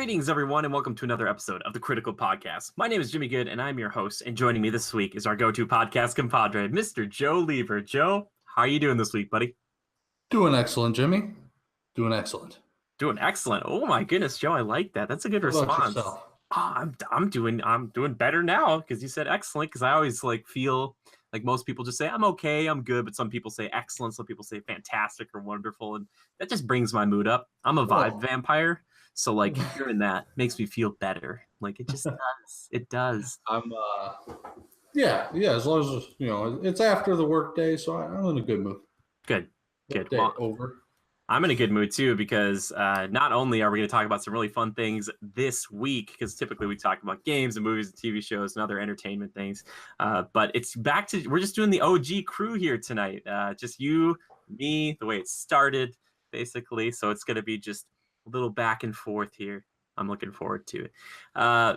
Greetings, everyone, and welcome to another episode of the Critical Podcast. My name is Jimmy Good, and I'm your host. And joining me this week is our go-to podcast compadre, Mr. Joe Lever. Joe, how are you doing this week, buddy? Doing excellent, Jimmy. Doing excellent. Doing excellent. Oh my goodness, Joe, I like that. That's a good response. I'm doing better now because you said excellent. Because I always feel like most people just say I'm okay, I'm good, but some people say excellent, some people say fantastic or wonderful, and that just brings my mood up. I'm a vibe vampire. So hearing that makes me feel better. It just does. It does. Yeah. As long as it's after the work day, so I'm in a good mood. Good. Well, over. I'm in a good mood too because not only are we going to talk about some really fun things this week, because typically we talk about games and movies and TV shows and other entertainment things, but it's back to we're just doing the OG crew here tonight. Just you, me, the way it started, basically. So it's going to be just a little back and forth here. I'm looking forward to it.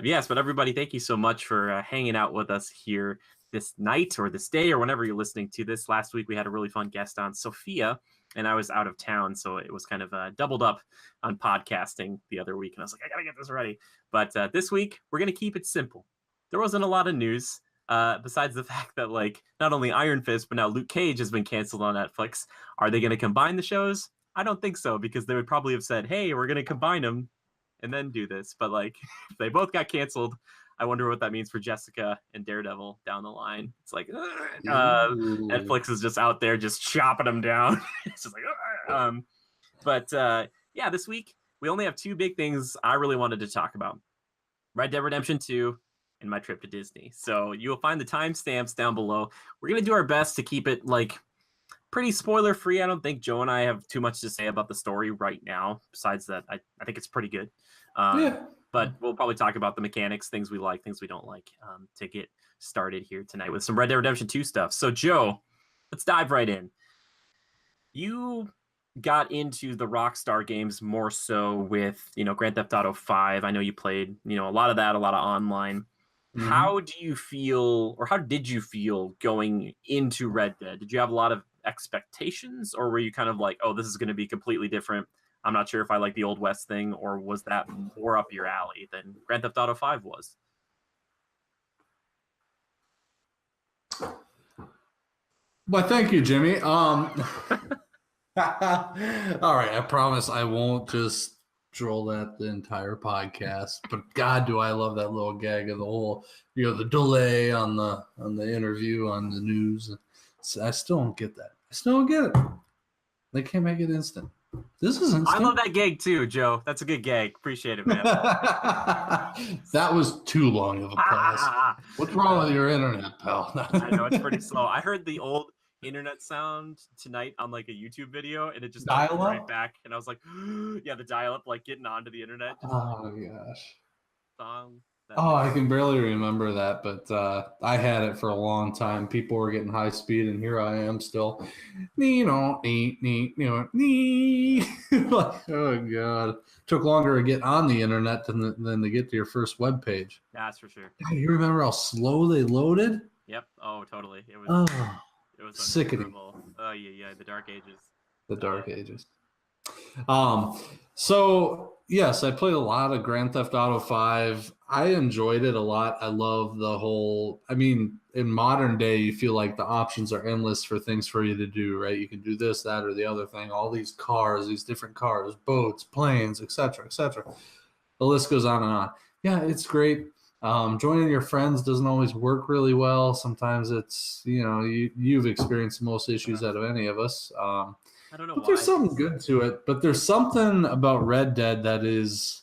Yes, but everybody, thank you so much for hanging out with us here this night or this day or whenever you're listening to this. Last week we had a really fun guest on, Sophia, and I was out of town, so it was kind of doubled up on podcasting the other week, and I was like, I gotta get this ready. But this week we're gonna keep it simple. There wasn't a lot of news besides the fact that not only Iron Fist, but now Luke Cage has been canceled on Netflix. Are they gonna combine the shows? I don't think so, because they would probably have said, hey, we're going to combine them and then do this. But if they both got canceled, I wonder what that means for Jessica and Daredevil down the line. It's Netflix is just out there just chopping them down. It's just yeah, this week we only have two big things I really wanted to talk about. Red Dead Redemption 2 and my trip to Disney. So you will find the timestamps down below. We're going to do our best to keep it pretty spoiler free. I don't think Joe and I have too much to say about the story right now. Besides that, I think it's pretty good. But we'll probably talk about the mechanics, things we like, things we don't like, to get started here tonight with some Red Dead Redemption 2 stuff. So Joe, let's dive right in. You got into the Rockstar games more so with, Grand Theft Auto 5. I know you played, a lot of that, a lot of online. Mm-hmm. How do you feel, or how did you feel going into Red Dead? Did you have a lot of expectations, or were you kind of like, oh, this is going to be completely different, I'm not sure if I like the Old West thing, or was that more up your alley than Grand Theft Auto 5 was? Well, thank you, Jimmy. All right, I promise I won't just troll that the entire podcast, but God, do I love that little gag of the whole, the delay on the interview on the news. I still don't get that. I still don't get it. They can't make it instant. This is instant. I love that gag too, Joe. That's a good gag. Appreciate it, man. That was too long of a pause. What's wrong with your internet, pal? I know, it's pretty slow. I heard the old internet sound tonight on a YouTube video, and it just dial right back, and I was like, yeah, the dial-up, getting onto the internet. Oh gosh. Song. I can barely remember that, but I had it for a long time. People were getting high speed, and here I am still. Oh God! Took longer to get on the internet than to get to your first web page. That's for sure. God, you remember how slow they loaded? Yep. Oh, totally. It was. It was sickening. Oh yeah, the Dark Ages. The Dark Ages. So yes, I played a lot of Grand Theft Auto 5. I enjoyed it a lot. I love the whole, in modern day, you feel like the options are endless for things for you to do, right? You can do this, that, or the other thing. All these cars, these different cars, boats, planes, etc., etc. The list goes on and on. Yeah, it's great. Joining your friends doesn't always work really well. Sometimes it's, you've experienced the most issues out of any of us. I don't know but why. There's something good to it. But there's something about Red Dead that is,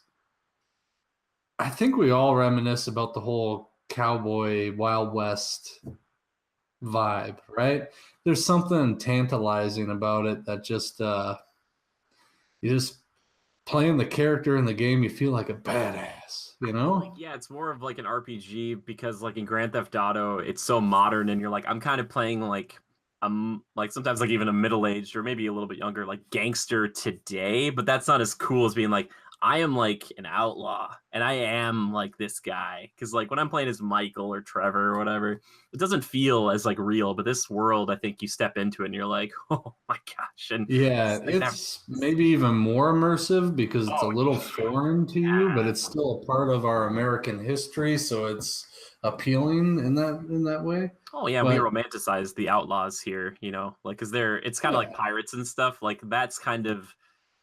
I think we all reminisce about the whole cowboy Wild West vibe, right? There's something tantalizing about it that just, you just playing the character in the game, you feel like a badass, Yeah, it's more of an RPG because in Grand Theft Auto, it's so modern, and you're I'm kind of playing sometimes even a middle-aged or maybe a little bit younger gangster today, but that's not as cool as being I am like an outlaw, and I am like this guy. Because like when I'm playing as Michael or Trevor or whatever, it doesn't feel as like real. But this world, I think you step into it and you're like, oh my gosh, and Yeah, it's like that. it's maybe even more immersive because it's a Oh little foreign to you, but it's still a part of our American history, so it's appealing in that way. oh yeah, we But romanticize the outlaws here, like because it's kind of like yeah, pirates and stuff. Like that's kind of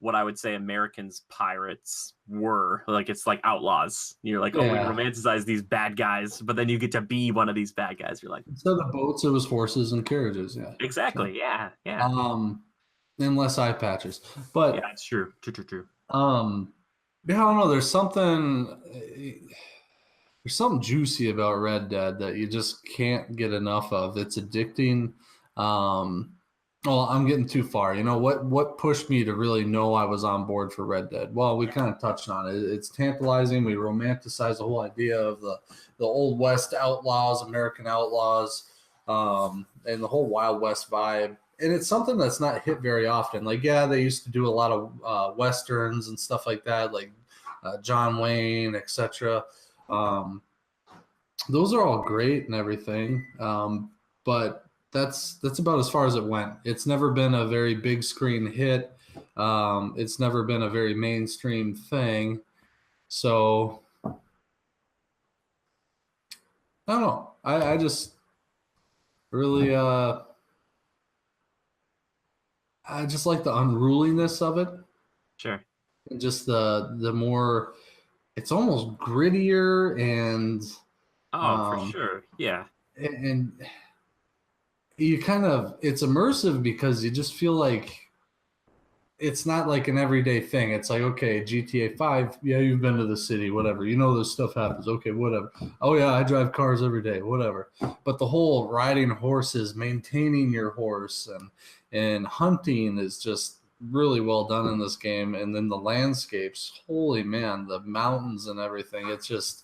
what I would say Americans pirates were. Like it's like outlaws. You're like, oh, we yeah. romanticize these bad guys, but then you get to be one of these bad guys. You're like, Instead of boats, it was horses and carriages. Yeah. So, exactly, yeah, yeah, um, and less eye patches. yeah. But It's true, true, true, true. yeah, I don't know. There's something juicy about Red Dead that you just can't get enough of. It's addicting. Um, well, I'm getting too far. You know what pushed me to really know I was on board for Red Dead? Well, we kind of touched on it. It's tantalizing. We romanticize the whole idea of the old West outlaws, American outlaws, and the whole Wild West vibe. And it's something that's not hit very often. Like, yeah, they used to do a lot of westerns and stuff like that, like John Wayne, etc. Um, those are all great and everything, but that's about as far as it went. It's never been a very big screen hit. It's never been a very mainstream thing. So I don't know. I just really I just like the unruliness of it, Sure. and just the more it's almost grittier Oh, for um sure. Yeah. and you kind of it's immersive because you just feel like it's not like an everyday thing. It's like, okay, GTA 5, yeah, you've been to the city, whatever. You know this stuff happens. Okay, whatever. Oh yeah, I drive cars every day, whatever. But the whole riding horses, maintaining your horse and hunting is just really well done in this game. And then the landscapes, holy man, the mountains and everything. It's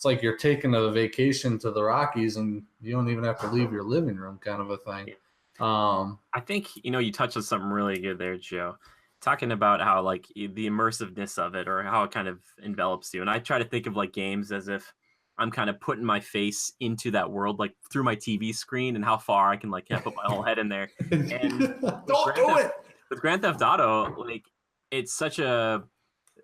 like you're taking a vacation to the Rockies and you don't even have to leave your living room kind of a thing. Yeah. Um, I think you touched on something really good there, Joe. Talking about how like the immersiveness of it, or how it kind of envelops you. And I try to think of like games as if I'm kind of putting my face into that world, like through my TV screen, and how far I can like put my whole head in there. And don't do it. With Grand Theft Auto, like it's such a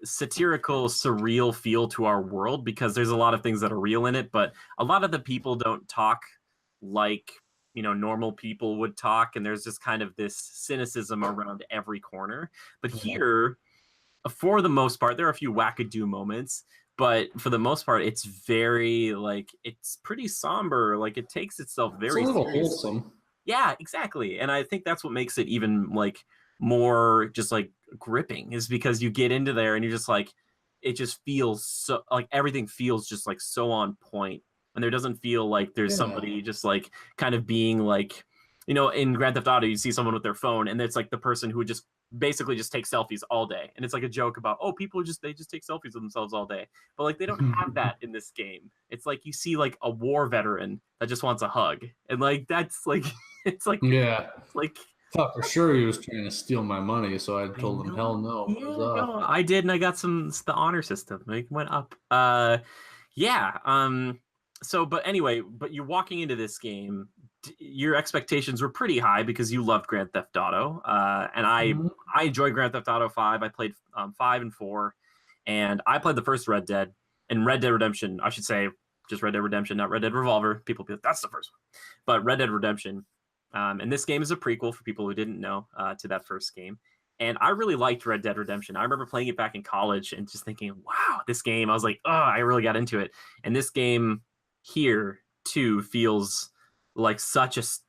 satirical, surreal feel to our world because there's a lot of things that are real in it, but a lot of the people don't talk like normal people would talk, and there's just kind of this cynicism around every corner. But here, for the most part, there are a few wackadoo moments, but for the most part, it's very like it's pretty somber. Like it takes itself It's a very little seriously. wholesome. Yeah, exactly. And I think that's what makes it even like more just like gripping, is because you get into there and you're just like, it just feels so like everything feels just like so on point. And there doesn't feel like there's Yeah. somebody just like kind of being like, in Grand Theft Auto, you see someone with their phone and it's like the person who would just basically just take selfies all day. And it's like a joke about, oh, they just take selfies of themselves all day. But like they don't have that in this game. It's like you see like a war veteran that just wants a hug. And like that's like it's like Yeah. it's like Thought for sure he was trying to steal my money, so I I told him, hell know. no, it was Yeah, no, up. I did, and I got the honor system. Like went up. Yeah. So, but anyway, but you're walking into this game. Your expectations were pretty high because you loved Grand Theft Auto, and Mhm. I enjoyed Grand Theft Auto 5. I played 5 and 4, and I played the first Red Dead and Red Dead Redemption. I should say just Red Dead Redemption, not Red Dead Revolver. People be like, that's the first one, but Red Dead Redemption. And this game is a prequel for people who didn't know to that first game. And I really liked Red Dead Redemption. I remember playing it back in college and just thinking, wow, this game, I was like, oh, I really got into it. And this game here too feels like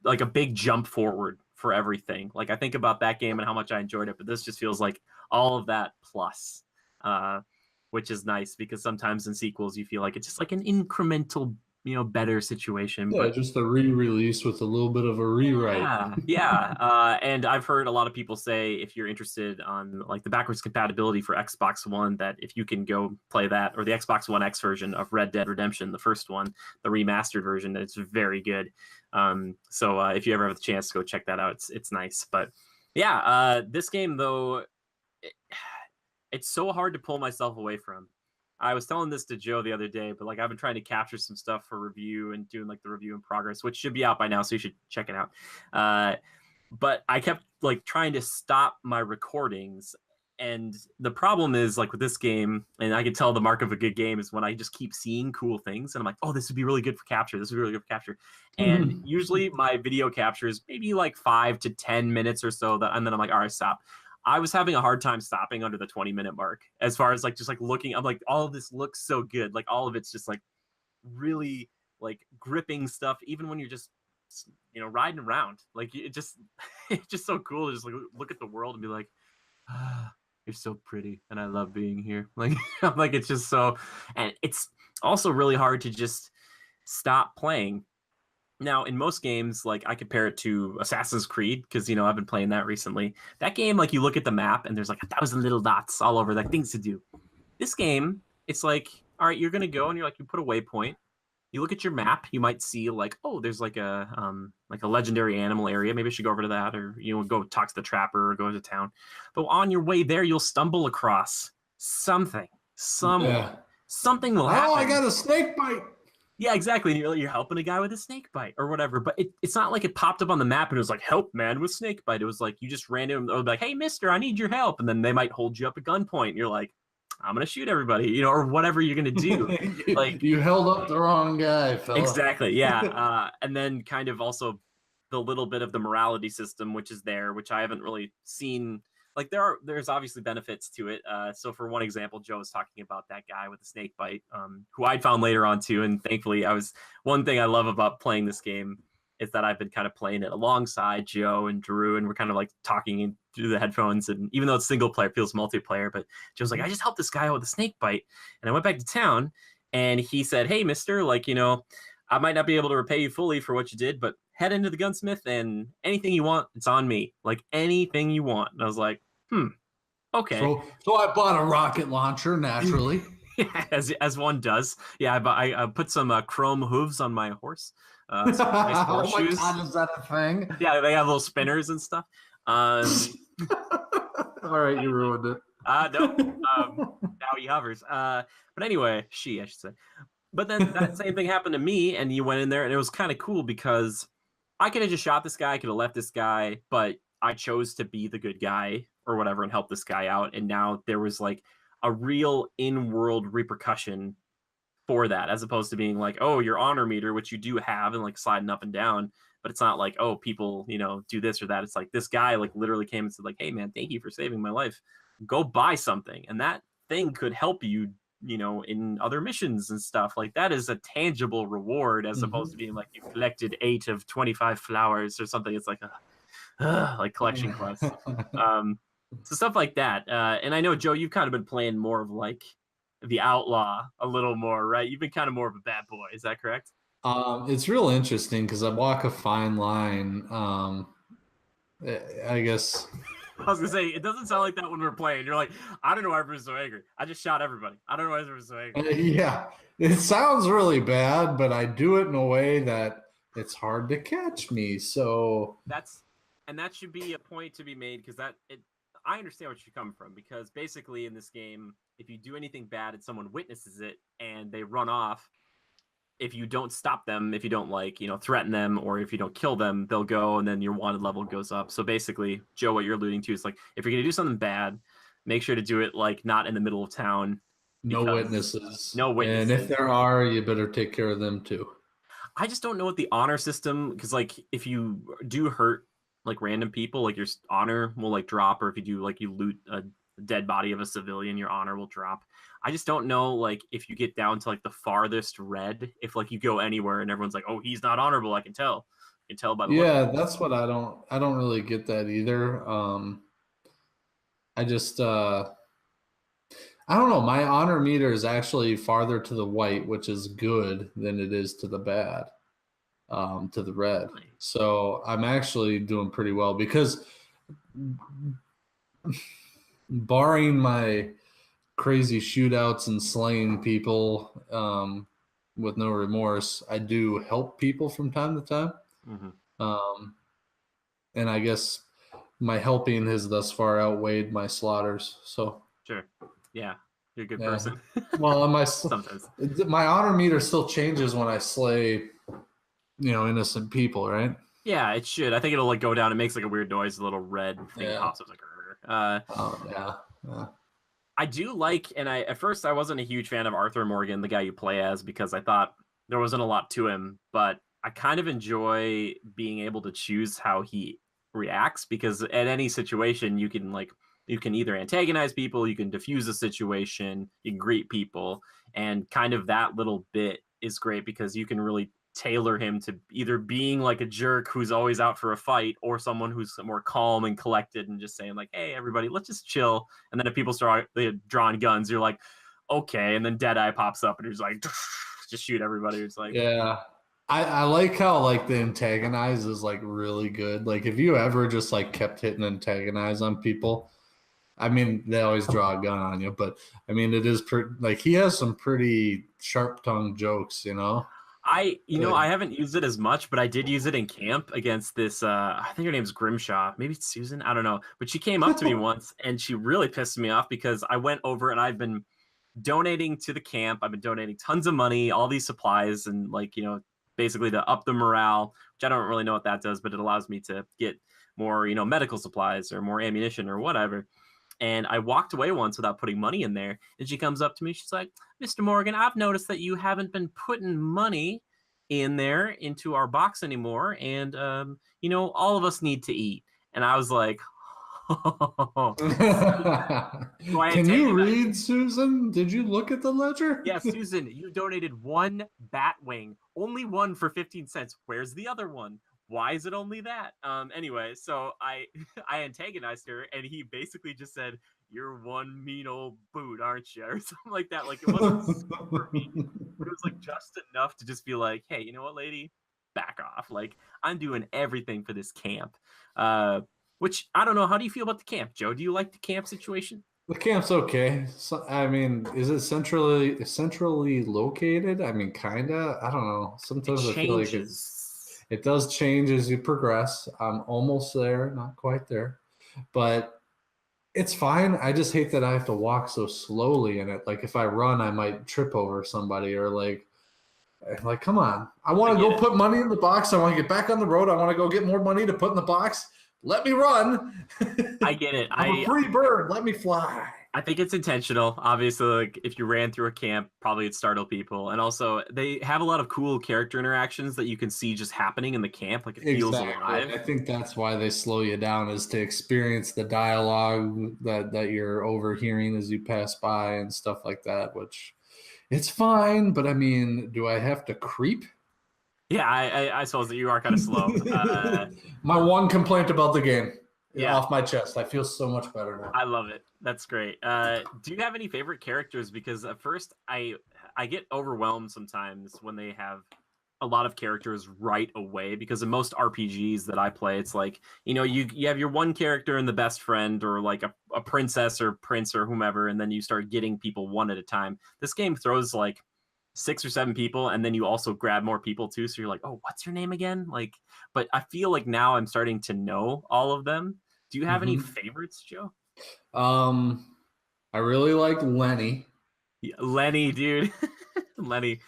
like a big jump forward for everything. Like I think about that game and how much I enjoyed it, but this just feels like all of that plus, which is nice because sometimes in sequels you feel like it's just like an incremental, better situation. Yeah, But just a re-release with a little bit of a rewrite. yeah. And I've heard a lot of people say if you're interested on like the backwards compatibility for Xbox One, that if you can go play that, or the Xbox One X version of Red Dead Redemption, the first one, the remastered version, that it's very good. So if you ever have the chance to go check that out, it's nice. But yeah, this game though, it's so hard to pull myself away from. I was telling this to Joe the other day, but like I've been trying to capture some stuff for review and doing like the review in progress, which should be out by now, so you should check it out. But I kept like trying to stop my recordings. And the problem is like with this game, and I can tell the mark of a good game is when I just keep seeing cool things and I'm like, oh, this would be really good for capture. This would be really good for capture. And usually my video captures maybe like 5 to 10 minutes or so and then I'm like, all right, stop. I was having a hard time stopping under the 20-minute mark as far as like just like looking. I'm like, all of this looks so good. Like all of it's just like really like gripping stuff, even when you're just riding around. Like it just it's just so cool to just like look at the world and be like, ah, you're so pretty and I love being here. Like like it's just so, and it's also really hard to just stop playing. Now, in most games, like I compare it to Assassin's Creed because I've been playing that recently. That game, like you look at the map and there's like 1,000 little dots all over, like things to do. This game, it's like, all right, you're gonna go and you put a waypoint. You look at your map, you might see like, oh, there's like a legendary animal area. Maybe I should go over to that, or go talk to the trapper or go to town. But on your way there, you'll stumble across something, someone, something will happen. Oh, I got a snake bite. Yeah, exactly. And you're helping a guy with a snake bite or whatever. But it's not like it popped up on the map and it was like, help man with snake bite. It was like you just ran in and like, hey, mister, I need your help. And then they might hold you up at gunpoint. And you're like, I'm going to shoot everybody, or whatever you're going to do. Like you held up the wrong guy, fella. Exactly. Yeah. And then kind of also the little bit of the morality system, which is there, which I haven't really seen. Like there's obviously benefits to it. So for one example, Joe was talking about that guy with the snake bite, who I'd found later on too. And thankfully one thing I love about playing this game is that I've been kind of playing it alongside Joe and Drew, and we're kind of like talking through the headphones. And even though it's single player, it feels multiplayer, but Joe's like, I just helped this guy out with a snake bite. And I went back to town and he said, hey, mister, like, I might not be able to repay you fully for what you did, but head into the gunsmith and anything you want, it's on me. Like anything you want. And I was like, okay. So I bought a rocket launcher, naturally. Yeah, as one does. Yeah, I put some chrome hooves on my horse. Some nice horseshoes. Oh my God, is that a thing? Yeah, they have little spinners and stuff. All right, you ruined it. No. Now he hovers. But anyway, I should say. But then that same thing happened to me, and you went in there, and it was kind of cool because I could have just shot this guy, I could have left this guy, but I chose to be the good guy or whatever and help this guy out. And now there was like a real in-world repercussion for that, as opposed to being like, oh, your honor meter, which you do have, and like sliding up and down. But it's not like, oh, people, do this or that. It's like this guy like literally came and said like, hey man, thank you for saving my life. Go buy something. And that thing could help you, in other missions and stuff. Like that is a tangible reward as opposed to being like you collected 8 of 25 flowers or something. It's like like collection quests. So stuff like that. And I know, Joe, you've kind of been playing more of like the outlaw a little more, right? You've been kind of more of a bad boy. Is that correct? It's real interesting because I walk a fine line. I guess. I was gonna say it doesn't sound like that when we're playing. You're like, I don't know why everyone's so angry. I just shot everybody. I don't know why everyone's so angry. Yeah, it sounds really bad, but I do it in a way that it's hard to catch me. So that should be a point to be made because I understand what you're coming from, because basically in this game, if you do anything bad and someone witnesses it and they run off, if you don't stop them, if you don't threaten them, or if you don't kill them, they'll go and then your wanted level goes up. So basically, Joe, what you're alluding to is like, if you're going to do something bad, make sure to do it like not in the middle of town. No witnesses. No witnesses. And if there are, you better take care of them too. I just don't know what the honor system, because like if you do hurt like random people, like your honor will like drop, or if you do like you loot a dead body of a civilian, your honor will drop. I just don't know, like if you get down to like the farthest red, if like you go anywhere and everyone's like, oh, he's not honorable, I can tell by the look. That's what I don't really get that either. I just I don't know, my honor meter is actually farther to the white, which is good, than it is to the bad, to the red. So I'm actually doing pretty well because barring my crazy shootouts and slaying people with no remorse, I do help people from time to time. And I guess my helping has thus far outweighed my slaughters. So Sure. Yeah. You're a good Yeah. person. Well, Sometimes. my honor meter still changes when I slay, innocent people, right? Yeah, it should. I think it'll like go down. It makes like a weird noise. A little red thing Yeah. pops up. Like, Oh yeah. I do like, and at first I wasn't a huge fan of Arthur Morgan, the guy you play as, because I thought there wasn't a lot to him. But I kind of enjoy being able to choose how he reacts, because at any situation you can either antagonize people, you can diffuse a situation, you can greet people, and kind of that little bit is great because you can really tailor him to either being like a jerk who's always out for a fight, or someone who's more calm and collected and just saying like, hey everybody, let's just chill. And then if people start drawing guns, you're like, okay. And then Deadeye pops up and he's like, just shoot everybody. It's like, Yeah. I like how like the antagonize is like really good. Like if you ever just like kept hitting antagonize on people, I mean they always draw a gun on you, but I mean it is like he has some pretty sharp tongued jokes, I haven't used it as much, but I did use it in camp against this. I think her name's Grimshaw. Maybe it's Susan. I don't know. But she came up to me once and she really pissed me off because I went over and I've been donating to the camp. I've been donating tons of money, all these supplies, and basically to up the morale, which I don't really know what that does, but it allows me to get more, medical supplies or more ammunition or whatever. And I walked away once without putting money in there. And she comes up to me. She's like, Mr. Morgan, I've noticed that you haven't been putting money in there into our box anymore. And, all of us need to eat. And I was like, Can you read, Susan? Did you look at the ledger? Yeah, Susan, you donated one bat wing, only one for 15 cents. Where's the other one? Why is it only that? Anyway, so I antagonized her, and he basically just said, "You're one mean old boot, aren't you?" Or something like that. Like it wasn't super mean, but it was like just enough to just be like, "Hey, you know what, lady? Back off. Like I'm doing everything for this camp." Which I don't know. How do you feel about the camp, Joe? Do you like the camp situation? The camp's okay. So, I mean, is it centrally located? I mean, kinda. I don't know. Sometimes I feel like it does change as you progress. I'm almost there, not quite there, but it's fine. I just hate that I have to walk so slowly in it. Like if I run, I might trip over somebody, or like come on. I want to go put money in the box. I want to get back on the road. I want to go get more money to put in the box. Let me run. I get it. I'm a free bird. Let me fly. I think it's intentional. Obviously, like if you ran through a camp, probably it'd startle people. And also, they have a lot of cool character interactions that you can see just happening in the camp. Like it feels alive. I think that's why they slow you down, is to experience the dialogue that you're overhearing as you pass by and stuff like that. Which it's fine, but I mean, do I have to creep? Yeah, I suppose that you are kind of slow. My one complaint about the game. Off my chest. I feel so much better now. I love it. That's great. Do you have any favorite characters? Because at first I get overwhelmed sometimes when they have a lot of characters right away, because in most RPGs that I play, it's like, you have your one character and the best friend, or like a princess or prince or whomever, and then you start getting people one at a time. This game throws like 6 or 7 people, and then you also grab more people too. So you're like, oh, what's your name again? Like, but I feel like now I'm starting to know all of them. Do you have any favorites, Joe? I really like Lenny. Yeah, Lenny, dude. Lenny.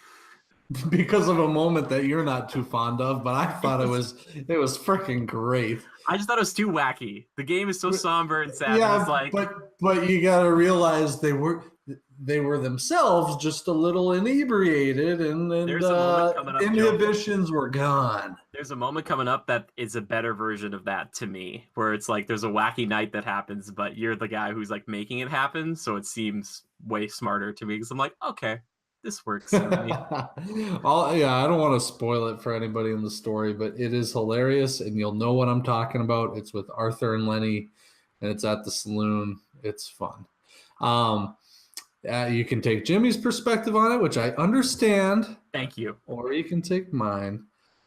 Because of a moment that you're not too fond of, but I thought it was freaking great. I just thought it was too wacky. The game is so somber and sad. Yeah, like... but you gotta realize they were themselves just a little inebriated, and inhibitions were gone. There's a moment coming up that is a better version of that to me, where it's like there's a wacky night that happens, but you're the guy who's like making it happen, so it seems way smarter to me, because I'm like, okay, this works for me. I don't want to spoil it for anybody in the story, but it is hilarious, and you'll know what I'm talking about. It's with Arthur and Lenny, and it's at the saloon. It's fun. You can take Jimmy's perspective on it, which I understand. Thank you. Or you can take mine.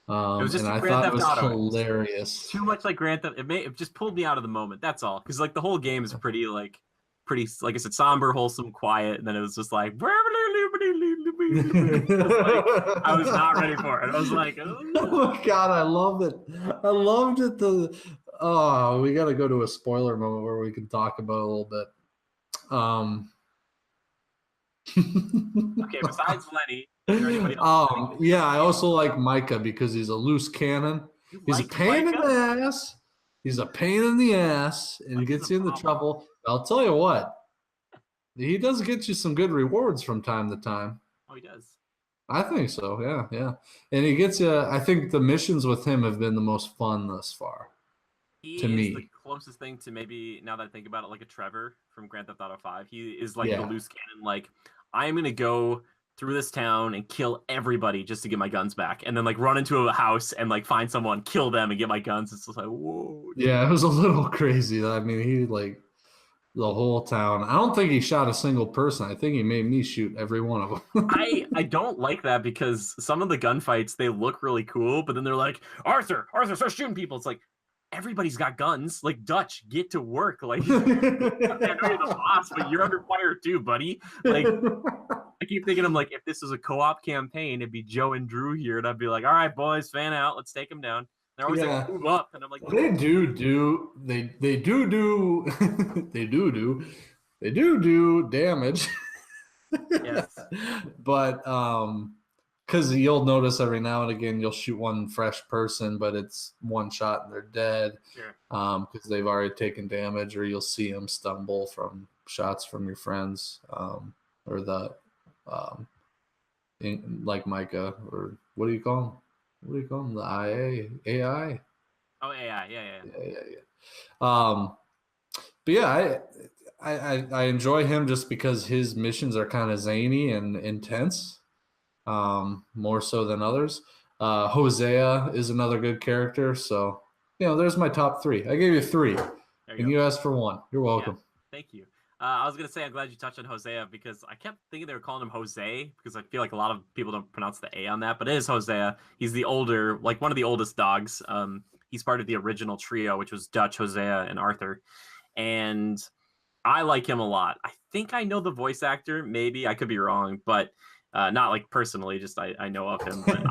It was just and I thought it was hilarious. Too much like Grand Theft. It just pulled me out of the moment. That's all. Because like the whole game is pretty, like I said, somber, wholesome, quiet, and then it was just like, I was not ready for it. I was like, oh my god, I love it. I loved it. We got to go to a spoiler moment where we can talk about it a little bit. Okay, besides Lenny, is there anybody else? Yeah, I also like Micah because he's a loose cannon. You He's a like pain in Micah? the ass. He's a pain in the ass and Micah's gets a you into problem. trouble. I'll tell you what, he does get you some good rewards from time to time. Oh, he does. I think so. Yeah, yeah. And he gets you. I think the missions with him have been the most fun thus far to He is the me. closest thing to maybe, now that I think about it, like a Trevor from Grand Theft Auto 5. He is like the Yeah. loose cannon, like, I am gonna go through this town and kill everybody just to get my guns back. And then like run into a house and like find someone, kill them and get my guns. It's just like, whoa. Yeah, it was a little crazy. I mean, he like the whole town. I don't think he shot a single person. I think he made me shoot every one of them. I don't like that because some of the gunfights, they look really cool, but then they're like, Arthur, start shooting people. It's like, everybody's got guns. Like, Dutch, get to work. Like, I know you're the boss, but you're under fire too, buddy. Like, I keep thinking, I'm like, if this was a co-op campaign, it'd be Joe and Drew here, and I'd be like, all right, boys, fan out. Let's take them down. They're always like, move up, and I'm like, they do they do damage. yes. But because you'll notice every now and again you'll shoot one fresh person, but it's one shot and they're dead. Sure. Because they've already taken damage, or you'll see them stumble from shots from your friends, or the like Micah, or what do you call them? What do you call them? The AI? Oh, AI, yeah. But yeah, I enjoy him just because his missions are kind of zany and intense, more so than others. Hosea is another good character, so there's my top three. I gave you three, and you asked for one. You're welcome. Yeah, thank you. I was gonna say I'm glad you touched on Hosea because I kept thinking they were calling him Jose because I feel like a lot of people don't pronounce the A on that, but it is Hosea. He's the older, like one of the oldest dogs. He's part of the original trio, which was Dutch, Hosea, and Arthur, and I like him a lot. I think I know the voice actor. Maybe I could be wrong, but not like personally. Just I know of him, but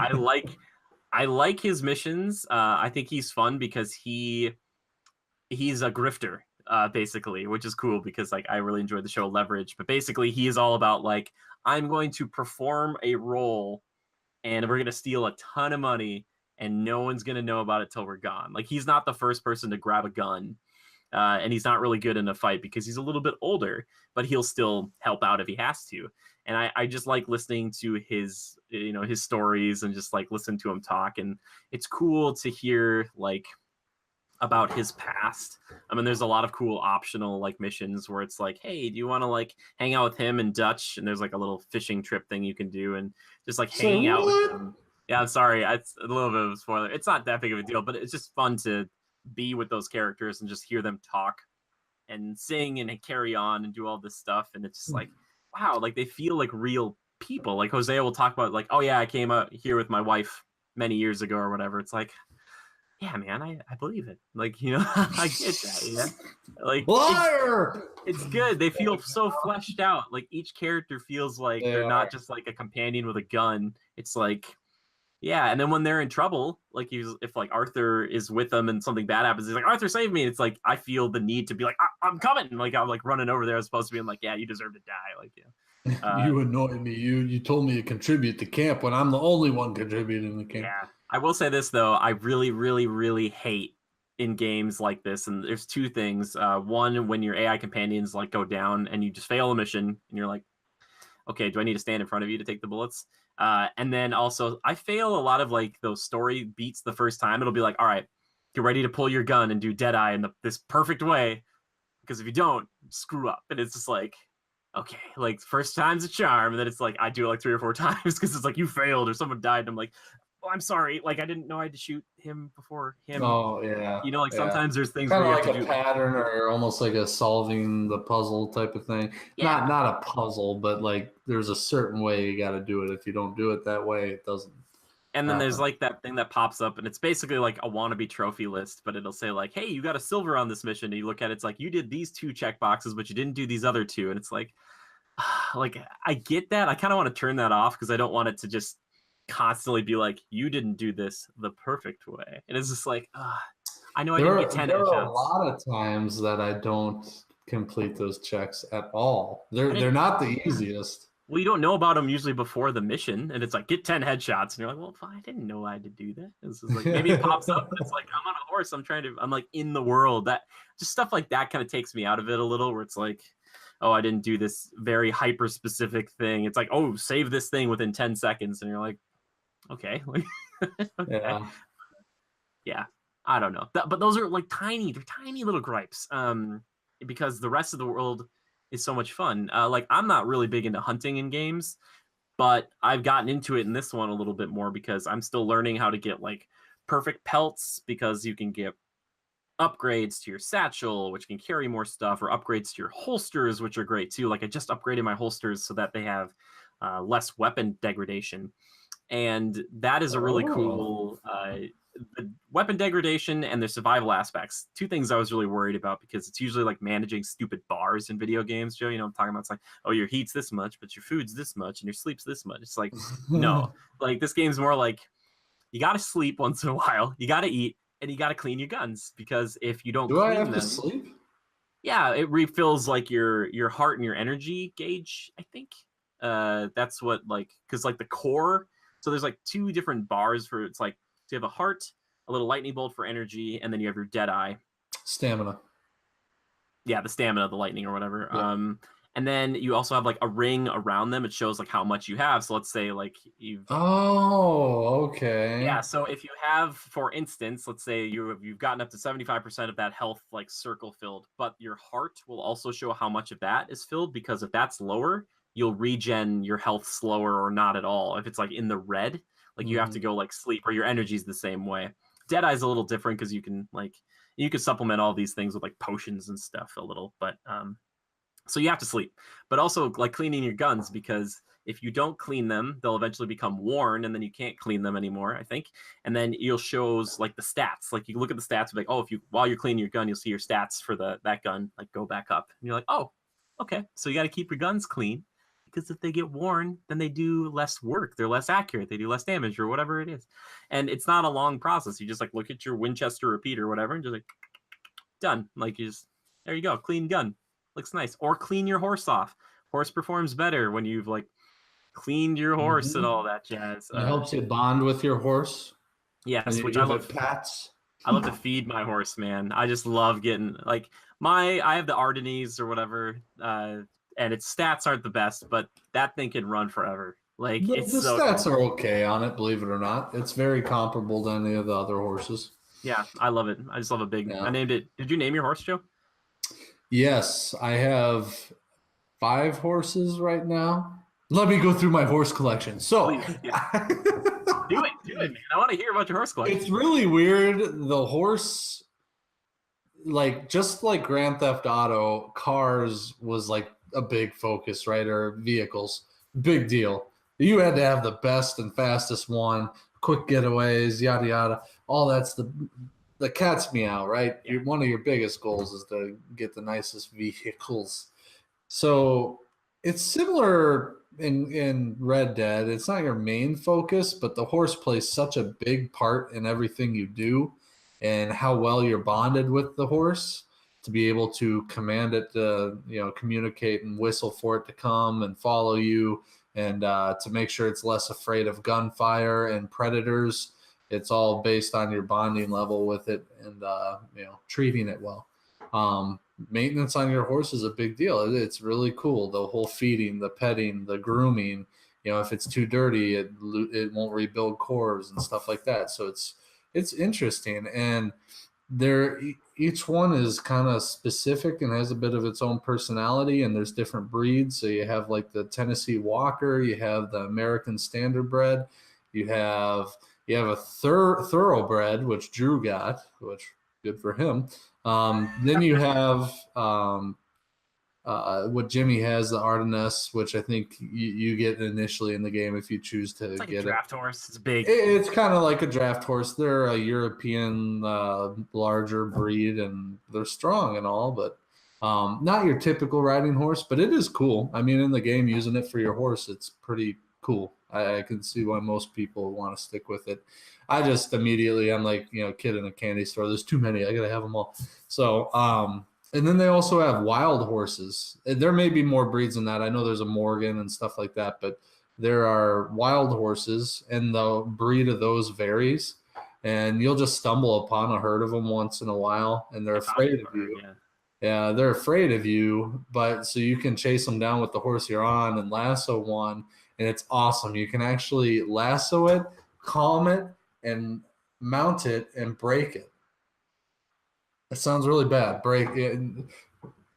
I like his missions. I think he's fun because he's a grifter. Basically, which is cool because like I really enjoyed the show Leverage, but basically he is all about like, I'm going to perform a role and we're going to steal a ton of money and no one's going to know about it till we're gone. Like, he's not the first person to grab a gun, and he's not really good in a fight because he's a little bit older, but he'll still help out if he has to. And I just like listening to his his stories and just like listen to him talk, and it's cool to hear like about his past. I mean, there's a lot of cool optional like missions where it's like, hey, do you want to like hang out with him and Dutch? And there's like a little fishing trip thing you can do and just like hanging out with him. Yeah, I'm sorry, it's a little bit of a spoiler. It's not that big of a deal, but it's just fun to be with those characters and just hear them talk and sing and carry on and do all this stuff. And it's just like, wow, like they feel like real people. Like Hosea will talk about like, oh yeah, I came out here with my wife many years ago or whatever. It's like, yeah, man, I believe it. Like, I get that. Yeah, like liar. It's good. They feel so fleshed out. Like each character feels like they're not just like a companion with a gun. It's like, yeah. And then when they're in trouble, like if like Arthur is with them and something bad happens, he's like, Arthur, save me. And it's like I feel the need to be like, I'm coming. Like I'm like running over there as opposed to being like, yeah, you deserve to die. Like, yeah. You annoy me. You told me to contribute to camp when I'm the only one contributing to camp. Yeah. I will say this though, I really, really, really hate in games like this, and there's two things. One, when your AI companions like go down and you just fail a mission, and you're like, okay, do I need to stand in front of you to take the bullets? And then also, I fail a lot of like those story beats the first time. It'll be like, all right, get ready to pull your gun and do Deadeye in this perfect way, because if you don't, screw up. And it's just like, okay, like first time's a charm, and then it's like I do it like 3 or 4 times because it's like you failed or someone died, and I'm like, oh, I'm sorry, like I didn't know I had to shoot him before him. Oh yeah, like sometimes there's things kind of where like you have to a pattern or almost like a solving the puzzle type of thing. Yeah. Not a puzzle, but like there's a certain way you got to do it. If you don't do it that way, it doesn't. And then there's like that thing that pops up, and it's basically like a wannabe trophy list, but it'll say like, hey, you got a silver on this mission, and you look at it, it's like you did these 2 check boxes, but you didn't do these other 2, and it's like I get that. I kind of want to turn that off because I don't want it to just constantly be like, you didn't do this the perfect way. And it's just like, I know I didn't get 10 There shots. are a lot of times that I don't complete those checks at all. They're not the easiest. Well, you don't know about them usually before the mission, and it's like get 10 headshots, and you're like, well, I didn't know I had to do that. This is like maybe it pops up. It's like I'm on a horse. I'm like in the world. That just stuff like that kind of takes me out of it a little. Where it's like, oh, I didn't do this very hyper specific thing. It's like, oh, save this thing within 10 seconds, and you're like, okay, okay. Yeah. I don't know, but those are like they're tiny little gripes. Because the rest of the world is so much fun. Like I'm not really big into hunting in games, but I've gotten into it in this one a little bit more because I'm still learning how to get like perfect pelts, because you can get upgrades to your satchel, which can carry more stuff, or upgrades to your holsters, which are great too. Like I just upgraded my holsters so that they have less weapon degradation, and that is a really cool the weapon degradation and the survival aspects. Two things I was really worried about, because it's usually like managing stupid bars in video games, Joe. You know what I'm talking about? It's like, oh, your heat's this much, but your food's this much, and your sleep's this much. It's like, no, like this game's more like you got to sleep once in a while, you got to eat, and you got to clean your guns, because if you don't do clean I have them, to sleep? Yeah, it refills like your heart and your energy gauge, I think. That's what, like, because like the core, so there's like two different bars for, it's like, so you have a heart, a little lightning bolt for energy, and then you have your dead eye. Stamina. Yeah, the stamina, the lightning or whatever. Yep. And then you also have like a ring around them. It shows like how much you have. So let's say like you've. Oh, okay. Yeah, so if you have, for instance, let's say you've gotten up to 75% of that health like circle filled, but your heart will also show how much of that is filled, because if that's lower, you'll regen your health slower or not at all. If it's like in the red, like you have to go like sleep, or your energy's the same way. Deadeye's a little different because you can supplement all these things with like potions and stuff a little, but so you have to sleep, but also like cleaning your guns, because if you don't clean them, they'll eventually become worn, and then you can't clean them anymore, I think. And then you'll shows like the stats, like you look at the stats, like, oh, if you, while you're cleaning your gun, you'll see your stats for that gun like go back up, and you're like, oh, okay, so you got to keep your guns clean, because if they get worn, then they do less work, they're less accurate, they do less damage, or whatever it is. And it's not a long process. You just like look at your Winchester repeat or whatever, and just like done. Like you just, there you go, clean gun, looks nice. Or clean your horse off. Horse performs better when you've like cleaned your horse and all that jazz. It helps you bond with your horse. Yes, which I love. Pats. I love to feed my horse, man. I just love getting like I have the Ardennes or whatever, and its stats aren't the best, but that thing can run forever. Like The so stats cool. are okay on it, believe it or not. It's very comparable to any of the other horses. Yeah, I love it. I just love a big. Yeah. I named it. Did you name your horse, Joe? Yes, I have 5 horses right now. Let me go through my horse collection. So, Please, yeah. do it, man. I want to hear about your horse collection. It's really weird. The horse, like just like Grand Theft Auto, cars was like a big focus, right? Or vehicles, big deal. You had to have the best and fastest one, quick getaways, yada yada. All that's the cat's meow, right? Yeah. One of your biggest goals is to get the nicest vehicles. So it's similar in Red Dead. It's not your main focus, but the horse plays such a big part in everything you do, and how well you're bonded with the horse to be able to command it to, communicate and whistle for it to come and follow you, and to make sure it's less afraid of gunfire and predators. It's all based on your bonding level with it, and treating it well. Maintenance on your horse is a big deal. It's really cool. The whole feeding, the petting, the grooming. If it's too dirty, it won't rebuild cores and stuff like that. So it's interesting, and each one is kind of specific and has a bit of its own personality. And there's different breeds. So you have like the Tennessee Walker, you have the American Standardbred, you have a thoroughbred, which Drew got, which good for him. Then you have what Jimmy has, the Ardennes, which I think you get initially in the game if you choose to like get a draft horse. It's big. It's kind of like a draft horse. They're a European larger breed, and they're strong and all, but not your typical riding horse. But it is cool. I mean, in the game, using it for your horse, it's pretty cool. I can see why most people want to stick with it. I just immediately, I'm like, kid in a candy store. There's too many. I got to have them all. So And then they also have wild horses. There may be more breeds than that. I know there's a Morgan and stuff like that, but there are wild horses, and the breed of those varies. And you'll just stumble upon a herd of them once in a while, and they're I thought afraid you of were, you. yeah. Yeah, they're afraid of you, but so you can chase them down with the horse you're on and lasso one, and it's awesome. You can actually lasso it, calm it, and mount it and break it. That sounds really bad. Break it.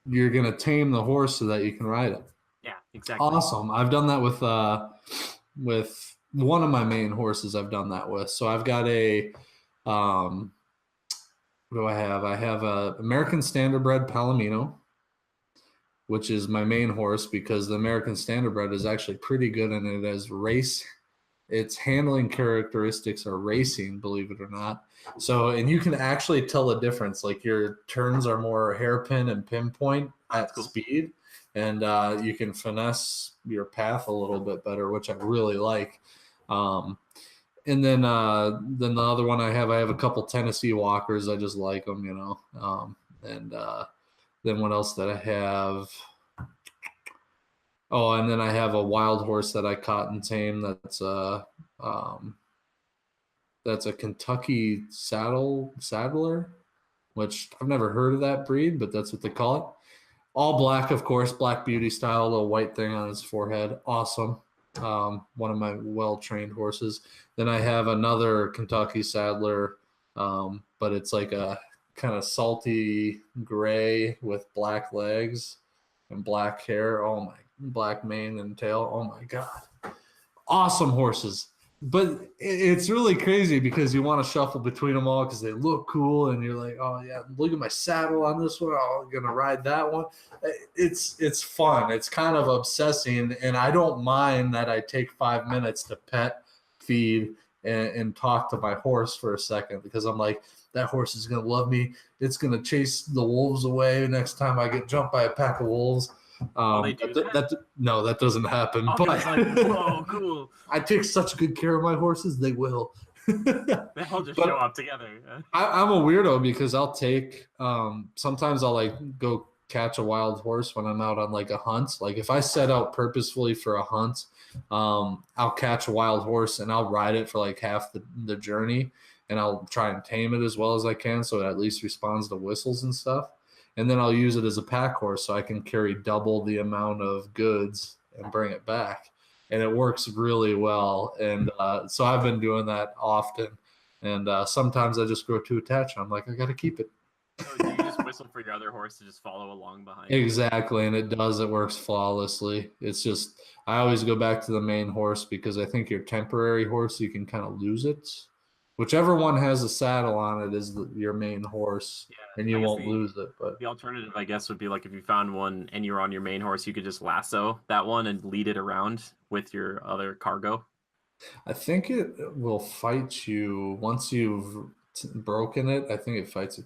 You're gonna tame the horse so that you can ride it. Yeah, exactly. Awesome. I've done that with one of my main horses. I've done that with. So I've got a what do I have? I have a American Standardbred Palomino, which is my main horse because the American Standardbred is actually pretty good in it as race. Its handling characteristics are racing, believe it or not. So, and you can actually tell the difference. Like your turns are more hairpin and pinpoint at speed, and you can finesse your path a little bit better, which I really like. And then the other one I have a couple Tennessee Walkers. I just like them, you know. And then what else did I have? Oh, and then I have a wild horse that I caught and tamed. That's a Kentucky saddler, which I've never heard of that breed, but that's what they call it. All black, of course, black beauty style, little white thing on his forehead. Awesome. One of my well-trained horses. Then I have another Kentucky saddler, but it's like a kind of salty gray with black legs and black hair. Oh my, black mane and tail. Oh my God. Awesome horses. But it's really crazy because you want to shuffle between them all because they look cool, and you're like, oh yeah, look at my saddle on this one. Oh, I'm gonna ride that one. It's fun. It's kind of obsessing, and I don't mind that I take 5 minutes to pet, feed, and talk to my horse for a second because I'm like, that horse is gonna love me. It's gonna chase the wolves away next time I get jumped by a pack of wolves. They do that? No, that doesn't happen. Okay, but it's like, whoa, cool. I take such good care of my horses; they will. They all just show up together. I'm a weirdo because I'll take. Sometimes I'll like go catch a wild horse when I'm out on like a hunt. Like if I set out purposefully for a hunt, I'll catch a wild horse and I'll ride it for like half the journey, and I'll try and tame it as well as I can so it at least responds to whistles and stuff. And then I'll use it as a pack horse so I can carry double the amount of goods and bring it back. And it works really well. And so I've been doing that often. And sometimes I just grow too attached. I'm like, I got to keep it. So do you just whistle for your other horse to just follow along behind you? Exactly. And it does. It works flawlessly. It's just, I always go back to the main horse because I think your temporary horse, you can kind of lose it. Whichever one has a saddle on it is your main horse, and you won't lose it. But the alternative, I guess, would be like if you found one and you're on your main horse, you could just lasso that one and lead it around with your other cargo. I think it will fight you once you've broken it. I think it fights you.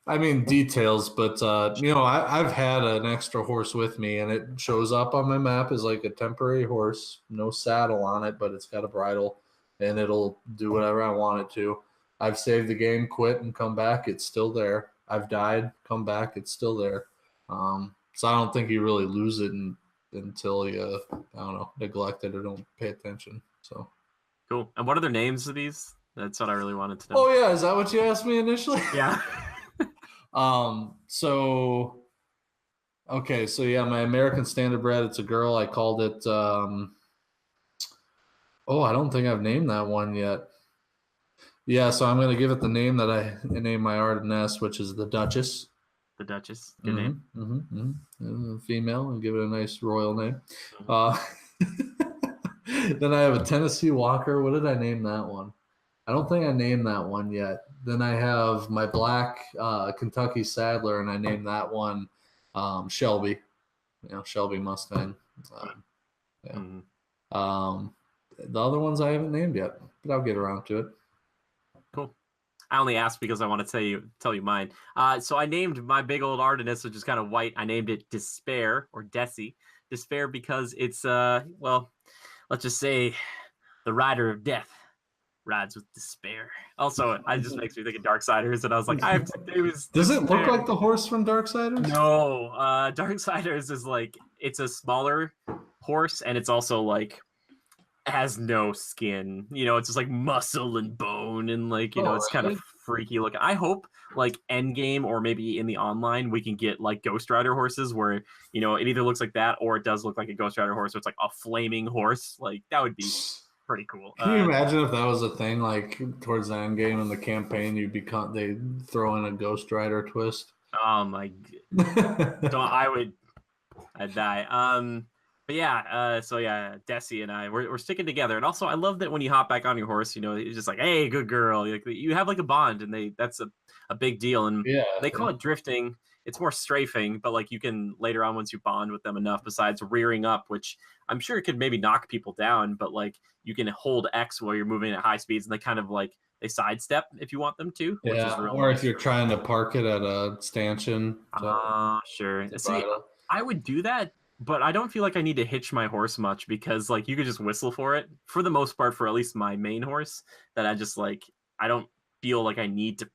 I mean, details, but I've had an extra horse with me, and it shows up on my map as like a temporary horse, no saddle on it, but it's got a bridle. And it'll do whatever I want it to. I've saved the game, quit, and come back. It's still there. I've died, come back. It's still there. So I don't think you really lose it until you, I don't know, neglect it or don't pay attention. So cool. And what are their names of these? That's what I really wanted to know. Oh yeah, is that what you asked me initially? Yeah. Okay, so yeah, my American Standardbred. It's a girl. I called it. Oh, I don't think I've named that one yet. Yeah, so I'm going to give it the name that I named my Ardennes, which is the Duchess. The Duchess. Good name. Female, and give it a nice royal name. Then I have a Tennessee Walker. What did I name that one? I don't think I named that one yet. Then I have my black Kentucky Saddler, and I named that one Shelby. Shelby Mustang. The other ones I haven't named yet, but I'll get around to it. Cool. I only asked because I want to tell you mine. So I named my big old Ardennes, which is kind of white. I named it Despair or Desi. Despair because it's let's just say the rider of death. rides with despair. Also, it just makes me think of Darksiders, and I was like, I have to name his Does it despair. look like the horse from Darksiders? No, Darksiders is like it's a smaller horse, and it's also like has no skin. It's just like muscle and bone, and like it's kind of Right. freaky looking. I hope like Endgame or maybe in the online we can get like Ghost Rider horses where it either looks like that or it does look like a Ghost Rider horse. So it's like a flaming horse. Like that would be pretty cool. Can you imagine if that was a thing? Like towards the end game in the campaign, they throw in a Ghost Rider twist. Oh my! I'd die. But yeah, so yeah, Desi and we're sticking together, and also I love that when you hop back on your horse, it's just like, hey, good girl. Like you have like a bond, and that's a big deal. And they call it drifting. It's more strafing, but like you can later on once you bond with them enough, besides rearing up, which I'm sure it could maybe knock people down, but like you can hold X while you're moving at high speeds, and they kind of like they sidestep if you want them to. Which is real or nice. if you're trying to park it at a stanchion. Sure. See, I would do that. But I don't feel like I need to hitch my horse much because like you could just whistle for it for the most part for at least my main horse that I just like I don't feel like I need to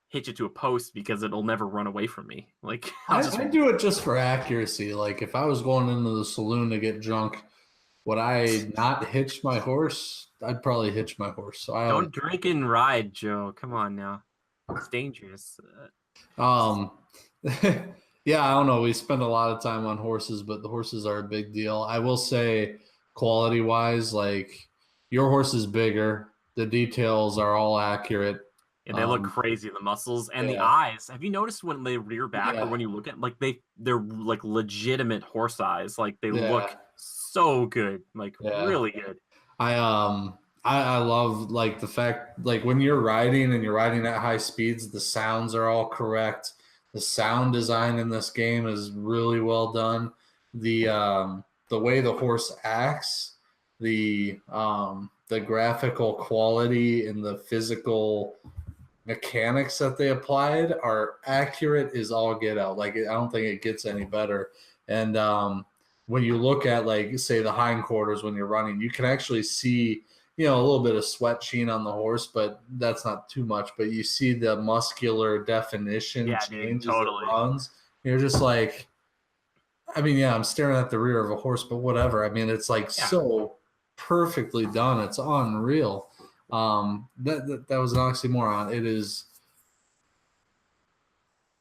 hitch it to a post because it'll never run away from me. Like I do it just for accuracy. Like if I was going into the saloon to get drunk, would I not hitch my horse? I'd probably hitch my horse. So don't drink and ride, Joe. Come on now. It's dangerous. Yeah, I don't know. We spend a lot of time on horses, but the horses are a big deal. I will say, quality-wise, like your horse is bigger. The details are all accurate. And they look crazy, the muscles and the eyes. Have you noticed when they rear back or when you look at like they're like legitimate horse eyes? Like they look so good, like really good. I love like the fact like when you're riding and you're riding at high speeds, the sounds are all correct. The sound design in this game is really well done. The way the horse acts, the graphical quality and the physical mechanics that they applied are accurate as all get out. Like I don't think it gets any better. And when you look at like say the hindquarters when you're running, you can actually see a little bit of sweat sheen on the horse, but that's not too much. But you see the muscular definition change as it runs. You're just like, I mean, I'm staring at the rear of a horse, but whatever. I mean, it's like so perfectly done. It's unreal. That was an oxymoron. It is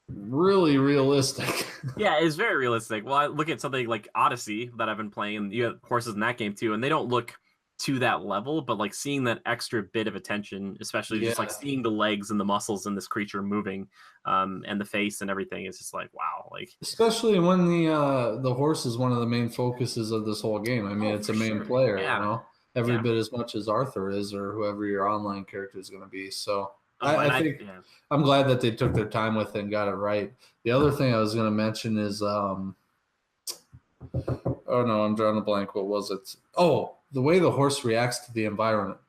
really realistic. Yeah, it's very realistic. Well, I look at something like Odyssey that I've been playing. You have horses in that game too, and they don't look to that level, but like seeing that extra bit of attention, especially just like seeing the legs and the muscles in this creature moving, and the face and everything is just like wow, like especially when the horse is one of the main focuses of this whole game. I mean, it's a main player, every bit as much as Arthur is or whoever your online character is going to be. So I think I'm glad that they took their time with it and got it right. The other thing I was going to mention is oh no, I'm drawing a blank. What was it? Oh, the way the horse reacts to the environment.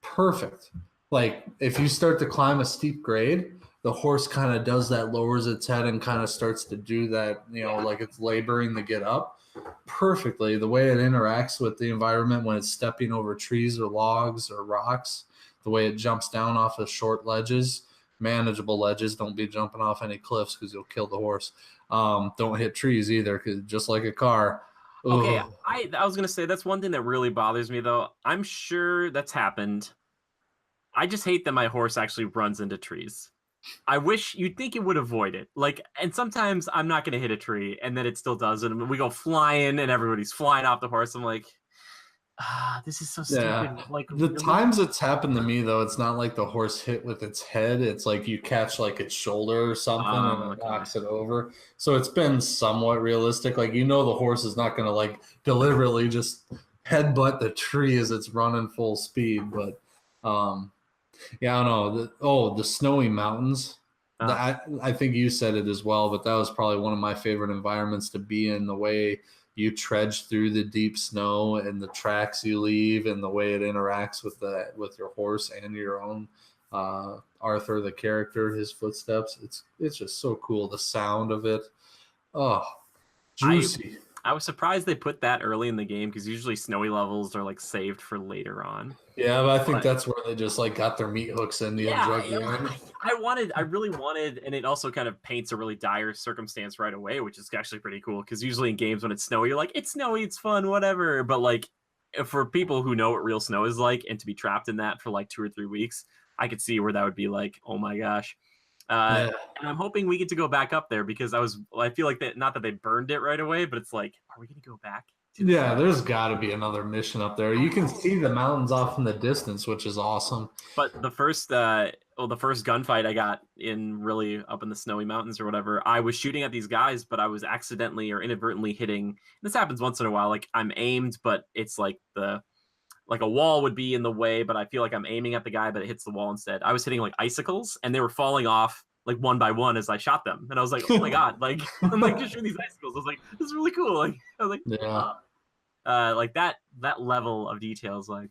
Perfect. Like if you start to climb a steep grade, the horse kind of does that, lowers its head and kind of starts to do that, like it's laboring to get up perfectly. The way it interacts with the environment when it's stepping over trees or logs or rocks, the way it jumps down off of short ledges, manageable ledges. Don't be jumping off any cliffs because you'll kill the horse. Don't hit trees either, because just like a car. Okay, I was gonna say that's one thing that really bothers me though. I'm sure that's happened. I just hate that my horse actually runs into trees. I wish you'd think it would avoid it. Like, and sometimes I'm not gonna hit a tree, and then it still does it. And we go flying, and everybody's flying off the horse. I'm like, this is so stupid. Like the times it's happened to me though, it's not like the horse hit with its head. It's like you catch like its shoulder or something and it knocks it over. So it's been somewhat realistic. Like the horse is not going to like deliberately just headbutt the tree as it's running full speed. But I don't know. The snowy mountains. I think you said it as well, but that was probably one of my favorite environments to be in. The way you trudge through the deep snow and the tracks you leave and the way it interacts with your horse and your own Arthur, the character, his footsteps. It's just so cool. The sound of it. Oh, juicy. I was surprised they put that early in the game because usually snowy levels are like saved for later on. Yeah, but I think But that's where they just like got their meat hooks in you and yeah, drug you in. I really wanted, and it also kind of paints a really dire circumstance right away, which is actually pretty cool because usually in games when it's snowy, you're like, it's snowy, it's fun, whatever. But like for people who know what real snow is like and to be trapped in that for like 2 or 3 weeks, I could see where that would be like, oh my gosh. Yeah. And I'm hoping we get to go back up there because I feel like that, not that they burned it right away, but it's like, are we going to go back to the Yeah, same? there's got to be another mission up there. You can see the mountains off in the distance, which is awesome. But the first gunfight I got in really up in the snowy mountains or whatever, I was shooting at these guys, but I was accidentally or inadvertently hitting. This happens once in a while. Like I'm aimed, but it's like a wall would be in the way, but I feel like I'm aiming at the guy, but it hits the wall instead. I was hitting like icicles, and they were falling off like one by one as I shot them, and I was like, oh my god, like I'm like just shooting these icicles. I was like, this is really cool. Like I was like, Yeah. like that level of detail is like.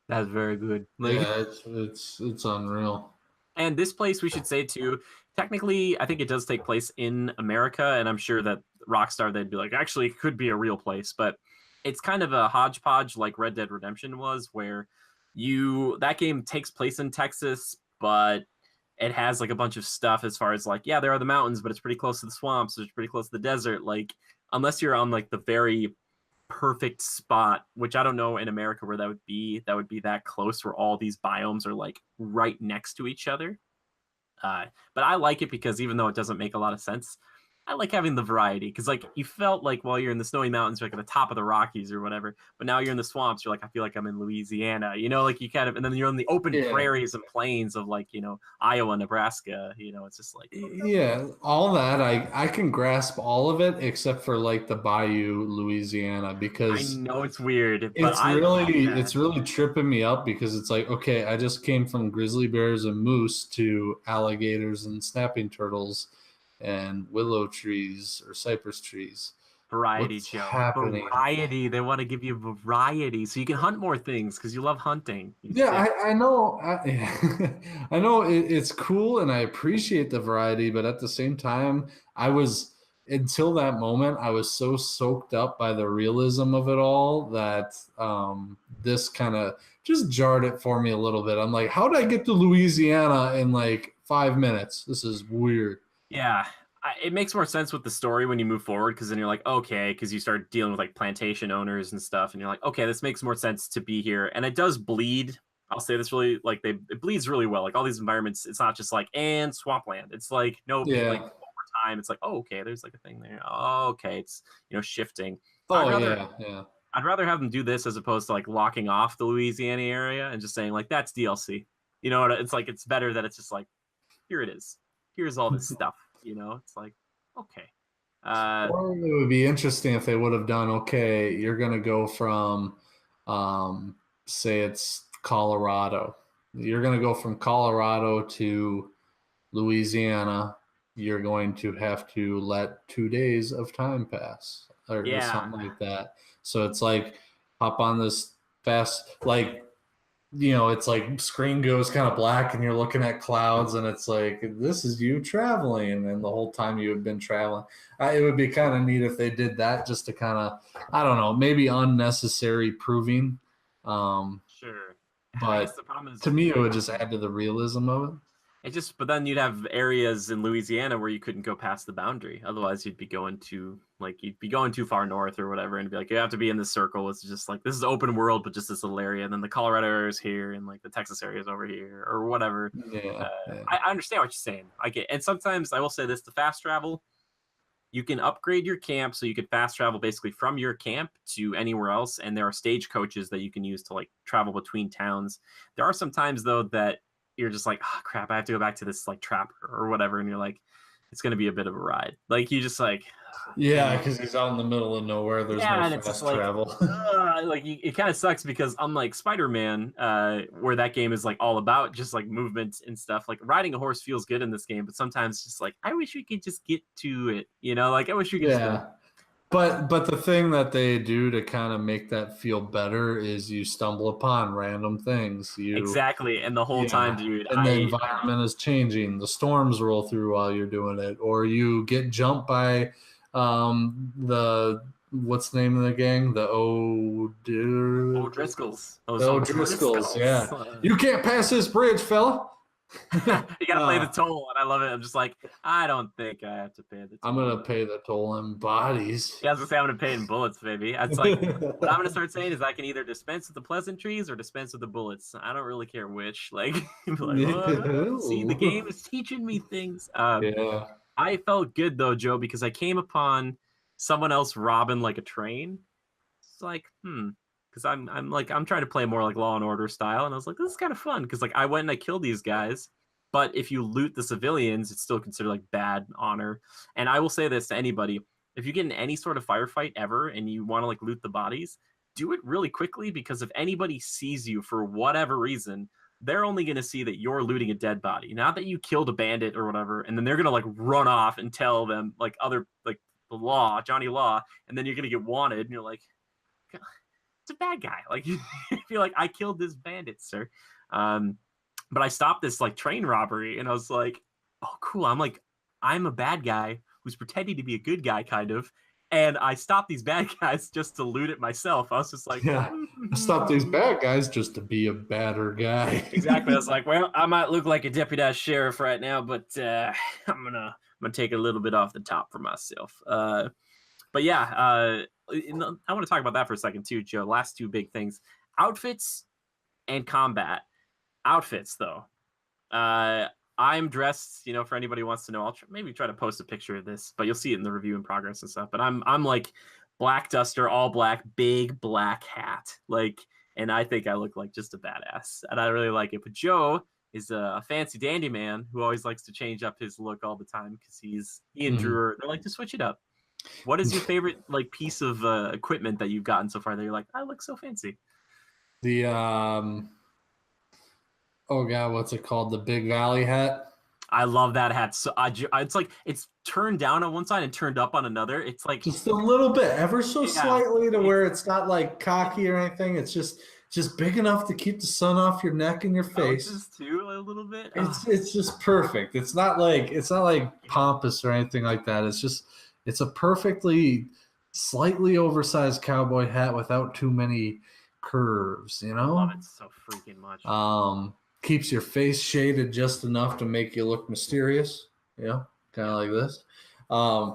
That's very good. Like, Yeah, it's unreal. and this place, we should say too, technically, I think it does take place in America, and I'm sure that Rockstar, they'd be like, actually, it could be a real place, but it's kind of a hodgepodge like Red Dead Redemption was, where that game takes place in Texas, but it has like a bunch of stuff as far as like, yeah, there are the mountains, but it's pretty close to the swamps, it's pretty close to the desert. Like, unless you're on like the very perfect spot, which I don't know in America where that would be that close where all these biomes are like right next to each other. But I like it because even though it doesn't make a lot of sense, I like having the variety because like you felt like while you're in the snowy mountains, you're like at the top of the Rockies or whatever, but now you're in the swamps, you're like, I feel like I'm in Louisiana, like you kind of, and then you're on the open prairies and plains of like, Iowa, Nebraska, it's just like, Yeah, all that I can grasp all of it except for like the Bayou, Louisiana, because I know it's weird, but it's really tripping me up because it's like, okay, I just came from grizzly bears and moose to alligators and snapping turtles and willow trees or cypress trees. Variety, What's Joe. happening? Variety. They want to give you variety so you can hunt more things because you love hunting. Yeah, I know. I know it's cool and I appreciate the variety, but at the same time, until that moment, I was so soaked up by the realism of it all that this kind of just jarred it for me a little bit. I'm like, how did I get to Louisiana in like 5 minutes? This is weird. Yeah, it makes more sense with the story when you move forward because then you're like, okay, because you start dealing with like plantation owners and stuff, and you're like, okay, this makes more sense to be here. And it does bleed. I'll say this really, like it bleeds really well. Like all these environments, it's not just like and swampland. It's like nope. Yeah. Like over time, it's like oh, okay, there's like a thing there. Oh, okay, it's shifting. Yeah. I'd rather have them do this as opposed to like locking off the Louisiana area and just saying like that's DLC. It's like it's better that it's just like here it is. Here's all this stuff. It's like okay. Or it would be interesting if they would have done okay. You're gonna go from, say it's Colorado. You're gonna go from Colorado to Louisiana. You're going to have to let 2 days of time pass or something like that. So it's like hop on this fast, like it's like screen goes kind of black and you're looking at clouds and it's like, this is you traveling. And the whole time you have been traveling. It would be kind of neat if they did that just to kind of, I don't know, maybe unnecessary proving. Sure. But to me, it would just add to the realism of it. But then you'd have areas in Louisiana where you couldn't go past the boundary. Otherwise, you'd be going too far north or whatever, and be like, you have to be in this circle. It's just like this is open world, but just this little area. And then the Colorado area is here, and like the Texas area is over here, or whatever. Yeah. I understand what you're saying. I get, and sometimes I will say this: the fast travel, you can upgrade your camp so you could fast travel basically from your camp to anywhere else. And there are stagecoaches that you can use to like travel between towns. There are some times though that you're just like, oh crap, I have to go back to this like trapper or whatever, and you're like, it's gonna be a bit of a ride. Like you just like, yeah, because he's out in the middle of nowhere. There's no fast travel. It kind of sucks because unlike Spider-Man, where that game is like all about just like movement and stuff, like riding a horse feels good in this game, but sometimes it's just like I wish we could just get to it. Like I wish we could. Yeah. But the thing that they do to kind of make that feel better is you stumble upon random things. Exactly, and the whole time, dude. And the environment is changing. The storms roll through while you're doing it, or you get jumped by the what's the name of the gang? The O'Driscolls. The O'Driscolls, yeah. You can't pass this bridge, fella. You gotta pay the toll, and I love it. I'm just like, I don't think I have to pay the toll. I'm gonna pay the toll in bodies. Yeah, I was gonna say I'm gonna pay in bullets, baby. It's like what I'm gonna start saying is I can either dispense with the pleasantries or dispense with the bullets. I don't really care which. Like, oh, see, the game is teaching me things. Yeah. I felt good though, Joe, because I came upon someone else robbing like a train. It's like, because I'm trying to play more like Law and Order style, and I was like, this is kind of fun because like I went and I killed these guys, but if you loot the civilians, it's still considered like bad honor. And I will say this to anybody: if you get in any sort of firefight ever and you want to like loot the bodies, do it really quickly, because if anybody sees you for whatever reason, they're only going to see that you're looting a dead body, not that you killed a bandit or whatever, and then they're going to like run off and tell them like other like the law, Johnny Law, and then you're going to get wanted, and you're like, it's a bad guy. Like, you feel like I killed this bandit, sir. But I stopped this like train robbery, and I was like, oh, cool. I'm a bad guy who's pretending to be a good guy, kind of. And I stopped these bad guys just to loot it myself. I was just like, yeah, I stopped these bad guys just to be a badder guy. Exactly. I was like, well, I might look like a deputized sheriff right now, but I'm gonna take a little bit off the top for myself. But yeah, I want to talk about that for a second too, Joe. Last two big things: outfits and combat. Outfits, though. I'm dressed, for anybody who wants to know, I'll maybe try to post a picture of this, but you'll see it in the review in progress and stuff. But I'm like black duster, all black, big black hat, like, and I think I look like just a badass, and I really like it. But Joe is a fancy dandy man who always likes to change up his look all the time because he and Drew they like to switch it up. What is your favorite like piece of equipment that you've gotten so far that you're like, I look so fancy? The oh god, what's it called? The Big Valley hat. I love that hat. So it's like it's turned down on one side and turned up on another. It's like just a little bit, ever so slightly, to where it's not like cocky or anything. It's just big enough to keep the sun off your neck and your face. Just too a little bit. It's just perfect. It's not like pompous or anything like that. It's a perfectly slightly oversized cowboy hat without too many curves. I love it so freaking much. Keeps your face shaded just enough to make you look mysterious, kind of like this. And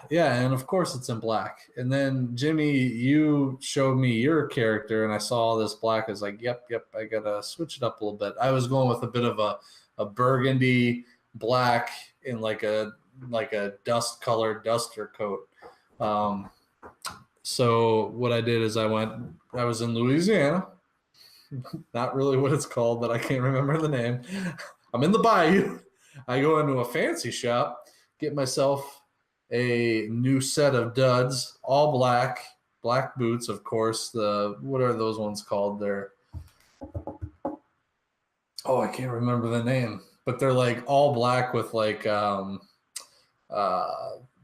and of course it's in black. And then Jimmy, you showed me your character, and I saw all this black. I was like, yep, I gotta switch it up a little bit. I was going with a bit of a burgundy black in like a dust colored duster coat. So what I did is I was in Louisiana. Not really what it's called, but I can't remember the name. I'm in the bayou. I go into a fancy shop, get myself a new set of duds, all black boots, of course. What are those ones called? I can't remember the name, but they're like all black with like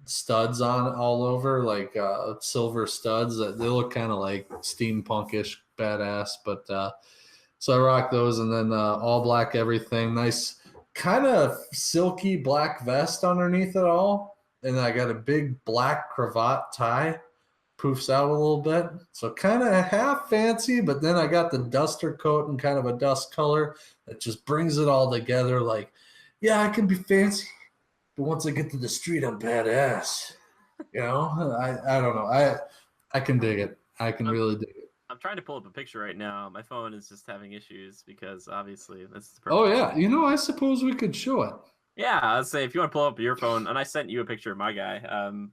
studs on all over, like silver studs. They look kind of like steampunkish, badass. But so I rock those, and then all black everything, nice kind of silky black vest underneath it all, and I got a big black cravat tie, poofs out a little bit, so kind of half fancy. But then I got the duster coat in kind of a dust color that just brings it all together. Like, yeah, I can be fancy, but once I get to the street, I'm badass. I don't know. I can dig it. I can really dig it. I'm trying to pull up a picture right now. My phone is just having issues because obviously this is the perfect. Oh yeah, I suppose we could show it. Yeah, I'd say if you want to pull up your phone, and I sent you a picture of my guy,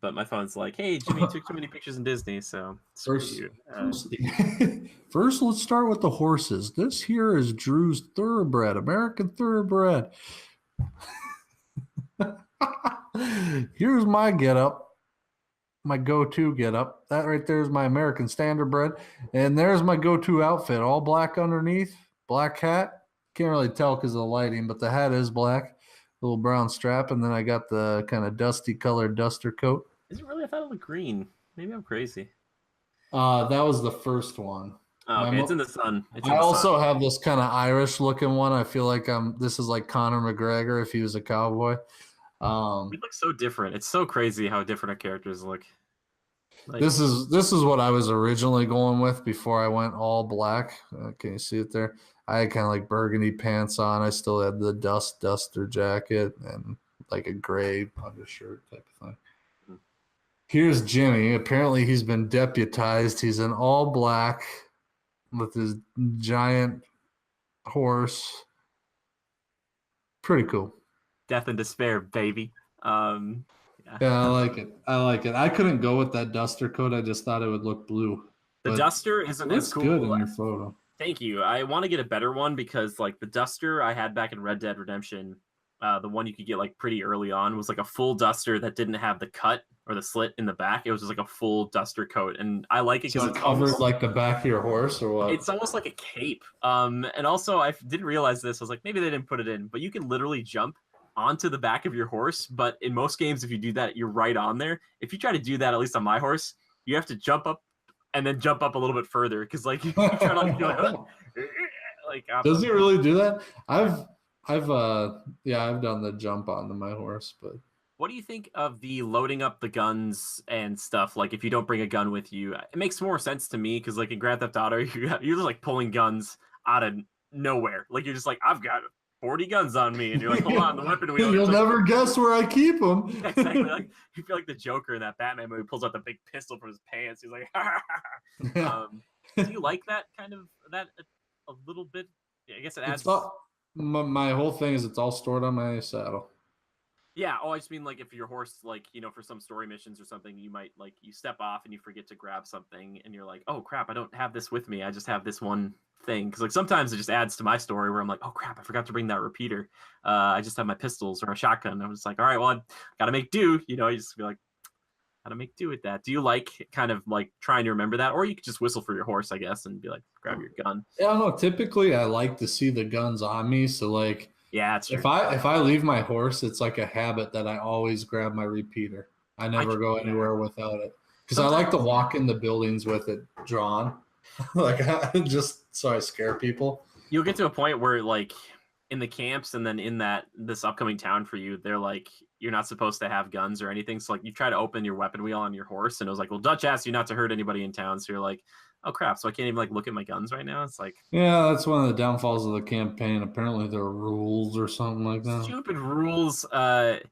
but my phone's like, hey, Jimmy took too many pictures in Disney, so first, let's start with the horses. This here is Drew's thoroughbred, American thoroughbred. Here's my getup, my go-to getup. That right there is my American standardbred, and there's my go-to outfit, all black underneath, black hat. Can't really tell because of the lighting, but the hat is black, little brown strap, and then I got the kind of dusty colored duster coat. Is it really? I thought it looked green. Maybe I'm crazy. That was the first one. Oh, okay, it's in the sun. I also have this kind of Irish looking one. I feel like this is like Conor McGregor if he was a cowboy. We look so different. It's so crazy how different our characters look. Like, This is what I was originally going with before I went all black. Can you see it there? I had kind of like burgundy pants on. I still had the duster jacket and like a gray undershirt type of thing. Here's Jimmy. Apparently he's been deputized. He's in all black with his giant horse. Pretty cool. death and despair, baby. Yeah, I like it. I couldn't go with that duster coat. I just thought it would look blue. The duster isn't as cool. Good in your photo. Thank you. I want to get a better one because like the duster I had back in Red Dead Redemption, the one you could get like pretty early on was like a full duster that didn't have the cut or the slit in the back. It was just like a full duster coat, and I like it because it covers like the back of your horse or what? It's almost like a cape. And also I didn't realize this. I was like, maybe they didn't put it in, but you can literally jump onto the back of your horse. But in most games, if you do that, you're right on there. If you try to do that, at least on my horse, you have to jump up and then jump up a little bit further because like you try to like does he really do that? I've done the jump onto my horse, but what do you think of the loading up the guns and stuff? Like if you don't bring a gun with you, it makes more sense to me because like in Grand Theft Auto, you're just like pulling guns out of nowhere. Like you're just like, I've got 40 guns on me, and you're like, hold on, the weapon wheel. You'll like, never guess where I keep them. Exactly. Like you feel like the Joker in that Batman movie pulls out the big pistol from his pants. He's like, do you like that kind of that a little bit? Yeah, I guess it adds. My whole thing is it's all stored on my saddle. Yeah. Oh, I just mean like if your horse, like, you know, for some story missions or something, you might like you step off and you forget to grab something and you're like, oh crap, I don't have this with me. I just have this one thing. Because like sometimes it just adds to my story where I'm like, oh crap, I forgot to bring that repeater. I just have my pistols or a shotgun. I'm just like, all right, well, I gotta make do. You know, you just be like, gotta make do with that. Do you like kind of like trying to remember that, or you could just whistle for your horse, I guess, and be like, grab your gun? Yeah, I don't know. Typically, I like to see the guns on me. So like. Yeah, it's true. If I leave my horse, it's like a habit that I always grab my repeater. I never go anywhere without it because I like to walk in the buildings with it drawn, like just so I scare people. You'll get to a point where like in the camps and then in this upcoming town for you, they're like you're not supposed to have guns or anything. So like you try to open your weapon wheel on your horse, and it was like, well, Dutch asked you not to hurt anybody in town, so you're like, oh crap, so I can't even like look at my guns right now. It's like, yeah, that's one of the downfalls of the campaign. Apparently there are rules or something like that. Stupid rules. But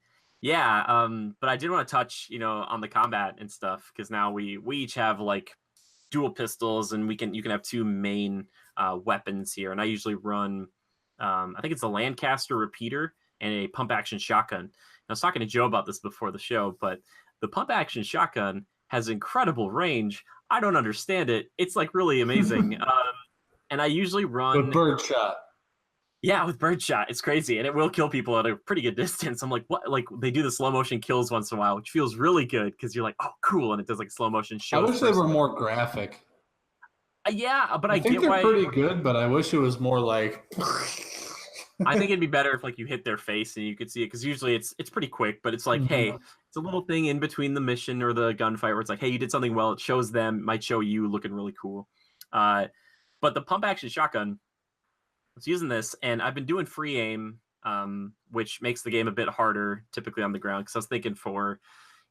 I did want to touch, you know, on the combat and stuff because now we each have like dual pistols, and you can have two main weapons here. And I usually run I think it's a Lancaster repeater and a pump action shotgun. I was talking to Joe about this before the show, but the pump action shotgun has incredible range. I don't understand it. It's like really amazing. And I usually run with birdshot. Yeah, with birdshot. It's crazy. And it will kill people at a pretty good distance. I'm like, what? Like they do the slow motion kills once in a while, which feels really good because you're like, oh, cool. And it does like slow motion shows. I wish they were more graphic. Yeah, but I think get they're why. Pretty good, but I wish it was more like. I think it'd be better if like you hit their face and you could see it because usually it's pretty quick, but it's like, hey, it's a little thing in between the mission or the gunfight where it's like, hey, you did something well. It shows them, might show you looking really cool. But the pump action shotgun, I was using this and I've been doing free aim, which makes the game a bit harder typically on the ground. Because I was thinking for,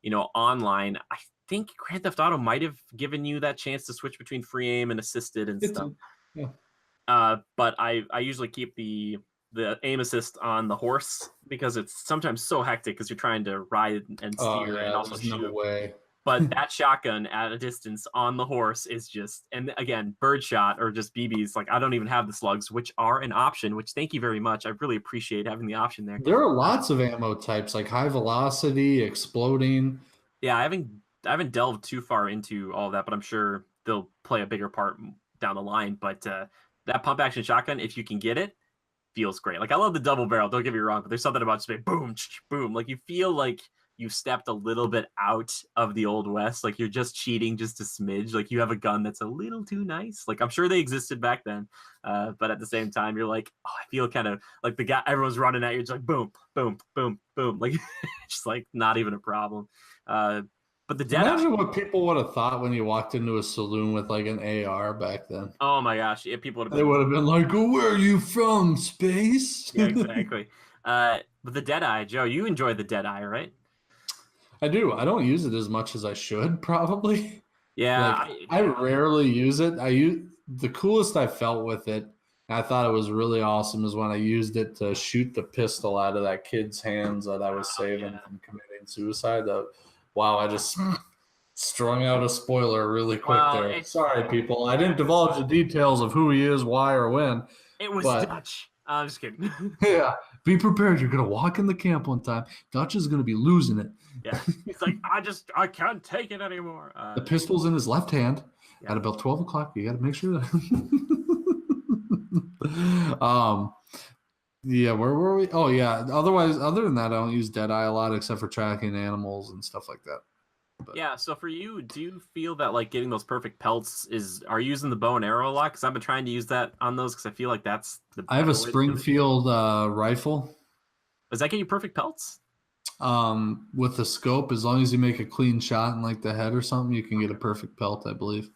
you know, online, I think Grand Theft Auto might have given you that chance to switch between free aim and assisted and stuff. Yeah. But I usually keep the aim assist on the horse because it's sometimes so hectic because you're trying to ride and steer and also shoot. No way. But that shotgun at a distance on the horse is just, and again, birdshot or just BBs. Like I don't even have the slugs, which are an option. Which thank you very much. I really appreciate having the option there. There are lots of ammo types like high velocity, exploding. Yeah, I haven't delved too far into all of that, but I'm sure they'll play a bigger part down the line. But that pump action shotgun, if you can get it, feels great. Like I love the double barrel, don't get me wrong, but there's something about just being boom, boom. Like you feel like you stepped a little bit out of the old west. Like you're just cheating just a smidge. Like you have a gun that's a little too nice. Like I'm sure they existed back then. But at the same time, you're like, oh, I feel kind of like the guy, everyone's running at you. It's like boom, boom, boom, boom. Like just like not even a problem. But the imagine what people would have thought when you walked into a saloon with like an AR back then. Oh my gosh, yeah, people would have. They would have been like, "Oh, where are you from, space?" Yeah, exactly. But But the Deadeye, Joe, you enjoy the Deadeye, right? I do. I don't use it as much as I should, probably. Yeah, Like I rarely use it. I use the coolest I felt with it. And I thought it was really awesome is when I used it to shoot the pistol out of that kid's hands that I was saving from committing suicide. Wow, I just strung out a spoiler really quick well, there. Sorry, people. I didn't divulge the details of who he is, why, or when. it was But Dutch. I'm just kidding. yeah, be prepared. You're gonna walk in the camp one time. Dutch is gonna be losing it. Yeah, he's like, I can't take it anymore. The pistol's in his left hand. Yeah. At about 12 o'clock, you got to make sure that. Yeah, where were we? Oh, yeah. Otherwise, other than that, I don't use Deadeye a lot except for tracking animals and stuff like that. But yeah, so for you, do you feel that like getting those perfect pelts are you using the bow and arrow a lot? Because I've been trying to use that on those because I feel like that's the. I have a better way to do it. Springfield rifle. Does that get you perfect pelts? With the scope, as long as you make a clean shot in like the head or something, you can get a perfect pelt, I believe.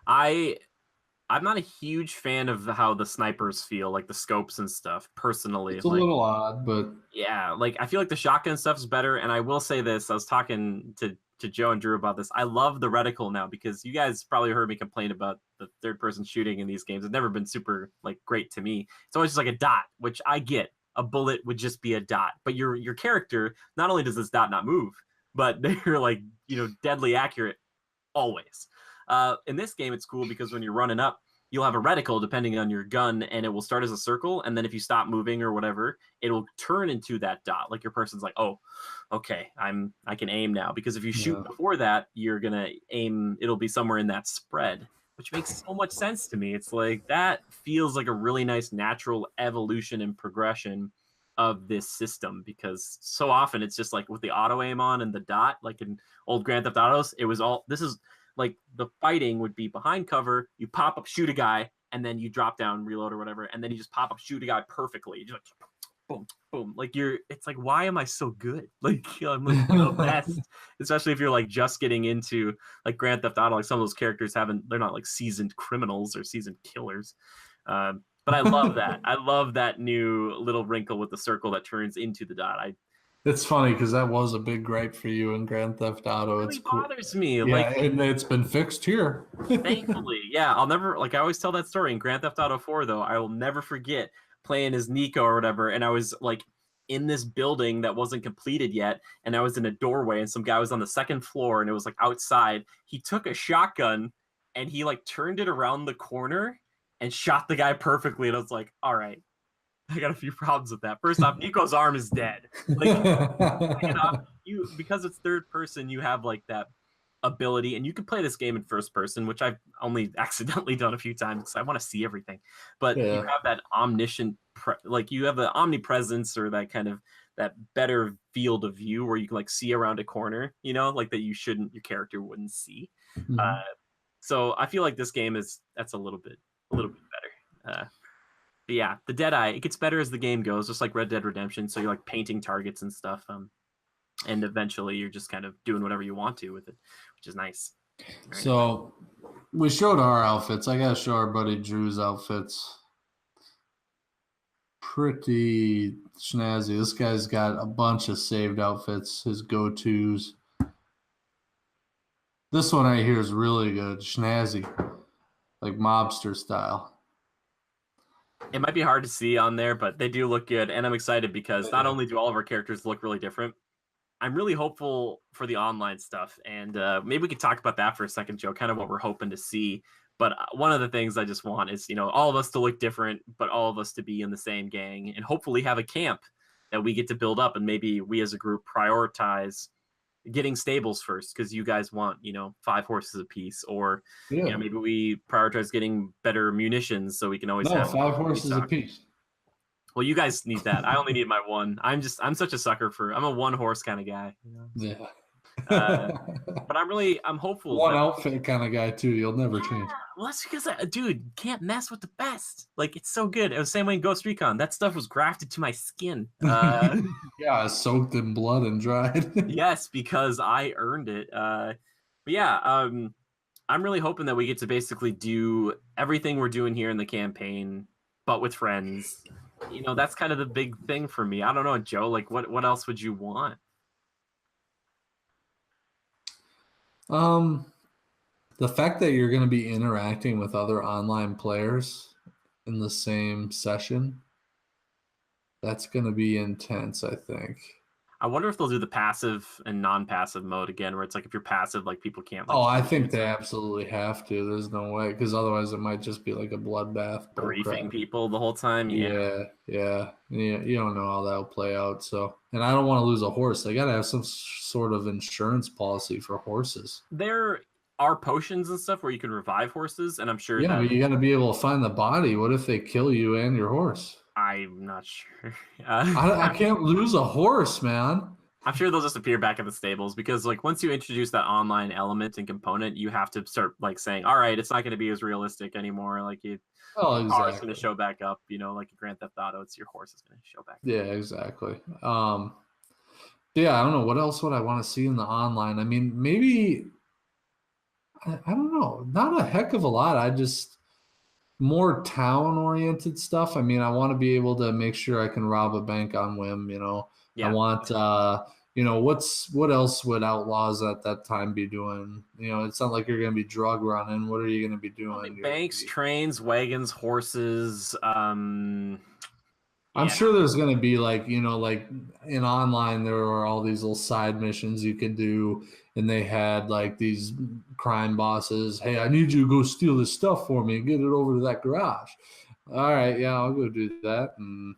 I'm not a huge fan of how the snipers feel, like the scopes and stuff, personally. It's a little odd, but yeah, like I feel like the shotgun stuff is better. And I will say this: I was talking to Joe and Drew about this. I love the reticle now because you guys probably heard me complain about the third-person shooting in these games. It's never been super like great to me. It's always just like a dot, which I get. A bullet would just be a dot, but your character, not only does this dot not move, but they're like deadly accurate always. In this game, it's cool because when you're running up, you'll have a reticle depending on your gun, and it will start as a circle, and then if you stop moving or whatever, it'll turn into that dot. Like your person's like, oh, okay, I can aim now. Because if you shoot before that, you're gonna aim. It'll be somewhere in that spread, which makes so much sense to me. It's like that feels like a really nice natural evolution and progression of this system, because so often it's just like with the auto aim on and the dot, like in old Grand Theft Autos, it was all this is. Like the fighting would be behind cover, you pop up, shoot a guy, and then you drop down, reload or whatever, and then you just pop up, shoot a guy perfectly. You're just like, boom, boom. Like it's like, why am I so good? Like I'm like the best, especially if you're like just getting into like Grand Theft Auto. Like some of those characters they're not like seasoned criminals or seasoned killers. But I love that. I love that new little wrinkle with the circle that turns into the dot. It's funny because that was a big gripe for you in Grand Theft Auto. It really bothers me. Yeah, like, and it's been fixed here. Thankfully, yeah. I'll never, like, I always tell that story in Grand Theft Auto 4, though. I will never forget playing as Nico or whatever, and I was, like, in this building that wasn't completed yet, and I was in a doorway, and some guy was on the second floor, and it was, like, outside. He took a shotgun, and he, like, turned it around the corner and shot the guy perfectly, and I was like, all right. I got a few problems with that. First off, Nico's arm is dead. Like, because it's third person, you have like that ability, and you can play this game in first person, which I've only accidentally done a few times because I want to see everything. But you have that omniscient, like you have the omnipresence or that kind of that better field of view where you can like see around a corner, like that your character wouldn't see. Mm-hmm. So I feel like this game that's a little bit better. But yeah, the Deadeye, it gets better as the game goes, just like Red Dead Redemption. So you're like painting targets and stuff. And eventually you're just kind of doing whatever you want to with it, which is nice. So we showed our outfits. I got to show our buddy Drew's outfits. Pretty snazzy. This guy's got a bunch of saved outfits, his go-tos. This one right here is really good. Snazzy. Like mobster style. It might be hard to see on there, but they do look good. And I'm excited because not only do all of our characters look really different, I'm really hopeful for the online stuff. And maybe we could talk about that for a second, Joe, kind of what we're hoping to see. But one of the things I just want is, all of us to look different, but all of us to be in the same gang and hopefully have a camp that we get to build up. And maybe we as a group prioritize getting stables first because you guys want 5 horses apiece, or maybe we prioritize getting better munitions so we can always have 5 horses apiece. Well, you guys need that. I only need my one. I'm such a sucker I'm a 1 horse kind of guy. Yeah. But I'm hopeful. One outfit kind of guy too. You'll never change. Well, that's because dude, can't mess with the best. Like, it's so good. It was the same way in Ghost Recon. That stuff was grafted to my skin. Yeah, soaked in blood and dried. Yes, because I earned it. But yeah, I'm really hoping that we get to basically do everything we're doing here in the campaign, but with friends. that's kind of the big thing for me. I don't know, Joe. Like, what else would you want? The fact that you're going to be interacting with other online players in the same session, that's going to be intense, I think. I wonder if they'll do the passive and non-passive mode again, where it's like if you're passive, like people can't like Oh, I shoot you think and they stuff. absolutely have to. There's no way, because otherwise it might just be like a bloodbath Griefing bullcrap. people the whole time. Yeah. Yeah. You don't know how that'll play out. So, and I don't want to lose a horse. They got to have some sort of insurance policy for horses. There are potions and stuff where you can revive horses, and I'm sure Yeah, that but you got to be able to find the body. What if they kill you and your horse? I'm not sure. I can't lose a horse, man. I'm sure they'll just appear back at the stables because, like, once you introduce that online element and component, you have to start like saying, "All right, it's not going to be as realistic anymore." Like, your Oh, car is going to exactly. show back up. Like a Grand Theft Auto, it's your horse is going to show back up. Yeah, exactly. Yeah, I don't know. What else would I want to see in the online? I mean, maybe I don't know. Not a heck of a lot. I just more town oriented stuff. I mean, I want to be able to make sure I can rob a bank on whim, I Yeah. want what else would outlaws at that time be doing? It's not like you're gonna be drug running. What are you gonna be I doing? think You're gonna banks, be trains, wagons, horses. I'm Yeah. sure there's going to be like in online, there were all these little side missions you could do. And they had like these crime bosses. Hey, I need you to go steal this stuff for me and get it over to that garage. All right. Yeah, I'll go do that. And,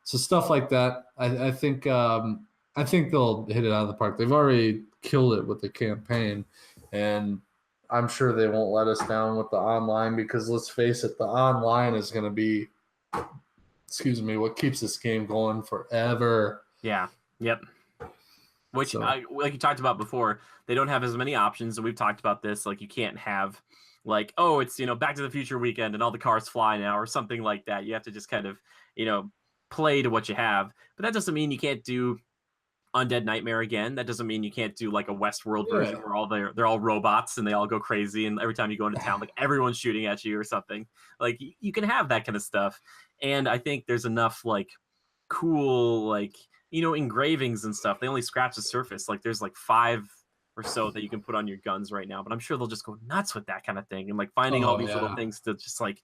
so stuff like that. I think they'll hit it out of the park. They've already killed it with the campaign. And I'm sure they won't let us down with the online because let's face it, the online is going to be what keeps this game going forever. Yeah. Yep. Which, So like you talked about before, they don't have as many options, and we've talked about this. Like, you can't have, like, oh, it's Back to the Future weekend, and all the cars fly now, or something like that. You have to just kind of, play to what you have. But that doesn't mean you can't do Undead Nightmare again. That doesn't mean you can't do like a Westworld version yeah, where they're all robots and they all go crazy, and every time you go into town, like everyone's shooting at you or something. Like, you can have that kind of stuff, and I think there's enough like cool like engravings and stuff. They only scratch the surface. Like, there's like 5 or so that you can put on your guns right now, but I'm sure they'll just go nuts with that kind of thing and like finding all oh these little yeah, things to just like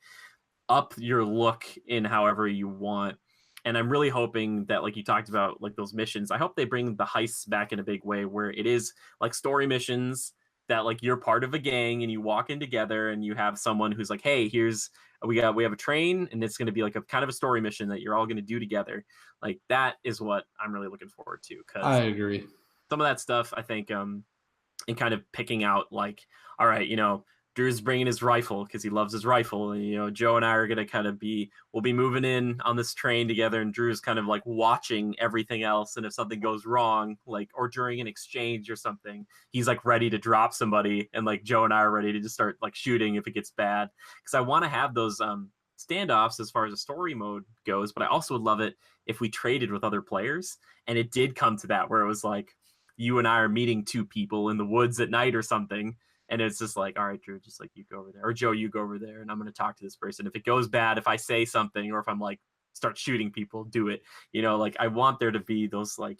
up your look in however you want. And I'm really hoping that, like you talked about, like those missions, I hope they bring the heists back in a big way where it is like story missions that like you're part of a gang and you walk in together and you have someone who's like, hey, we have a train and it's going to be like a kind of a story mission that you're all going to do together. Like, that is what I'm really looking forward to, I because agree. some of that stuff, I think, and kind of picking out like, all right, Drew's bringing his rifle because he loves his rifle, and Joe and I are gonna kind of we'll be moving in on this train together, and Drew's kind of like watching everything else, and if something goes wrong, like, or during an exchange or something, he's like ready to drop somebody, and like Joe and I are ready to just start like shooting if it gets bad, because I want to have those standoffs as far as the story mode goes, but I also would love it if we traded with other players, and it did come to that where it was like you and I are meeting 2 people in the woods at night or something. And it's just like, all right, Drew, just like you go over there, or Joe, you go over there, and I'm going to talk to this person. If it goes bad, if I say something, or if I'm like start shooting people, do it. Like, I want there to be those like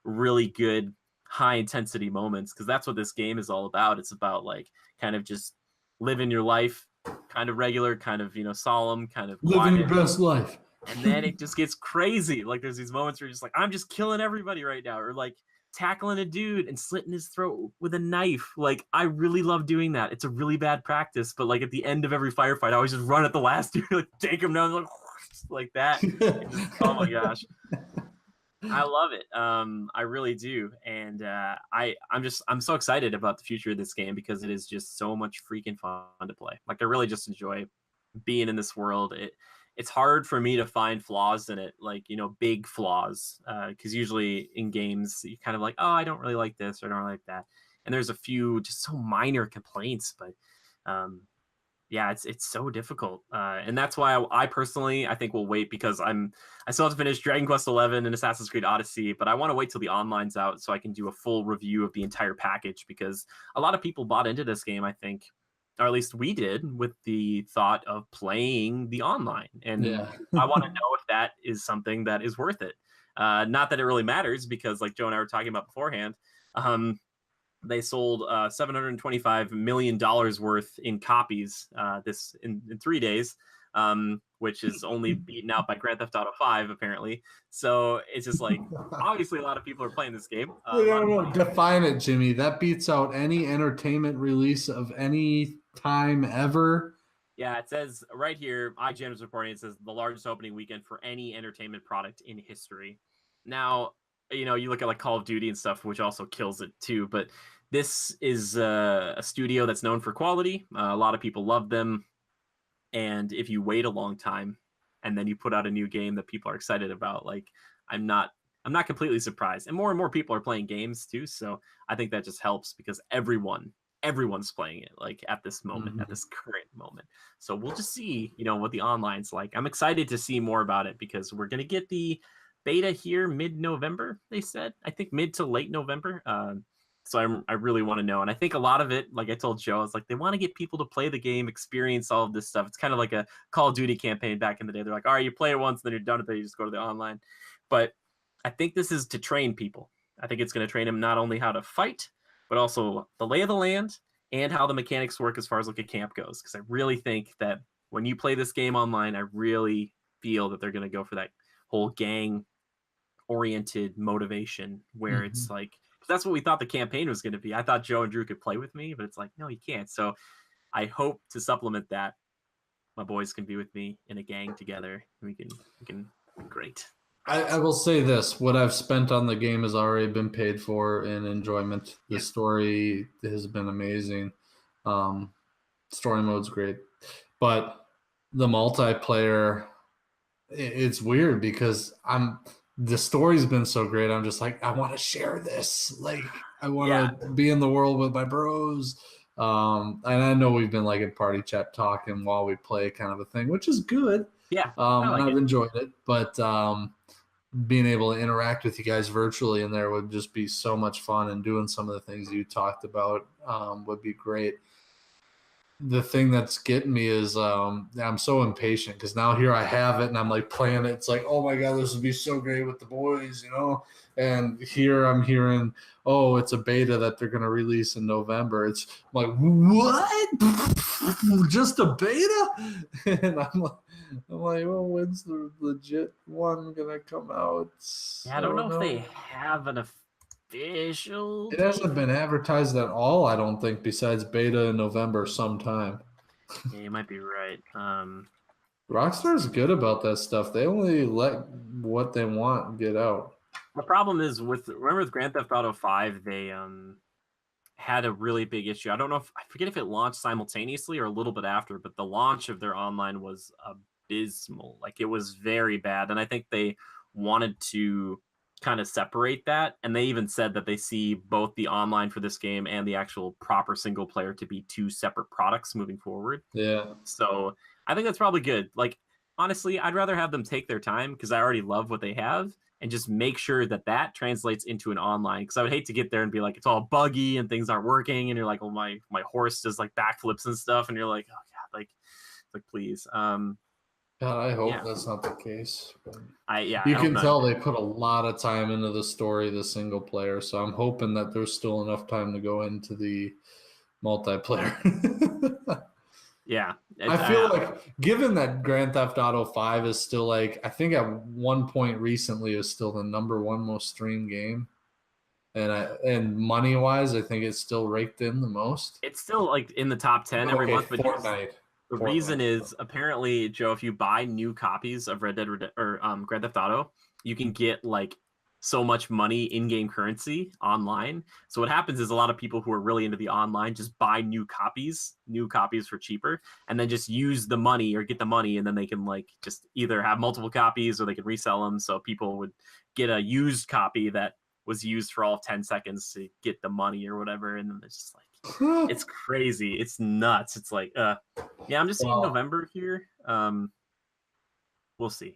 really good high intensity moments, because that's what this game is all about. It's about like kind of just living your life, kind of regular, kind of solemn, kind of Living your quiet, best life. and then it just gets crazy. Like, there's these moments where you're just like, I'm just killing everybody right now, or like tackling a dude and slitting his throat with a knife. Like, I really love doing that. It's a really bad practice, but like at the end of every firefight, I always just run at the last dude, like take him down, like that. Just, oh my gosh, I love it. I really do, and I'm so excited about the future of this game because it is just so much freaking fun to play. Like, I really just enjoy being in this world. It's hard for me to find flaws in it, like big flaws, because usually in games you kind of like, oh, I don't really like this or I don't really like that, and there's a few just so minor complaints, but yeah, it's so difficult, and that's why I personally I think we'll wait, because I still have to finish Dragon Quest 11 and Assassin's Creed Odyssey, but I want to wait till the online's out so I can do a full review of the entire package, because a lot of people bought into this game, I think, or at least we did, with the thought of playing the online. And Yeah. I want to know if that is something that is worth it. Not that it really matters, because like Joe and I were talking about beforehand, they sold $725 million worth in copies this in 3 days, which is only beaten out by Grand Theft Auto 5, apparently. So it's just like, obviously a lot of people are playing this game. A lot of money. Define it, Jimmy. That beats out any entertainment release of any time ever. Yeah, it says right here, IGN is reporting, it says the largest opening weekend for any entertainment product in history. Now, you look at like Call of Duty and stuff, which also kills it too, but this is a studio that's known for quality. A lot of people love them. And if you wait a long time and then you put out a new game that people are excited about, like, I'm not completely surprised. And more people are playing games too, so I think that just helps, because everyone's playing it, like, at this moment, at this current moment. So we'll just see, what the online's like. I'm excited to see more about it, because we're going to get the beta here mid-November, they said. I think mid to late November. So I really want to know. And I think a lot of it, like I told Joe, is like they want to get people to play the game, experience all of this stuff. It's kind of like a Call of Duty campaign back in the day. They're like, all right, you play it once, then you're done with it. You just go to the online. But I think this is to train people. I think it's going to train them not only how to fight, but also the lay of the land and how the mechanics work as far as like a camp goes. Because I really think that when you play this game online, I really feel that they're going to go for that whole gang oriented motivation, where it's like, that's what we thought the campaign was going to be. I thought Joe and Drew could play with me, but it's like, no, you can't. So I hope to supplement that, my boys can be with me in a gang together. We can be great. I will say this: what I've spent on the game has already been paid for in enjoyment. The story has been amazing. Story mode's great, but the multiplayer, it's weird, because the story's been so great. I'm just like, I want to share this. Like, I want to be in the world with my bros. And I know we've been like in party chat talking while we play, kind of a thing, which is good. Yeah. And I've enjoyed it, but being able to interact with you guys virtually in there would just be so much fun, and doing some of the things you talked about would be great. The thing that's getting me is I'm so impatient, because now here I have it and I'm like playing it. It's like, oh my God, this would be so great with the boys, And here I'm hearing, oh, it's a beta that they're going to release in November. It's like, what? Just a beta? And I'm like, well, when's the legit one going to come out? Yeah, I don't know if they have an official. It hasn't been advertised at all, I don't think, besides beta in November sometime. Yeah, you might be right. Rockstar's good about that stuff. They only let what they want get out. The problem is with Grand Theft Auto 5, they had a really big issue. I don't know I forget if it launched simultaneously or a little bit after, but the launch of their online was abysmal. Like, it was very bad, and I think they wanted to kind of separate that, and they even said that they see both the online for this game and the actual proper single player to be two separate products moving forward. Yeah. So I think that's probably good. Like, honestly, I'd rather have them take their time, because I already love what they have, and just make sure that translates into an online. Because I would hate to get there and be like, it's all buggy and things aren't working, and you're like, oh, my horse does like backflips and stuff, and you're like, oh God, like please. God, I hope that's not the case. You can tell they put a lot of time into the story, the single player. So I'm hoping that there's still enough time to go into the multiplayer. Yeah. I feel like, given that Grand Theft Auto 5 is still, like, I think at one point recently is still the number one most streamed game. And money wise, I think it's still raked in the most. It's still like in the top 10 every month. But Fortnite. The reason is, apparently, Joe, if you buy new copies of Grand Theft Auto, you can get like so much money in-game currency online. So what happens is, a lot of people who are really into the online just buy new copies for cheaper, and then just use the money or get the money, and then they can like just either have multiple copies or they can resell them. So people would get a used copy that was used for all 10 seconds to get the money or whatever, and then it's just like, it's crazy. It's nuts. It's like, I'm just seeing November here. We'll see.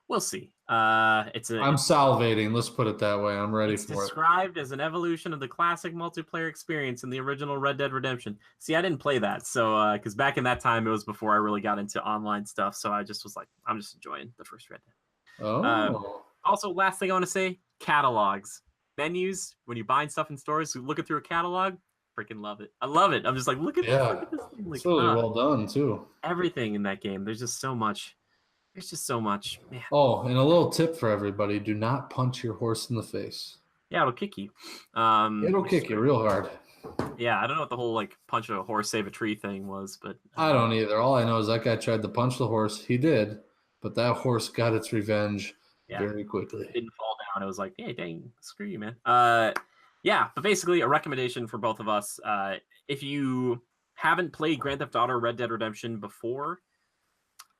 We'll see. I'm salivating. Let's put it that way. I'm ready it's for it. described as an evolution of the classic multiplayer experience in the original Red Dead Redemption. See, I didn't play that, so because back in that time it was before I really got into online stuff, so I just was like, I'm just enjoying the first Red Dead. Also, last thing I want to say: catalogs, menus. When you're buying stuff in stores, looking through a catalog, freaking love it. I love it. I'm just like, look at this thing. Like, it's really well done too. Everything in that game. There's just so much. There's just so much. Man. Oh, and a little tip for everybody: do not punch your horse in the face. Yeah, it'll kick you. It'll kick you real hard. Yeah, I don't know what the whole like punch a horse, save a tree thing was, but I don't either. All I know is that guy tried to punch the horse. He did, but that horse got its revenge very quickly. It didn't fall down. It was like, hey, dang, screw you, man. Yeah, but basically a recommendation for both of us. If you haven't played Grand Theft Auto Red Dead Redemption before,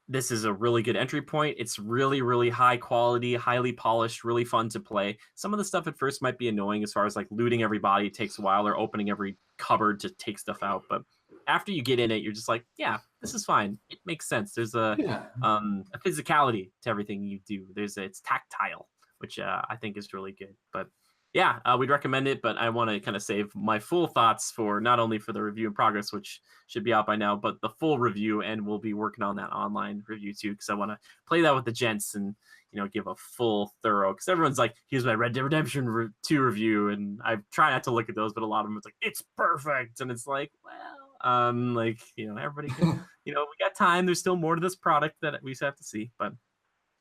this is a really good entry point. It's really, really high quality, highly polished, really fun to play. Some of the stuff at first might be annoying as far as like looting everybody takes a while or opening every cupboard to take stuff out. But after you get in it, you're just like, yeah, this is fine. It makes sense. There's a physicality to everything you do. It's tactile, which I think is really good. But yeah, we'd recommend it, but I want to kind of save my full thoughts for not only for the review in progress, which should be out by now, but the full review, and we'll be working on that online review too, because I want to play that with the gents and give a full thorough. Because everyone's like, "Here's my Red Dead Redemption 2 review," and I try not to look at those, but a lot of them it's like, "It's perfect," and it's like, well, everybody, can, we got time. There's still more to this product that we have to see, but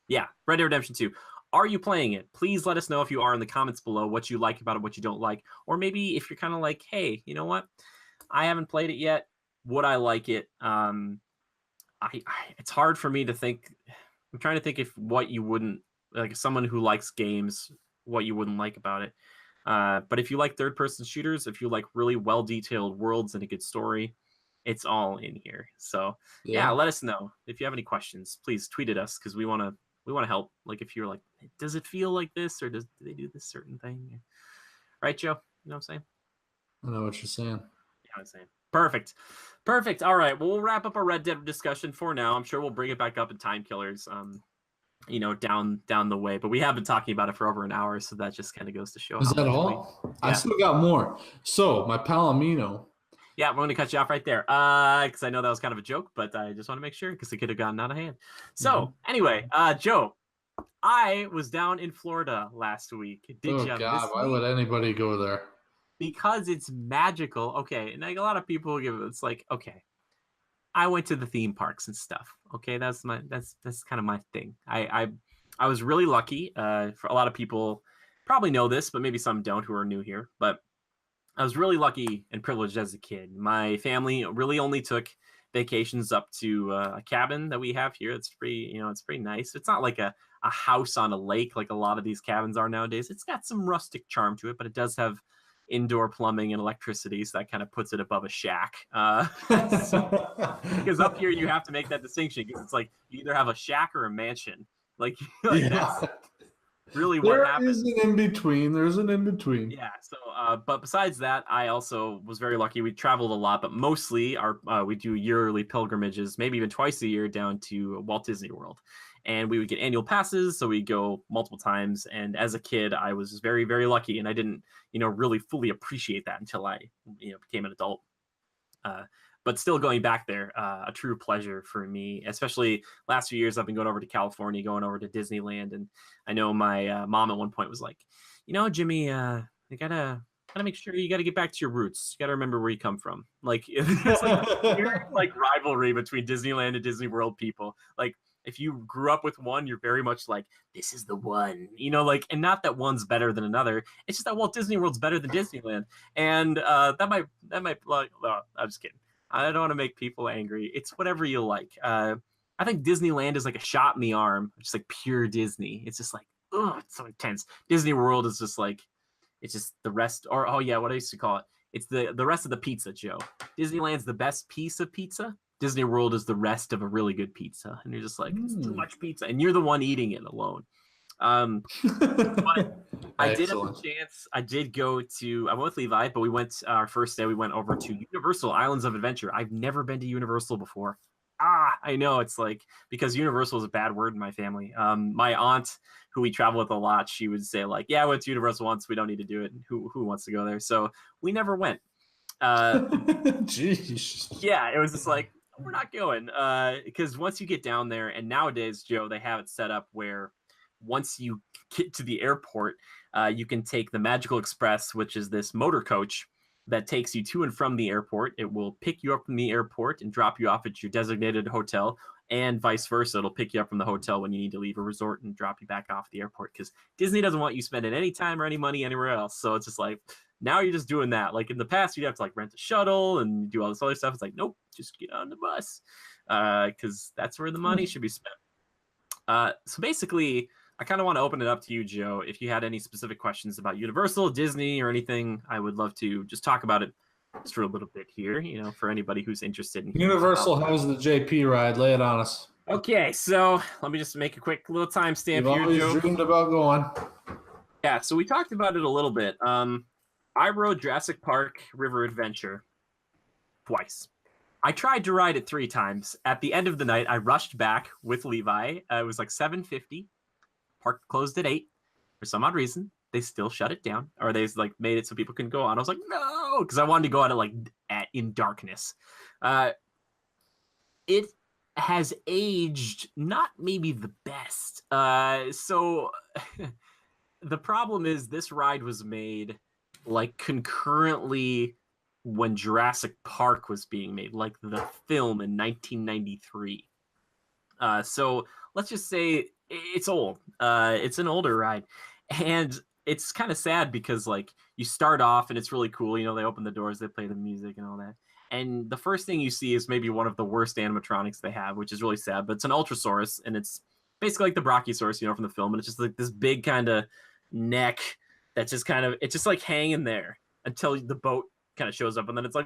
yeah, Red Dead Redemption 2. Are you playing it? Please let us know if you are in the comments below what you like about it, what you don't like. Or maybe if you're kind of like, hey, you know what? I haven't played it yet. Would I like it? It's hard for me to think. I'm trying to think if what you wouldn't, like someone who likes games, what you wouldn't like about it. But if you like third-person shooters, if you like really well-detailed worlds and a good story, it's all in here. So yeah, let us know. If you have any questions, please tweet at us because we want to help. Like if you're like, does it feel like this or do they do this certain thing? Right, Joe? You know what I'm saying? I know what you're saying. You know what I'm saying. Perfect. All right. Well, we'll wrap up our Red Dead discussion for now. I'm sure we'll bring it back up in Timekillers, down the way. But we have been talking about it for over an hour, so that just kind of goes to show. Is that all? Yeah. I still got more. So my Palomino. Yeah, we're going to cut you off right there because I know that was kind of a joke, but I just want to make sure because it could have gotten out of hand. So anyway, Joe, I was down in Florida last week. Oh, God, why would anybody go there? Because it's magical. Okay, and like a lot of people it's like, okay, I went to the theme parks and stuff. Okay, that's kind of my thing. I was really lucky. For a lot of people probably know this, but maybe some don't who are new here. But I was really lucky and privileged as a kid. My family really only took vacations up to a cabin that we have here. It's pretty, it's pretty nice. It's not like a house on a lake like a lot of these cabins are nowadays. It's got some rustic charm to it, but it does have indoor plumbing and electricity, so that kind of puts it above a shack. Because up here you have to make that distinction because it's like you either have a shack or a mansion. Like that's really what happens. There's an in-between. Yeah. So, but besides that, I also was very lucky. We traveled a lot, but mostly we do yearly pilgrimages, maybe even twice a year down to Walt Disney World. And we would get annual passes, so we'd go multiple times. And as a kid, I was very, very lucky, and I didn't, really fully appreciate that until I, became an adult. But still going back there, a true pleasure for me, especially last few years. I've been going over to California, going over to Disneyland. And I know my mom at one point was like, Jimmy, you gotta make sure you gotta get back to your roots. You gotta remember where you come from. Like, it's like rivalry between Disneyland and Disney World people. Like, if you grew up with one, you're very much like, this is the one, and not that one's better than another. It's just that Walt Disney World's better than Disneyland. And that might like, no, I'm just kidding. I don't want to make people angry. It's whatever you like. I think Disneyland is like a shot in the arm, just like pure Disney. It's just like, oh, it's so intense. Disney World is just like, it's just the rest, or what I used to call it. It's the rest of the pizza, Joe. Disneyland's the best piece of pizza. Disney World is the rest of a really good pizza. And you're just like, it's too much pizza. And you're the one eating it alone. But I did have a chance. I went with Levi, but we went our first day. We went over to Universal Islands of Adventure. I've never been to Universal before. I know, it's like, because Universal is a bad word in my family. My aunt, who we travel with a lot, she would say like, yeah, I went to Universal once, we don't need to do it. Who wants to go there? So we never went. Jeez. Yeah, it was just like, we're not going. Because once you get down there, and nowadays, Joe, they have it set up where once you get to the airport, you can take the Magical Express, which is this motor coach that takes you to and from the airport. It will pick you up from the airport and drop you off at your designated hotel, and vice versa. It'll pick you up from the hotel when you need to leave a resort and drop you back off the airport, because Disney doesn't want you spending any time or any money anywhere else. So it's just like, now you're just doing that. Like in the past, you'd have to like rent a shuttle and do all this other stuff. It's like, nope, just get on the bus, because that's where the money should be spent. So basically, I kind of want to open it up to you, Joe. If you had any specific questions about Universal, Disney, or anything, I would love to just talk about it just for a little bit here, for anybody who's interested in Universal has the JP ride. Lay it on us. Okay, so let me just make a quick little timestamp here, You've Joe. always dreamed about going. Yeah, so we talked about it a little bit. I rode Jurassic Park River Adventure twice. I tried to ride it 3 times. At the end of the night, I rushed back with Levi. It was like 7:50. Park closed at 8. For some odd reason, they still shut it down, or they like made it so people couldn't go on. I was like, no, because I wanted to go on it like in darkness. It has aged not maybe the best. So the problem is, this ride was made like concurrently when Jurassic Park was being made, like the film in 1993. So let's just say it's old. It's an older ride, and it's kind of sad because like you start off and it's really cool. They open the doors, they play the music and all that. And the first thing you see is maybe one of the worst animatronics they have, which is really sad. But it's an Ultrasaurus, and it's basically like the Brachiosaurus, from the film. And it's just like this big kind of neck that's just it's just like hanging there until the boat kind of shows up, and then it's like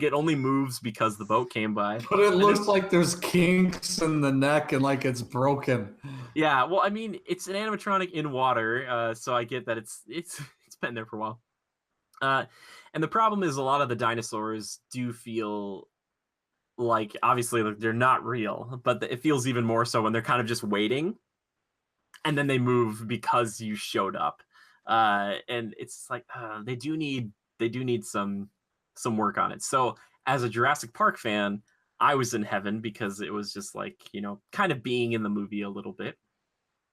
it only moves because the boat came by. But it looks like there's kinks in the neck and like it's broken. Yeah, well, I mean, it's an animatronic in water, so I get that it's been there for a while. And the problem is, a lot of the dinosaurs do feel like, obviously, they're not real, but it feels even more so when they're kind of just waiting, and then they move because you showed up. And it's like they do need some work on it. So as a Jurassic Park fan, I was in heaven because it was just like, kind of being in the movie a little bit.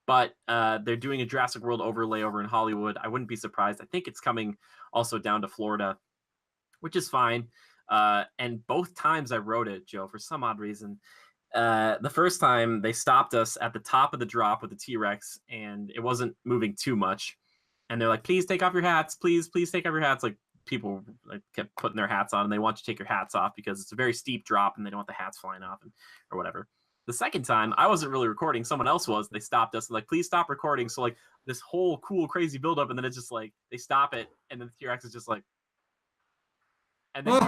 But they're doing a Jurassic World overlay over in Hollywood. I wouldn't be surprised. I think it's coming also down to Florida, which is fine. And both times I rode it, Joe, for some odd reason. The first time they stopped us at the top of the drop with the T-Rex, and it wasn't moving too much. And they're like, please take off your hats. Please take off your hats. Like, people kept putting their hats on, and they want you to take your hats off because it's a very steep drop and they don't want the hats flying off or whatever. The second time, I wasn't really recording. Someone else was. They stopped us. They're like, please stop recording. So like this whole cool, crazy buildup, and then it's just like they stop it, and then the T-Rex is just like, and then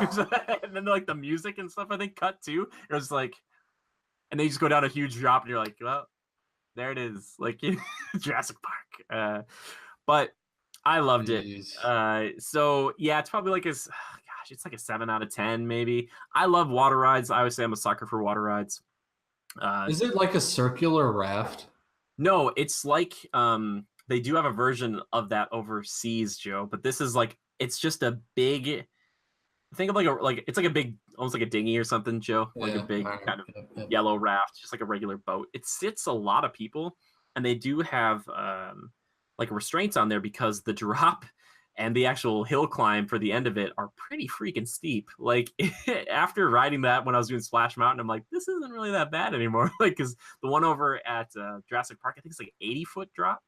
and then like the music and stuff, I think, cut too. It was like, and they just go down a huge drop, and you're like, well, there it is, like Jurassic Park. But I loved it. So yeah, it's probably like it's like a 7 out of 10 maybe. I love water rides. I always say I'm a sucker for water rides. Is it like a circular raft? No, it's like they do have a version of that overseas, Joe. But this is like, it's just a big. Think of it's like a big, almost like a dinghy or something, Joe. Like a big kind of yellow raft, just like a regular boat. It sits a lot of people, and they do have like restraints on there because the drop and the actual hill climb for the end of it are pretty freaking steep. Like after riding that when I was doing Splash Mountain, I'm like, this isn't really that bad anymore. Like, because the one over at Jurassic Park, I think it's like 80-foot drop.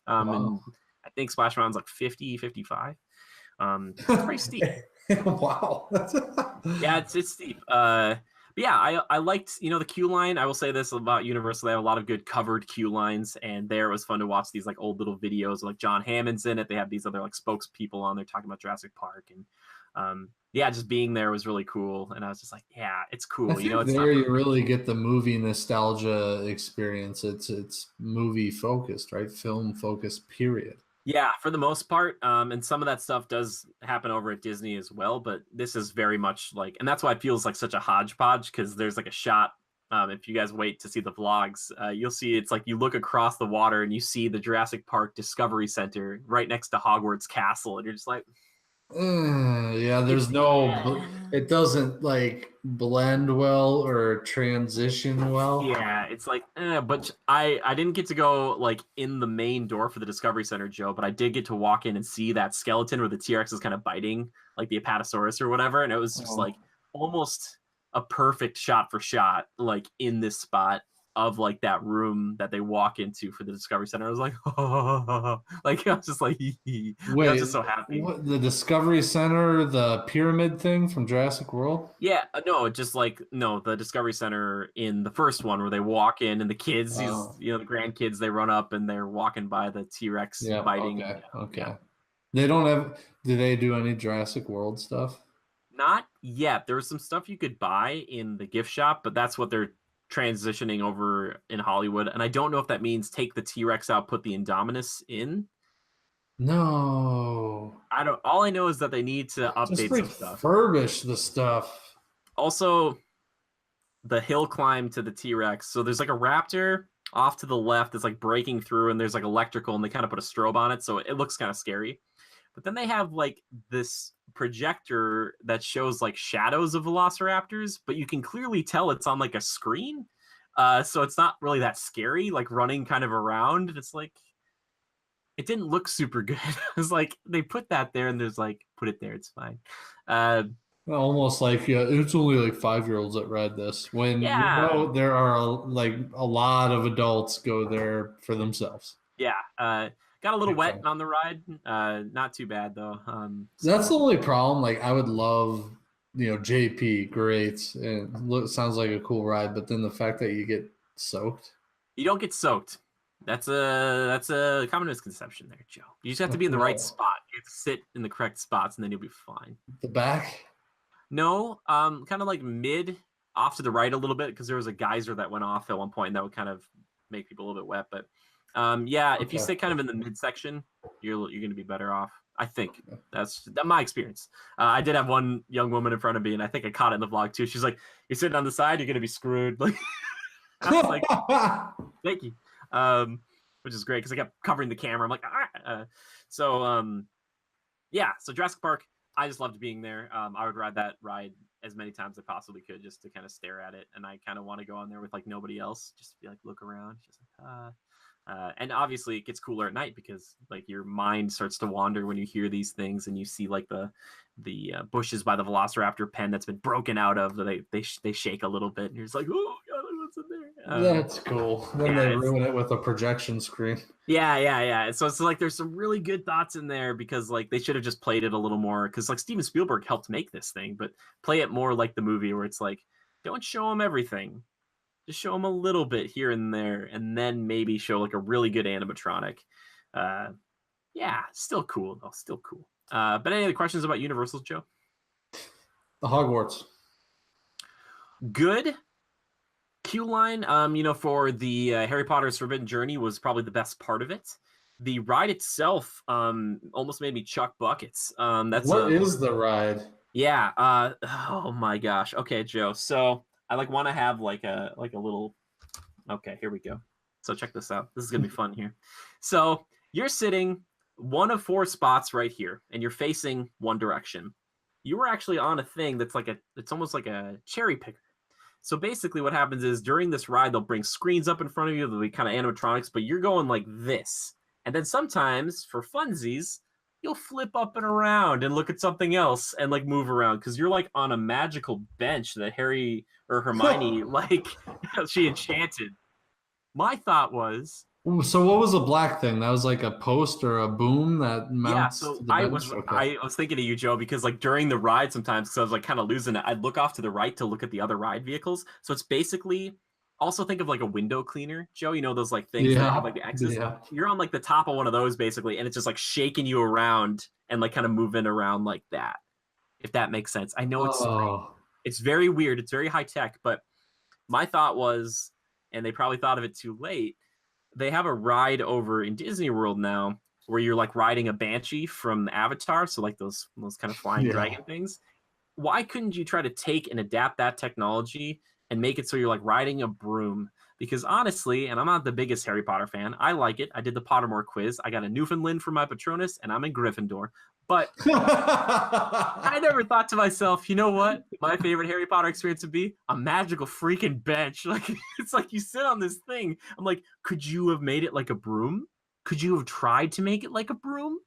Wow. And I think Splash Mountain's like 50, 55. It's pretty steep. Wow. Yeah, it's steep. But yeah, I liked, the queue line. I will say this about Universal. They have a lot of good covered queue lines, and there it was fun to watch these like old little videos, like John Hammond's in it. They have these other like spokespeople on there talking about Jurassic Park, and yeah, just being there was really cool. And I was just like, yeah, it's cool. It's there you really get the movie nostalgia experience. It's movie focused, right? Film focused, period. Yeah, for the most part. And some of that stuff does happen over at Disney as well, but this is very much like, and that's why it feels like such a hodgepodge because there's like a shot. If you guys wait to see the vlogs, you'll see it's like you look across the water and you see the Jurassic Park Discovery Center right next to Hogwarts Castle, and you're just like, Yeah, there's it doesn't like blend well or transition well. yeah, it's like, but I didn't get to go like in the main door for the Discovery Center, Joe, but I did get to walk in and see that skeleton where the T-Rex is kind of biting like the Apatosaurus or whatever, and it was just like Oh. almost a perfect shot for shot, like in this spot of like that room that they walk into for the Discovery Center. I was like, oh, like I was just like, like, I was just Wait, so happy. what, the Discovery Center, the pyramid thing from Jurassic World? Yeah, no, just like no, the Discovery Center in the first one where they walk in and the kids, these Oh, the grandkids, they run up and they're walking by the T-Rex yeah, biting. okay, Yeah, okay. They don't have, do they do any Jurassic World stuff? not yet. There was some stuff you could buy in the gift shop, but that's what they're transitioning over in Hollywood. And I don't know if that means take the T-Rex out, put the Indominus in. No. I don't. All I know is that they need to Just update some stuff. refurbish the stuff. Also, the hill climb to the T-Rex. So there's like a raptor off to the left that's like breaking through, and there's like electrical, and they kind of put a strobe on it, so it looks kind of scary. But then they have like this projector that shows like shadows of velociraptors, but you can clearly tell it's on like a screen. So it's not really that scary, like running kind of around. It's like it didn't look super good. It's like they put that there and there's like put it there, it's fine. Uh Almost like, yeah, it's only like 5-year-olds that read this. When yeah. there are like a lot of adults go there for themselves. Yeah. Got a little Big wet fan. on the ride. Not too bad though. That's the So only problem. Like, I would love, JP, great, and sounds like a cool ride, but then the fact that you get soaked. you don't get soaked. That's a common misconception there, Joe. You just have to be in the right No, spot. You have to sit in the correct spots, and then you'll be fine. the back. No, kind of like mid off to the right a little bit because there was a geyser that went off at one point and that would kind of make people a little bit wet. But yeah, if you Okay. stay kind of in the midsection, you're going to be better off. I think that's my experience. I did have one young woman in front of me, and I think I caught it in the vlog too. She's like, "You're sitting on the side, you're going to be screwed." Like I was like, "Thank you," which is great because I kept covering the camera. I'm like, so yeah, so Jurassic Park. I just loved being there. I would ride that ride as many times as I possibly could just to kind of stare at it. And I kind of want to go on there with like nobody else, just to be like, look around, just like, and obviously it gets cooler at night because like your mind starts to wander when you hear these things and you see like the bushes by the Velociraptor pen that's been broken out of. They shake a little bit and you're just like, oh god, what's in there? That's cool. Then Yeah, they it's ruin it with a projection screen. yeah. So it's like there's some really good thoughts in there because like they should have just played it a little more because like Steven Spielberg helped make this thing, but play it more like the movie where it's like don't show them everything, just show them a little bit here and there, and then maybe show like a really good animatronic. Uh, yeah, still cool though, still cool. But any other questions about Universal, Joe? The Hogwarts. Good. Queue line, for the Harry Potter's Forbidden Journey was probably the best part of it. The ride itself, almost made me chuck buckets. What is the ride? Yeah. Oh my gosh. Okay, Joe. So I like want to have like a little. Okay, here we go. So check this out. This is gonna be fun here. So you're sitting one of four spots right here, and you're facing one direction. You were actually on a thing that's like it's almost like a cherry picker. So basically, what happens is during this ride, they'll bring screens up in front of you. They'll be kind of animatronics, but you're going like this. And then sometimes, for funsies, you'll flip up and around and look at something else and like move around because you're like on a magical bench that Harry or Hermione like she enchanted. My thought was, So what was the black thing? That was like a post or a boom that yeah. mounts to So the bench? Okay. I was thinking of you, Joe, because like during the ride sometimes, because I was like kind of losing it, I'd look off to the right to look at the other ride vehicles. So it's basically also think of like a window cleaner, Joe. You know those like things that have Yeah. like the X's. Yeah. You're on like the top of one of those basically, and it's just like shaking you around and like kind of moving around like that. If that makes sense. I know Oh. it's very weird. It's very high tech, but my thought was, and they probably thought of it too late. They have a ride over in Disney World now where you're like riding a banshee from Avatar, so like those kind of flying dragon things. Why couldn't you try to take and adapt that technology and make it so you're like riding a broom? Because honestly, and I'm not the biggest Harry Potter fan, I like it. I did the Pottermore quiz. I got a Newfoundland for my Patronus, and I'm in Gryffindor. But I never thought to myself, you know what? My favorite Harry Potter experience would be a magical freaking bench. Like it's like you sit on this thing. I'm like, could you have made it like a broom? Could you have tried to make it like a broom?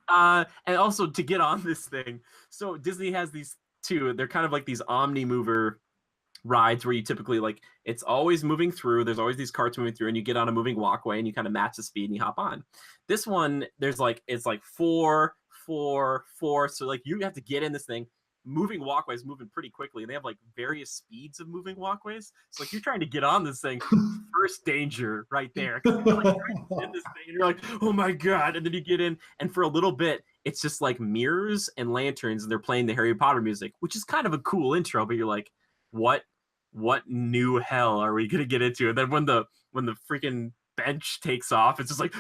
And also to get on this thing. So Disney has these two. They're kind of like these omni mover rides where you typically like it's always moving through. There's always these carts moving through, and you get on a moving walkway and you kind of match the speed and you hop on. This one, there's like it's like 4, 4, 4. So like you have to get in this thing. Moving walkways moving pretty quickly, and they have like various speeds of moving walkways. So like you're trying to get on this thing, first danger right there. You're like trying to get in this thing, and you're like, oh my god! And then you get in, and for a little bit, it's just like mirrors and lanterns, and they're playing the Harry Potter music, which is kind of a cool intro. But you're like, what new hell are we gonna get into? And then when the freaking bench takes off, it's just like.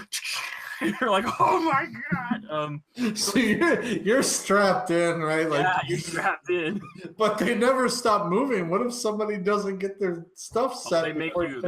You're like, oh my god! So you're strapped in, right? Like, yeah, you're strapped in. But they never stop moving. What if somebody doesn't get their stuff set? They make sure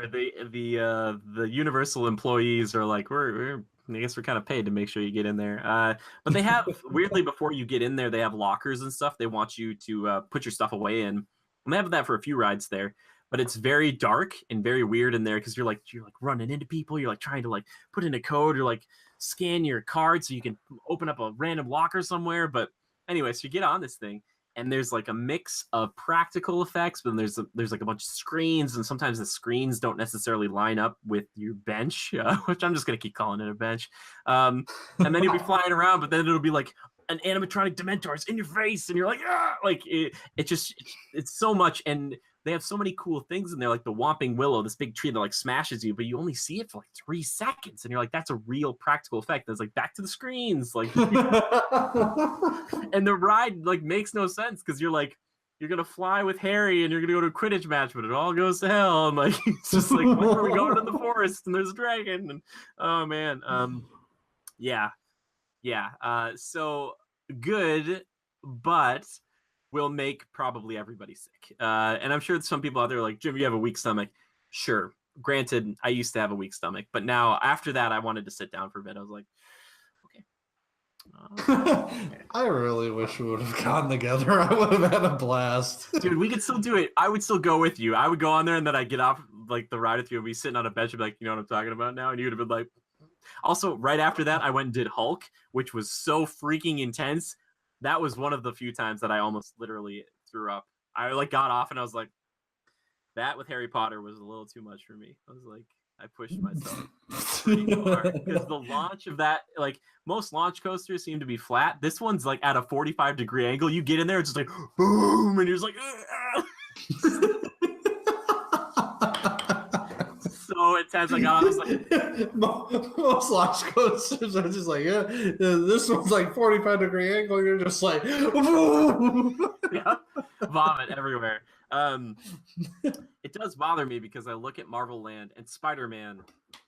the Universal employees are like, we're I guess we're kind of paid to make sure you get in there. But they have weirdly before you get in there, they have lockers and stuff. They want you to put your stuff away in, and they have that for a few rides there. But it's very dark and very weird in there because you're like running into people. You're like trying to like put in a code or like scan your card so you can open up a random locker somewhere. But anyway, so you get on this thing and there's like a mix of practical effects, but then there's like a bunch of screens, and sometimes the screens don't necessarily line up with your bench, which I'm just gonna keep calling it a bench. And then you'll be flying around, but then it'll be like an animatronic Dementor's in your face, and you're like, ah! Like it's so much. And they have so many cool things in there, like the Whomping Willow, this big tree that like smashes you, but you only see it for like 3 seconds, and you're like, that's a real practical effect. And it's like back to the screens, like, and the ride like makes no sense because you're like, you're gonna fly with Harry and you're gonna go to a Quidditch match, but it all goes to hell, and like it's just like, when are we going in the forest and there's a dragon, and oh man, yeah, so good, but will make probably everybody sick. And I'm sure some people out there are like, Jim, you have a weak stomach. Sure. Granted, I used to have a weak stomach, but now after that, I wanted to sit down for a bit. I was like, okay. I really wish we would have gone together. I would have had a blast. Dude, we could still do it. I would still go with you. I would go on there and then I'd get off like the ride with you and be sitting on a bench and be like, you know what I'm talking about now? And you would have been like, also right after that, I went and did Hulk, which was so freaking intense. That was one of the few times that I almost literally threw up. I like got off and I was like, that with Harry Potter was a little too much for me. I was like, I pushed myself pretty far because the launch of that, like most launch coasters seem to be flat. This one's like at a 45-degree angle. You get in there, it's just like boom, and you're just like, so intense. Like I was like, most launch coasters are just like, yeah, this one's like 45-degree angle. You're just like, yeah, vomit everywhere. It does bother me because I look at Marvel Land, and Spider-Man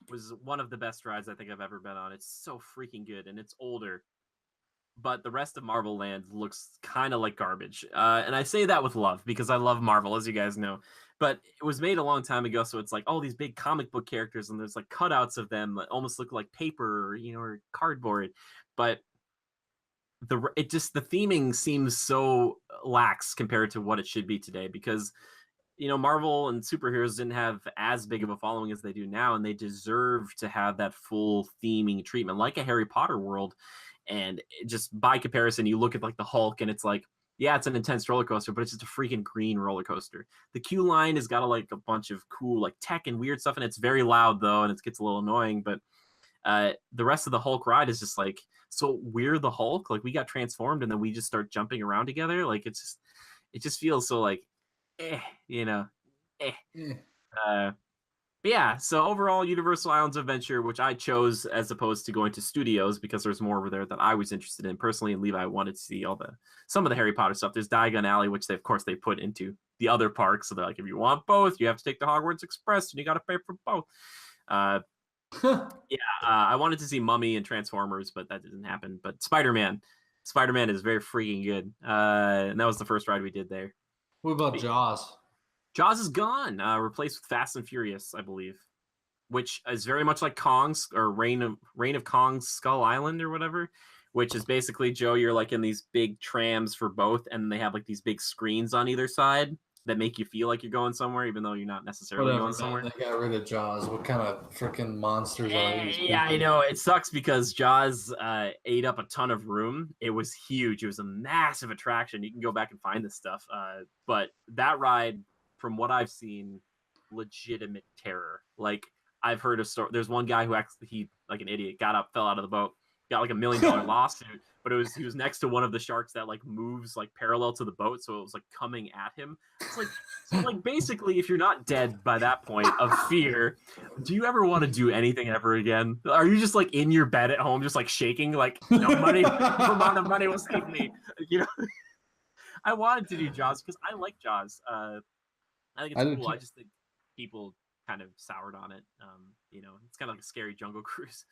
was one of the best rides I think I've ever been on. It's so freaking good, and it's older. But the rest of Marvel Land looks kind of like garbage. And I say that with love because I love Marvel, as you guys know. But it was made a long time ago, so it's like all these big comic book characters, and there's like cutouts of them that almost look like paper, or cardboard. But the theming seems so lax compared to what it should be today because Marvel and superheroes didn't have as big of a following as they do now, and they deserve to have that full theming treatment like a Harry Potter world. And just by comparison, you look at like the Hulk and it's like, yeah, it's an intense roller coaster, but it's just a freaking green roller coaster. The Q line has got like a bunch of cool like tech and weird stuff, and it's very loud though, and it gets a little annoying. But the rest of the Hulk ride is just like, so we're the Hulk, like we got transformed and then we just start jumping around together. Like it just feels so like, Yeah. But yeah, so overall, Universal Islands Adventure, which I chose as opposed to going to studios because there's more over there that I was interested in personally, and Levi wanted to see some of the Harry Potter stuff. There's Diagon Alley, which they put into the other parks. So they're like, if you want both, you have to take the Hogwarts Express, and you got to pay for both. Yeah, I wanted to see Mummy and Transformers, but that didn't happen. But Spider-Man is very freaking good. And that was the first ride we did there. What about Jaws? Jaws is gone, replaced with Fast and Furious, I believe, which is very much like Kong's or Reign of Kong's Skull Island or whatever, which is basically, Joe, you're like in these big trams for both, and they have like these big screens on either side that make you feel like you're going somewhere, even though you're not necessarily going somewhere. They got rid of Jaws. What kind of freaking monsters are these? Yeah, I know. It sucks because Jaws ate up a ton of room. It was huge. It was a massive attraction. You can go back and find this stuff. But that ride, from what I've seen, legitimate terror. Like, I've heard a story. There's one guy who actually, he, like an idiot, got up, fell out of the boat, got like $1 million lawsuit, but he was next to one of the sharks that like moves like parallel to the boat, so it was like coming at him. It's like, so like basically, if you're not dead by that point of fear, do you ever want to do anything ever again? Are you just like in your bed at home, just like shaking, like no money, no amount of money will save me? You know, I wanted to do Jaws because I like Jaws. I think it's cool. I just think people kind of soured on it. You know, it's kind of like a scary Jungle Cruise.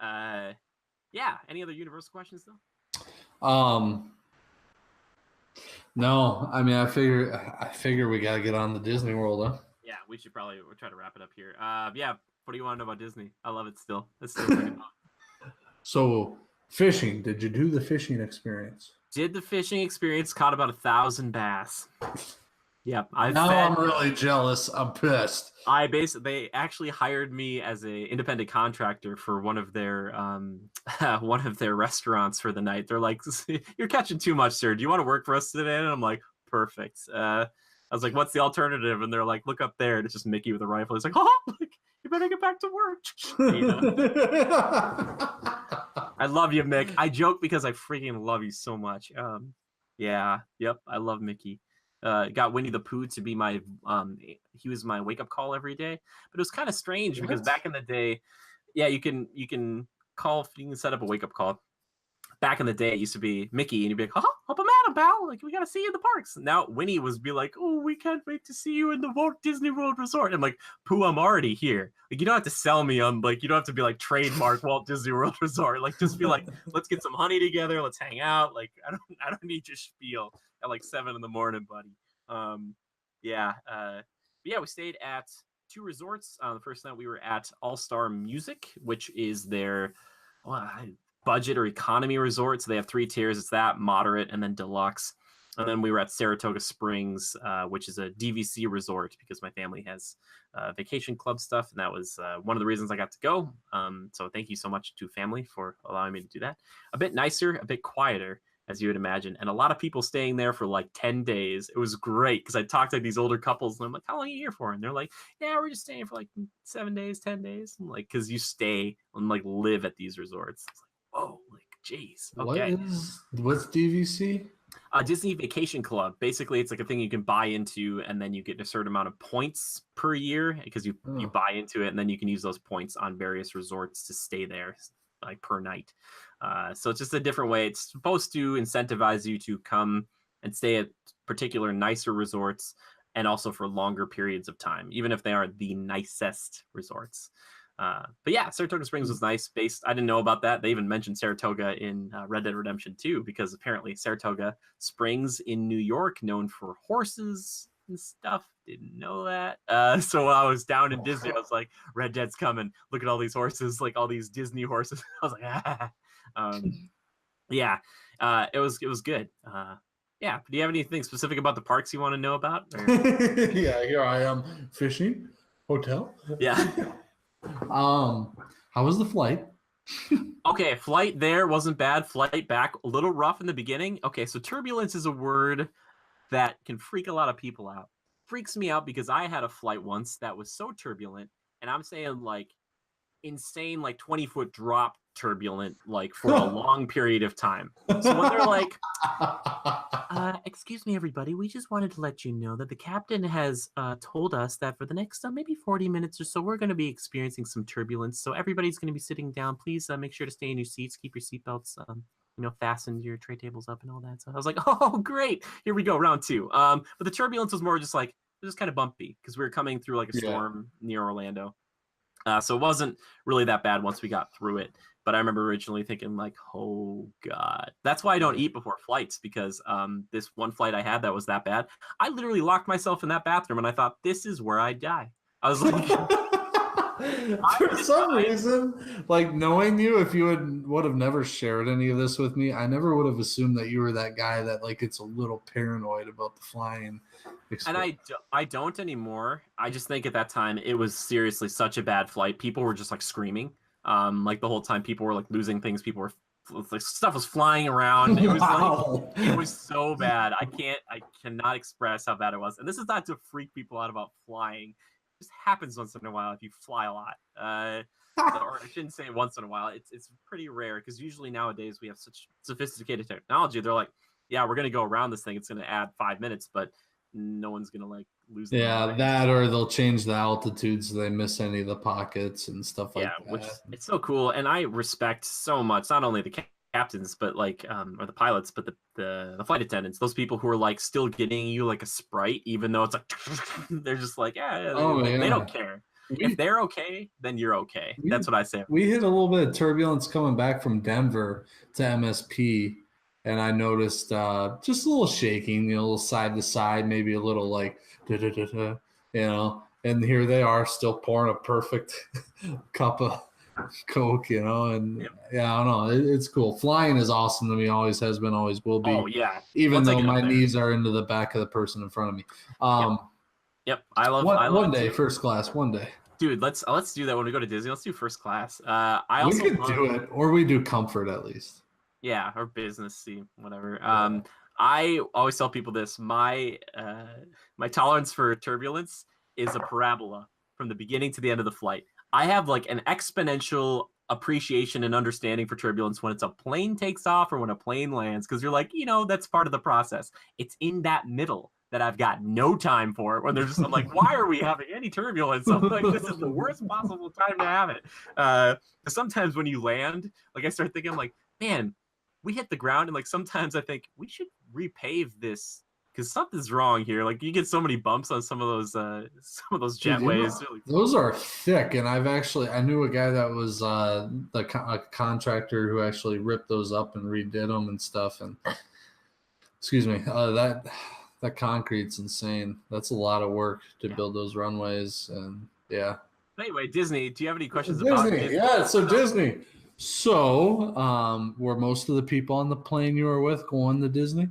Yeah. Any other Universal questions though? No. I mean, I figure we gotta get on the Disney World, huh? Yeah, we'll try to wrap it up here. Yeah. What do you want to know about Disney? I love it still. It's still pretty fun. So fishing. Did you do the fishing experience? Did the fishing experience, caught about 1,000 bass. Yeah, I'm really jealous. I'm pissed. They actually hired me as an independent contractor for one of their restaurants for the night. They're like, "You're catching too much, sir. Do you want to work for us today?" And I'm like, "Perfect." I was like, "What's the alternative?" And they're like, "Look up there." And it's just Mickey with a rifle. He's like, "Oh, like, you better get back to work." You know? I love you, Mick. I joke because I freaking love you so much. Yeah, yep, I love Mickey. Got Winnie the Pooh to be my he was my wake up call every day, but it was kind of strange because back in the day, yeah, you can set up a wake up call. Back in the day, it used to be Mickey, and you'd be like, "Oh, up a Madam pal, like we gotta see you in the parks." Now Winnie was be like, "Oh, we can't wait to see you in the Walt Disney World Resort." I'm like, "Pooh, I'm already here. Like, you don't have to sell me on, like, you don't have to be like trademark Walt Disney World Resort. Like, just be like, let's get some honey together, let's hang out. Like, I don't need your spiel at like 7 a.m, buddy." Yeah, we stayed at 2 resorts. The first night we were at All Star Music, which is their budget or economy resort. So they have 3 tiers. It's that, moderate, and then deluxe. And then we were at Saratoga Springs, which is a DVC resort because my family has vacation club stuff, and that was one of the reasons I got to go. So thank you so much to family for allowing me to do that. A bit nicer, a bit quieter, as you would imagine, and a lot of people staying there for like 10 days. It was great because I talked to these older couples, and I'm like, "How long are you here for?" And they're like, "Yeah, we're just staying for like 7 days, 10 days." I'm like, because you stay and like live at these resorts. It's like, oh, like, geez. Okay. What's DVC? Disney Vacation Club. Basically, it's like a thing you can buy into, and then you get a certain amount of points per year because you buy into it, and then you can use those points on various resorts to stay there, like per night. So it's just a different way. It's supposed to incentivize you to come and stay at particular nicer resorts, and also for longer periods of time, even if they aren't the nicest resorts. But yeah, Saratoga Springs was nice. I didn't know about that. They even mentioned Saratoga in Red Dead Redemption 2, because apparently Saratoga Springs in New York, known for horses and stuff. Didn't know that. So while I was down in Disney, I was like, Red Dead's coming. Look at all these horses, like all these Disney horses. I was like, ah. Yeah, it was good. Yeah. Do you have anything specific about the parks you want to know about? Yeah, here I am fishing hotel. Yeah. How was the flight? Okay, flight there wasn't bad. Flight back, a little rough in the beginning. Okay, so turbulence is a word that can freak a lot of people out. Freaks me out because I had a flight once that was so turbulent, and I'm saying like insane, like 20-foot drop turbulent, like for a long period of time. So when they're like, excuse me, everybody, we just wanted to let you know that the captain has told us that for the next maybe 40 minutes or so, we're going to be experiencing some turbulence. So everybody's going to be sitting down. Please make sure to stay in your seats. Keep your seatbelts, fasten your tray tables up and all that. So I was like, oh, great. Here we go, round 2. But the turbulence was more just like, it was kind of bumpy because we were coming through like a storm near Orlando. So it wasn't really that bad once we got through it. But I remember originally thinking like, oh God. That's why I don't eat before flights, because this one flight I had that was that bad. I literally locked myself in that bathroom and I thought, this is where I die. I was like, for some reason, like knowing you, if you would have never shared any of this with me, I never would have assumed that you were that guy that like gets a little paranoid about the flying experience. And I don't anymore. I just think at that time it was seriously such a bad flight. People were just like screaming. Like the whole time people were like losing things. People were like stuff was flying around. It was Wow. like it was so bad. I cannot express how bad it was. And this is not to freak people out about flying. It just happens once in a while if you fly a lot. Or I shouldn't say once in a while. It's pretty rare because usually nowadays we have such sophisticated technology. They're like, yeah, we're gonna go around this thing. It's gonna add 5 minutes, but no one's gonna like lose their mind. That or they'll change the altitude so they miss any of the pockets and stuff like that. Which it's so cool, and I respect so much not only the captains but like or the pilots, but the flight attendants, those people who are like still getting you like a Sprite even though it's like they're just like they don't care. If they're okay, then you're okay. That's what I say. We hit a little bit of turbulence coming back from Denver to MSP, and I noticed just a little shaking, a little side to side, maybe a little like, and here they are still pouring a perfect cup of Coke, and I don't know. It's cool. Flying is awesome to me, always has been, always will be. Oh, yeah. Even though my knees are into the back of the person in front of me. Yep. I love one day, first class, one day. Dude, let's do that when we go to Disney. Let's do first class. We could do it, or we do comfort at least. Yeah, or business, whatever. Yeah. I always tell people this: my tolerance for turbulence is a parabola from the beginning to the end of the flight. I have like an exponential appreciation and understanding for turbulence when it's a plane takes off or when a plane lands, because you're like, that's part of the process. It's in that middle that I've got no time for, when I'm like, why are we having any turbulence? I'm like, this is the worst possible time to have it. Sometimes when you land, like I start thinking, I'm like, man, we hit the ground, and like sometimes I think we should repave this because something's wrong here. Like you get so many bumps on some of those jetways. Those are thick, and I knew a guy that was a contractor who actually ripped those up and redid them and stuff. And excuse me, that concrete's insane. That's a lot of work to build those runways, and yeah. Anyway, Disney. Do you have any questions about Disney? Yeah, so Disney. So, were most of the people on the plane you were with going to Disney?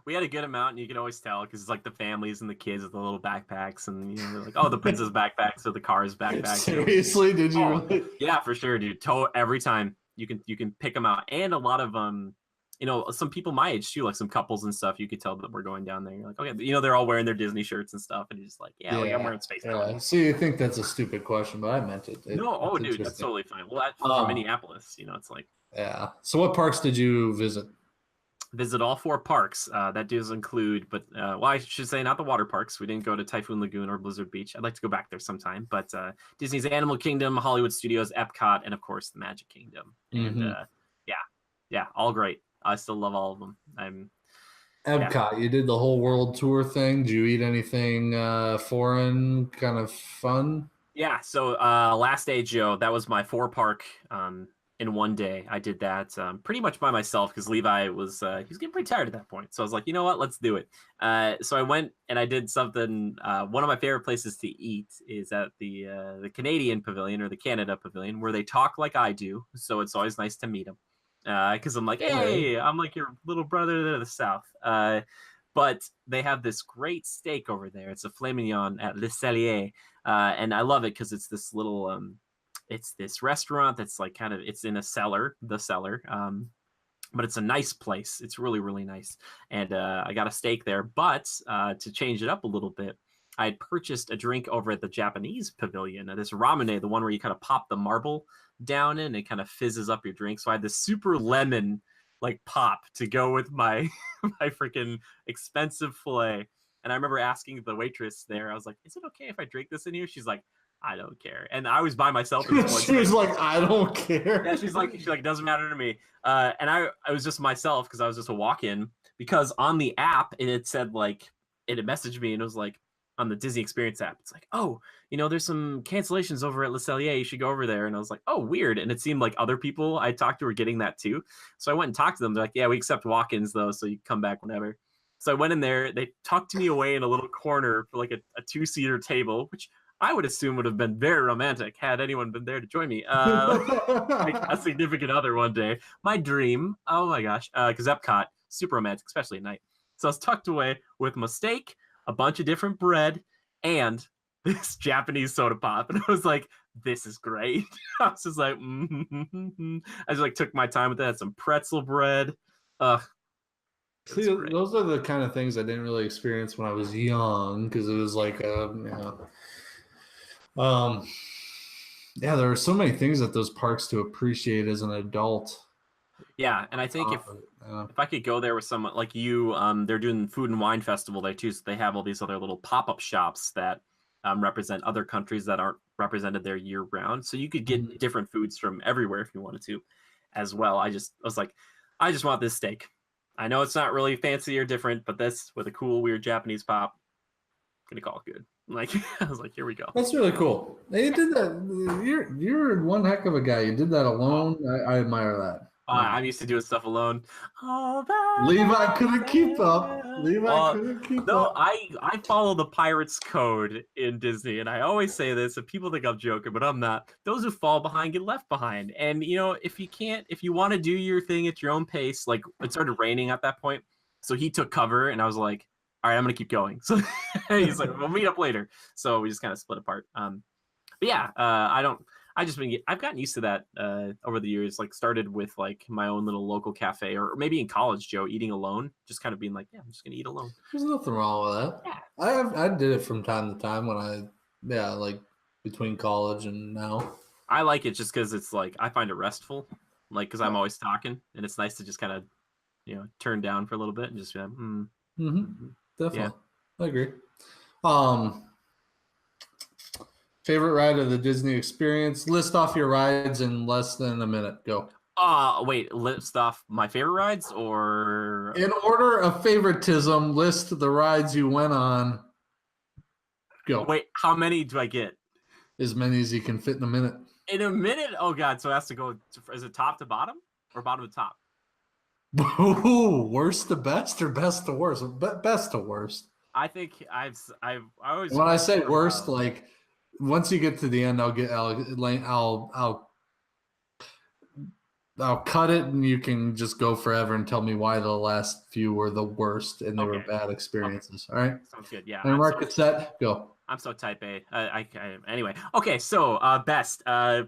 We had a good amount, and you can always tell because it's like the families and the kids with the little backpacks, and they're like, oh, the princess backpacks or the car's backpack. Seriously, did you? Really? Yeah, for sure, dude. Every time you can pick them out, and a lot of some people my age too, like some couples and stuff. You could tell that we're going down there. You're like, okay, they're all wearing their Disney shirts and stuff, and you're just like, like I'm wearing Space Mountain. So you think that's a stupid question, but I meant it. No, dude, that's totally fine. Well, that's from Minneapolis. It's like. Yeah. So what parks did you visit? Visit all 4 parks. That does include, but I should say not the water parks. We didn't go to Typhoon Lagoon or Blizzard Beach. I'd like to go back there sometime. But Disney's Animal Kingdom, Hollywood Studios, Epcot, and of course the Magic Kingdom. And all great. I still love all of them. Epcot, you did the whole world tour thing. Did you eat anything foreign, kind of fun? Yeah. So last day, Joe, that was my 4-park in one day. I did that pretty much by myself because Levi was he was getting pretty tired at that point. So I was like, you know what, let's do it. So I went and I did something. One of my favorite places to eat is at the Canadian Pavilion or the Canada Pavilion, where they talk like I do. So it's always nice to meet them because I'm like, hey, I'm like your little brother to the south. But they have this great steak over there. It's a filet mignon at Le Cellier, and I love it because it's this little it's this restaurant that's like it's in the cellar, but it's a nice place. It's really, really nice. And I got a steak there, but to change it up a little bit, I had purchased a drink over at the Japanese pavilion, this ramune, the one where you kind of pop the marble down in and it kind of fizzes up your drink. So I had this super lemon like pop to go with my my freaking expensive filet. And I remember asking the waitress there, I was like, is it okay if I drink this in here? She's like, I don't care. And I was by myself. She was like, I don't care. Yeah, she's like, it doesn't matter to me. And I was just myself because I was just a walk-in, because on the app it said like, it had messaged me and it was like, on the Disney Experience app. It's like, oh, there's some cancellations over at Le Cellier. You should go over there. And I was like, oh, weird. And it seemed like other people I talked to were getting that too. So I went and talked to them. They're like, yeah, we accept walk-ins though, so you can come back whenever. So I went in there. They tucked me away in a little corner for like a two-seater table, which I would assume would have been very romantic had anyone been there to join me. Like a significant other one day. My dream. Oh my gosh. Because Epcot, super romantic, especially at night. So I was tucked away with my steak, a bunch of different bread, and this Japanese soda pop. And I was like, this is great. I was just like, I just like took my time with that. Some pretzel bread. See, those are the kind of things I didn't really experience when I was young, because it was like, yeah, there are so many things at those parks to appreciate as an adult. Yeah, and I think if I could go there with someone like you, they're doing Food and Wine Festival there too, so they have all these other little pop-up shops that represent other countries that aren't represented there year-round. So you could get different foods from everywhere if you wanted to, as well. I was like, I just want this steak. I know it's not really fancy or different, but this with a cool, weird Japanese pop, gonna call it good. Like I was like, here we go. That's really cool. You did that. You're one heck of a guy. You did that alone. I admire that. I'm used to doing stuff alone. Levi couldn't keep up. Couldn't keep up. I follow the Pirates code in Disney, and I always say this, and people think I'm joking, but I'm not. Those who fall behind get left behind. And if you want to do your thing at your own pace, like it started raining at that point, so he took cover, and I was like, all right, I'm gonna keep going. So he's like, we'll meet up later. So we just kind of split apart. But yeah, I've gotten used to that over the years. Like started with like my own little local cafe, or maybe in college, Joe, eating alone, just kind of being like, yeah, I'm just gonna eat alone. There's nothing wrong with that. Yeah. I did it from time to time when like between college and now. I like it just because it's like I find it restful, like because I'm always talking, and it's nice to just kind of turn down for a little bit and just be like, Definitely, yeah. I agree. Favorite ride of the Disney Experience? List off your rides in less than a minute. Go. Wait, list off my favorite rides, or in order of favoritism, list the rides you went on. Go. Wait, how many do I get? As many as you can fit in a minute. In a minute? Oh God! So it has to go. Is it top to bottom or bottom to top? Ooh, worst to best or best to worst? Best to worst. I think I always. When I say worst, like once you get to the end, I'll cut it, and you can just go forever and tell me why the last few were the worst and they were bad experiences. Okay. All right. Sounds good. Yeah. And mark it set. Go. I'm so type A. Anyway. Okay. So best. I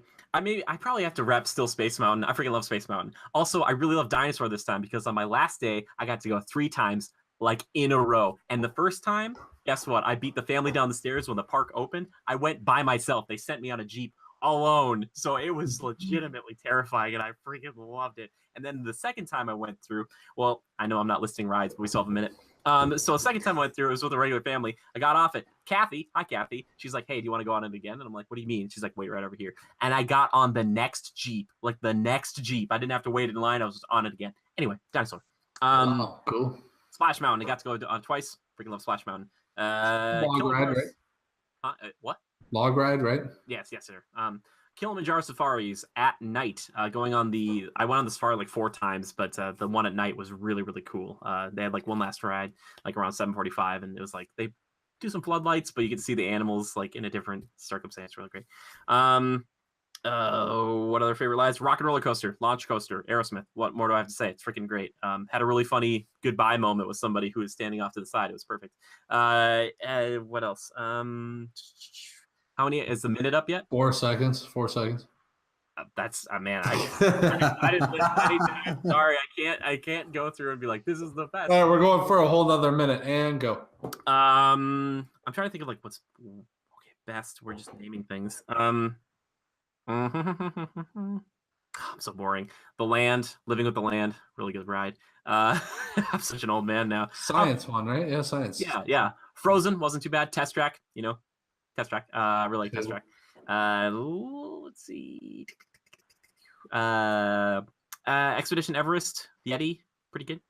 probably have to rep still Space Mountain. I freaking love Space Mountain. Also, I really love Dinosaur this time because on my last day, I got to go 3 times, like in a row. And the first time, guess what? I beat the family down the stairs when the park opened. I went by myself. They sent me on a Jeep alone. So it was legitimately terrifying, and I freaking loved it. And then the second time I went through, well, I know I'm not listing rides, but we still have a minute. So the second time I went through, it was with a regular family. I got off at Kathy. Hi, Kathy. She's like, hey, do you want to go on it again? And I'm like, what do you mean? She's like, wait right over here. And I got on the next Jeep, like the next Jeep. I didn't have to wait in line. I was just on it again. Anyway, Dinosaur. Cool. Splash Mountain. I got to go on twice. Freaking love Splash Mountain. Log ride, right? What? Log ride, right? Yes, sir. Kilimanjaro safaris at night. I went on the safari like 4 times, but the one at night was really, really cool. They had like one last ride, like around 7:45, and it was like they do some floodlights, but you can see the animals like in a different circumstance. Really great. What other favorite rides? Rock and roller coaster, launch coaster, Aerosmith. What more do I have to say? It's freaking great. Had a really funny goodbye moment with somebody who was standing off to the side. It was perfect. What else? How many is the minute up yet? 4 seconds. That's man. I didn't. Sorry, I can't go through and be like, this is the best. All right, we're going for a whole nother minute and go. I'm trying to think of like what's best. We're just naming things. I'm so boring. The Land, Living with the Land, really good ride. I'm such an old man now. Science one, right? Yeah, science. Yeah. Frozen wasn't too bad. Test Track, Test Track. I really like Test Track. Let's see. Expedition Everest, the Yeti, pretty good.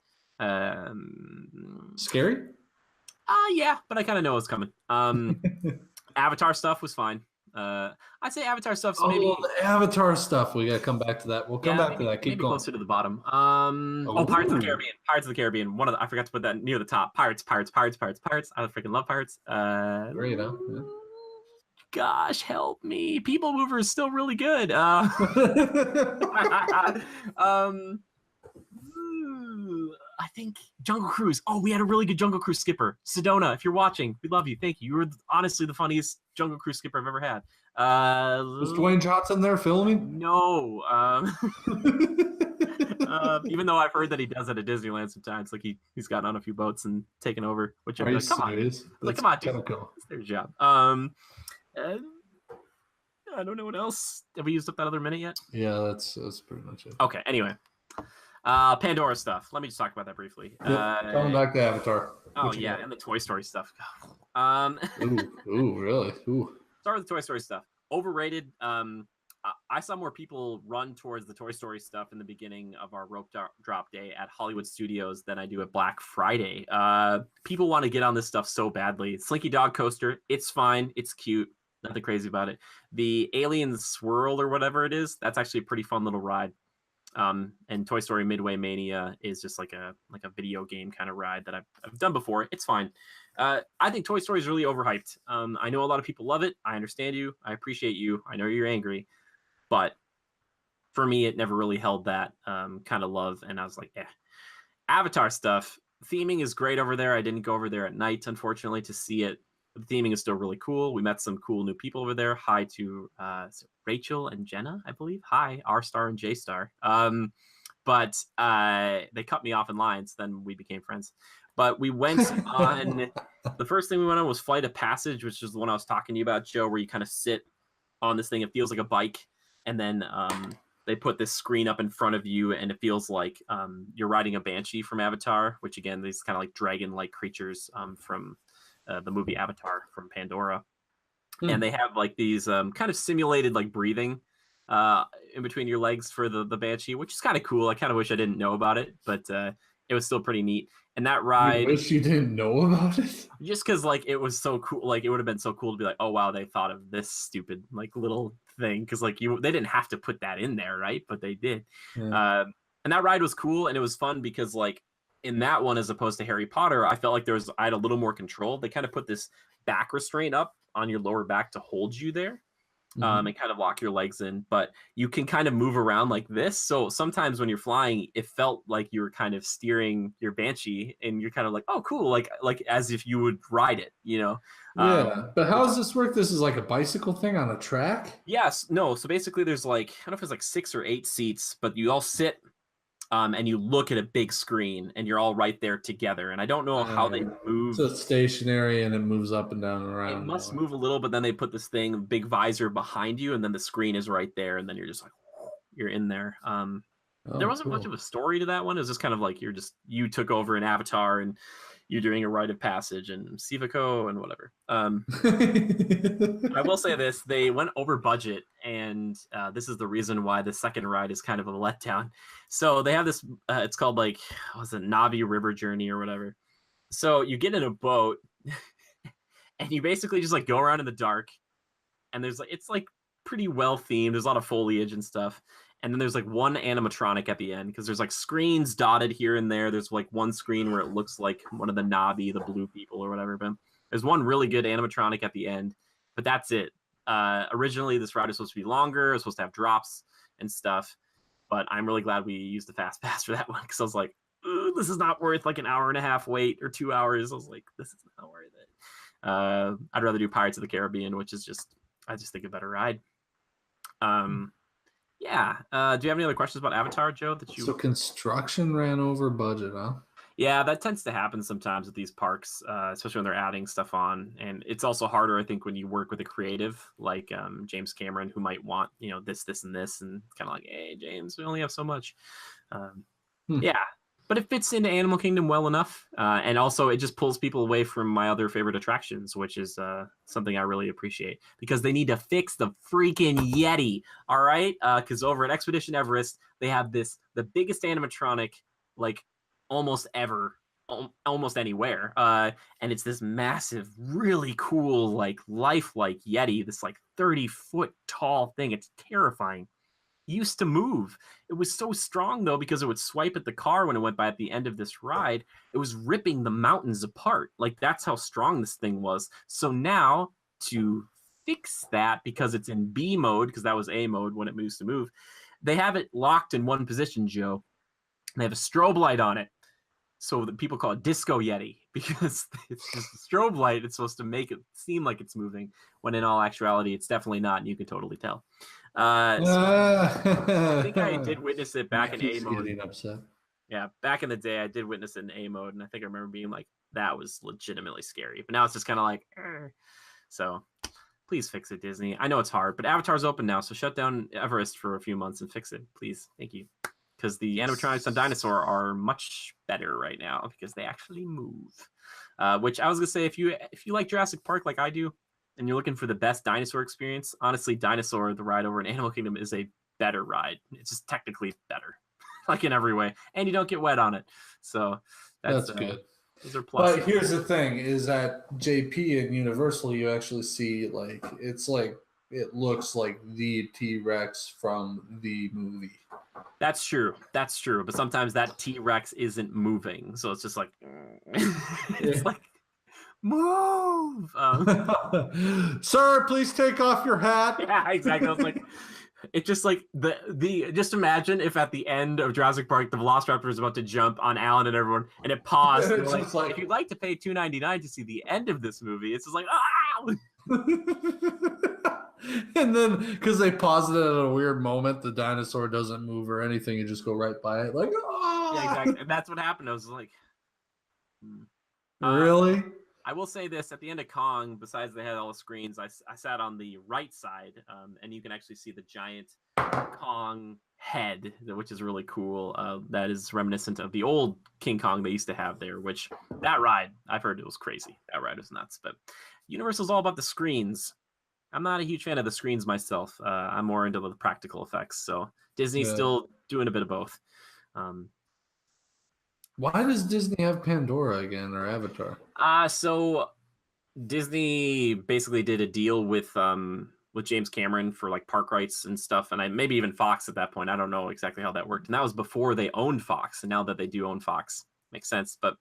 Scary? Yeah, but I kind of know what's coming. Avatar stuff was fine. I'd say Avatar stuff's maybe. Oh, the Avatar stuff. We gotta come back to that. We'll come back to that. Keep maybe going. closer to the bottom. Pirates of the Caribbean. Pirates of the Caribbean. I forgot to put that near the top. Pirates. I freaking love pirates. Great, huh? Yeah. Gosh, help me. People Mover is still really good. I think Jungle Cruise. Oh, we had a really good Jungle Cruise skipper. Sedona, if you're watching, we love you. Thank you. You were honestly the funniest Jungle Cruise skipper I've ever had. Was Dwayne Johnson there filming? No. Even though I've heard that he does it at Disneyland sometimes, like he's gotten on a few boats and taken over. Which I'm like, come on, dude. Cool. It's their job. I don't know what else. Have we used up that other minute yet? Yeah, that's pretty much it. Okay. Anyway, Pandora stuff. Let me just talk about that briefly. Coming back to Avatar. Oh yeah, and the Toy Story stuff. Ooh, really? Ooh. Start with the Toy Story stuff. Overrated. I saw more people run towards the Toy Story stuff in the beginning of our rope drop day at Hollywood Studios than I do at Black Friday. People want to get on this stuff so badly. Slinky Dog Coaster, it's fine. It's cute. Nothing crazy about it. The Alien Swirl or whatever it is, that's actually a pretty fun little ride. And Toy Story Midway Mania is just like a video game kind of ride that I've done before. It's fine. I think Toy Story is really overhyped. I know a lot of people love it. I understand you. I appreciate you. I know you're angry. But for me, it never really held that kind of love. And I was like, Avatar stuff. Theming is great over there. I didn't go over there at night, unfortunately, to see it. The theming is still really cool. We met some cool new people over there. Hi to Rachel and Jenna, I believe. Hi, R-Star and J-Star. But they cut me off in line, so then we became friends. But we went on, the first thing we went on was Flight of Passage, which is the one I was talking to you about, Joe, where you kind of sit on this thing. It feels like a bike. And then they put this screen up in front of you, and it feels like you're riding a banshee from Avatar, which, again, these kind of like dragon-like creatures from the movie Avatar from Pandora. And they have like these kind of simulated like breathing in between your legs for the banshee, which is kind of cool. I kind of wish I didn't know about it, but it was still pretty neat. And that ride, you wish you didn't know about it, just because like it was so cool. Like it would have been so cool to be like, oh wow, they thought of this stupid like little thing, because like they didn't have to put that in there, right? But they did. And that ride was cool, and it was fun because like in that one, as opposed to Harry Potter, I felt like I had a little more control. They kind of put this back restraint up on your lower back to hold you there. And kind of lock your legs in, but you can kind of move around like this. So sometimes when you're flying, it felt like you were kind of steering your banshee, and you're kind of like, oh, cool, like as if you would ride it, you know? Yeah, but how does this work? This is like a bicycle thing on a track? Yes, no. So basically, there's like, I don't know if it's like 6 or 8 seats, but you all sit. And you look at a big screen, and you're all right there together. And I don't know how they move. So it's stationary, and it moves up and down and around. It must move a little, but then they put this thing, big visor behind you, and then the screen is right there, and then you're just like, you're in there. There wasn't much of a story to that one. It was just kind of like you took over an Avatar, and you're doing a rite of passage and Sivako and whatever. I will say this, they went over budget, and this is the reason why the second ride is kind of a letdown. So they have this, it's called like, what's it, Navi River Journey or whatever. So you get in a boat and you basically just like go around in the dark, and there's like, it's like pretty well themed. There's a lot of foliage and stuff. And then there's like one animatronic at the end, because there's like screens dotted here and there. There's like one screen where it looks like one of the Navi, the blue people or whatever. But there's one really good animatronic at the end, but that's it. Originally, this ride was supposed to be longer. It was supposed to have drops and stuff. But I'm really glad we used the fast pass for that one, because I was like, this is not worth like an hour and a half wait or 2 hours. I was like, this is not worth it. I'd rather do Pirates of the Caribbean, which is I just think a better ride. Yeah. Do you have any other questions about Avatar, Joe? So construction ran over budget, huh? Yeah, that tends to happen sometimes at these parks, especially when they're adding stuff on. And it's also harder, I think, when you work with a creative like James Cameron, who might want, this, and this, and kind of like, hey, James, we only have so much. Yeah, but it fits into Animal Kingdom well enough. And also it just pulls people away from my other favorite attractions, which is something I really appreciate, because they need to fix the freaking Yeti. All right. Because over at Expedition Everest, they have the biggest animatronic, like almost ever, almost anywhere. And it's this massive, really cool, like lifelike Yeti, this like 30-foot tall thing. It's terrifying. Used to move. It was so strong though because it would swipe at the car when it went by at the end of this ride. It was ripping the mountains apart. Like that's how strong this thing was. So now to fix that, because it's in B mode, because that was A mode when it moves to move, they have it locked in one position, Joe. They have a strobe light on it. So that people call it Disco Yeti because it's just a strobe light. It's supposed to make it seem like it's moving when in all actuality, it's definitely not. And you can totally tell. So I think I did witness it back in A mode. Getting upset. Yeah, back in the day, I did witness it in A mode, and I think I remember being like, "That was legitimately scary." But now it's just kind of like, so please fix it, Disney. I know it's hard, but Avatar's open now, so shut down Everest for a few months and fix it, please. Thank you, because the animatronics on Dinosaur are much better right now because they actually move. Which I was gonna say, if you like Jurassic Park like I do, and you're looking for the best dinosaur experience, honestly, Dinosaur, the ride over in Animal Kingdom, is a better ride. It's just technically better, like in every way, and you don't get wet on it. So that's good. Those are pluses. But here's the thing: is at JP and Universal, you actually see like it looks like the T-Rex from the movie. That's true. That's true. But sometimes that T-Rex isn't moving, so it's just like it's like move. Sir, please take off your hat. Yeah, exactly. I was like, it's just like the just imagine if at the end of Jurassic Park the Velociraptor is about to jump on Alan and everyone, and it paused. And like, if you'd like to pay $2.99 to see the end of this movie, it's just like And then because they paused it at a weird moment, the dinosaur doesn't move or anything, you just go right by it, like yeah, exactly. And that's what happened. I was like, really? I will say this, at the end of Kong, besides they had all the screens, I sat on the right side, and you can actually see the giant Kong head, which is really cool. That is reminiscent of the old King Kong they used to have there, which that ride, I've heard it was crazy. That ride was nuts. But Universal's all about the screens. I'm not a huge fan of the screens myself. I'm more into the practical effects. So Disney's still doing a bit of both. Why does Disney have Pandora again or Avatar? So Disney basically did a deal with James Cameron for like park rights and stuff, and maybe even Fox at that point. I don't know exactly how that worked. And that was before they owned Fox. And now that they do own Fox, makes sense. But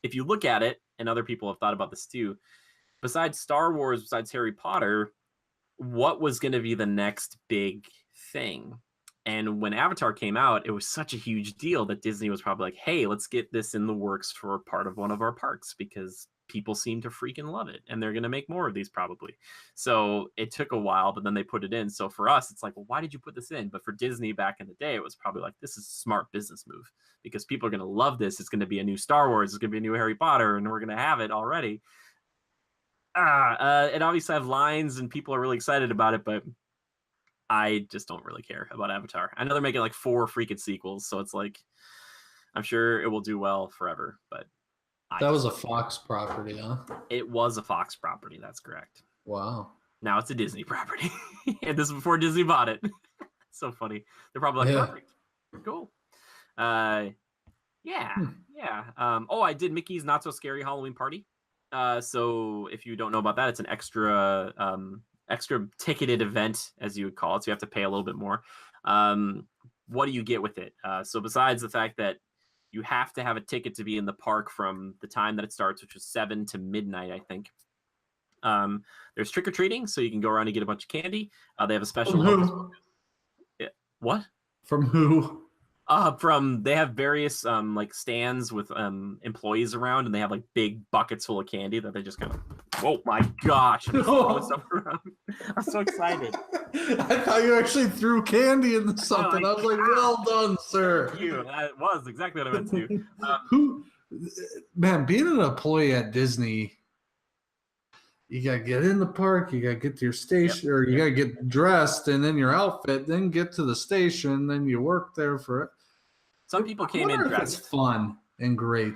if you look at it, and other people have thought about this too, besides Star Wars, besides Harry Potter, what was going to be the next big thing? And when Avatar came out, it was such a huge deal that Disney was probably like, hey, let's get this in the works for part of one of our parks because people seem to freaking love it. And they're going to make more of these probably. So it took a while, but then they put it in. So for us, it's like, well, why did you put this in? But for Disney back in the day, it was probably like, this is a smart business move because people are going to love this. It's going to be a new Star Wars. It's going to be a new Harry Potter, and we're going to have it already. It obviously have lines and people are really excited about it, but I just don't really care about Avatar. I know they're making like 4 freaking sequels, so it's like I'm sure it will do well forever. But that was a Fox property, huh? It was a Fox property. That's correct. Wow. Now it's a Disney property, and this is before Disney bought it. So funny. They're probably like, perfect, cool. Yeah. Oh, I did Mickey's Not So Scary Halloween Party. So if you don't know about that, it's an extra ticketed event, as you would call it. So you have to pay a little bit more. What do you get with it? So besides the fact that you have to have a ticket to be in the park from the time that it starts, which is 7 to midnight, I think. There's trick-or-treating, so you can go around and get a bunch of candy. They have a special... What? From who? They have various like stands with employees around, and they have like big buckets full of candy that they just kind of, oh my gosh, I'm so excited. I thought you actually threw candy into something. I was like, well done, sir. Thank you. That was exactly what I meant to. Man, being an employee at Disney, you gotta get in the park, you gotta get to your station, or you gotta get dressed and then your outfit, then get to the station, then you work there for it. Some people came in dressed. It's fun and great.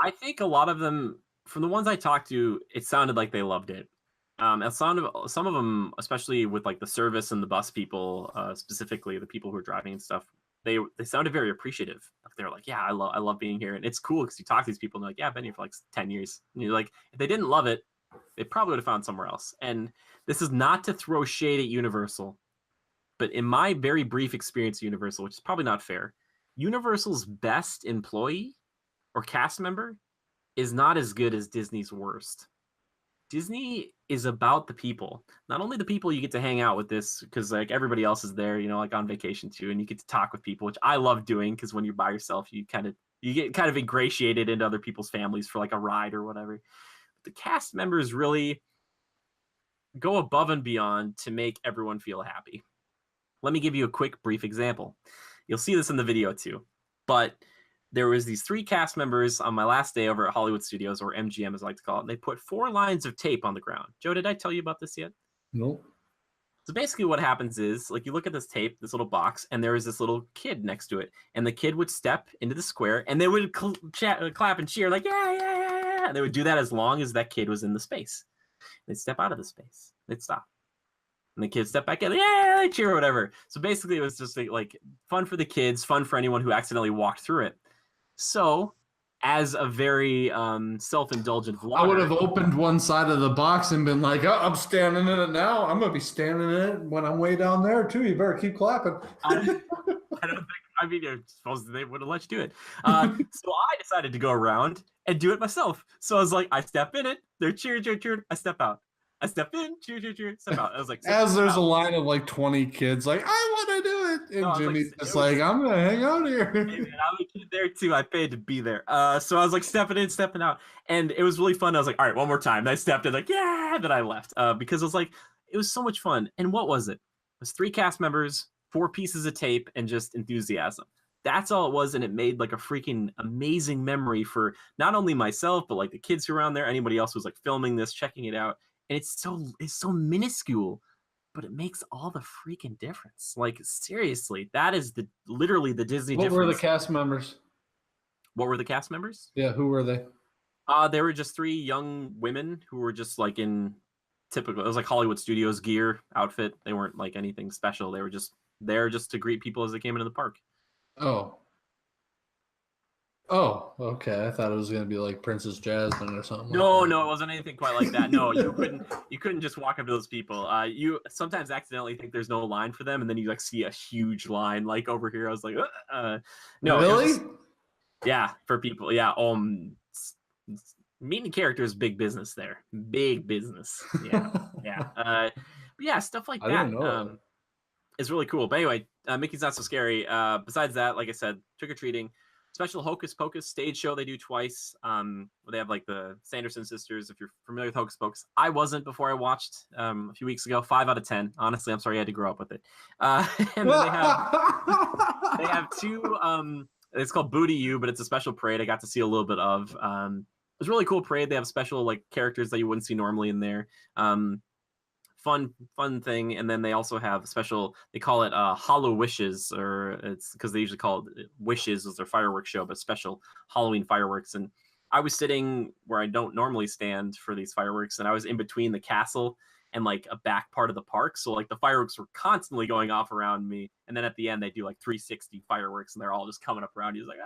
I think a lot of them, from the ones I talked to, it sounded like they loved it. It sounded, some of them, especially with like the service and the bus people, specifically the people who are driving and stuff, they sounded very appreciative. They're like, yeah, I love being here, and it's cool because you talk to these people and they're like, yeah, I've been here for like 10 years. And you're like, if they didn't love it, they probably would have found somewhere else. And this is not to throw shade at Universal, but in my very brief experience at Universal, which is probably not fair, Universal's best employee or cast member is not as good as Disney's worst. Disney is about the people, not only the people you get to hang out with this, because like everybody else is there, like on vacation too, and you get to talk with people, which I love doing because when you're by yourself, you get kind of ingratiated into other people's families for like a ride or whatever. But the cast members really go above and beyond to make everyone feel happy. Let me give you a quick, brief example. You'll see this in the video too, but there was these 3 cast members on my last day over at Hollywood Studios, or MGM as I like to call it, and they put 4 lines of tape on the ground. Joe, did I tell you about this yet? Nope. So basically what happens is, like, you look at this tape, this little box, and there is this little kid next to it, and the kid would step into the square, and they would clap and cheer, like, yeah, yeah, yeah, yeah. And they would do that as long as that kid was in the space. They'd step out of the space. They'd stop. And the kids step back in, yeah, they cheer or whatever. So basically it was just like fun for the kids, fun for anyone who accidentally walked through it. So, as a very self-indulgent vlogger, I would have opened one side of the box and been like, oh, I'm standing in it now. I'm going to be standing in it when I'm way down there, too. You better keep clapping. I don't think, I suppose they would have let you do it. So I decided to go around and do it myself. So I was like, I step in it. They're cheer, cheer, cheer. I step out. I step in, cheer, cheer, cheer, step out. I was like, as there's a line of like 20 kids, like, I want to do it. And Jimmy's just like, I'm going to hang out here. Hey, man, I'm a kid there too. I paid to be there. So I was like stepping in, stepping out. And it was really fun. I was like, all right, one more time. And I stepped in, like, yeah. Then I left because it was like, it was so much fun. And what was it? It was 3 cast members, 4 pieces of tape, and just enthusiasm. That's all it was. And it made like a freaking amazing memory for not only myself, but like the kids who were around there, anybody else who's like filming this, checking it out. And it's so minuscule, but it makes all the freaking difference. Like, seriously, that is literally the Disney difference. What were the cast members? What were the cast members? Yeah, who were they? They were just 3 young women who were just like in typical, it was like Hollywood Studios gear outfit. They weren't like anything special. They were just there just to greet people as they came into the park. Oh, okay. I thought it was gonna be like Princess Jasmine or something. No, it wasn't anything quite like that. No, you couldn't just walk up to those people. You sometimes accidentally think there's no line for them, and then you like see a huge line like over here. I was like, no, really? Yeah, for people. Yeah, meeting characters, big business there. Big business. Yeah, yeah, yeah, stuff like that. I didn't know. Is really cool. But anyway, Mickey's Not So Scary. Besides that, like I said, trick or treating. Special Hocus Pocus stage show they do twice. They have like the Sanderson sisters, if you're familiar with Hocus Pocus. I wasn't before I watched a few weeks ago. 5 out of 10. Honestly, I'm sorry I had to grow up with it. And then they have 2, it's called Booty You, but it's a special parade I got to see a little bit of. It was a really cool parade. They have special like characters that you wouldn't see normally in there. Fun thing. And then they also have special, they call it Hollow Wishes, or it's because they usually call it Wishes as their fireworks show, but special Halloween fireworks. And I was sitting where I don't normally stand for these fireworks, and I was in between the castle and like a back part of the park. So like the fireworks were constantly going off around me. And then at the end they do like 360 fireworks and they're all just coming up around you. It's like,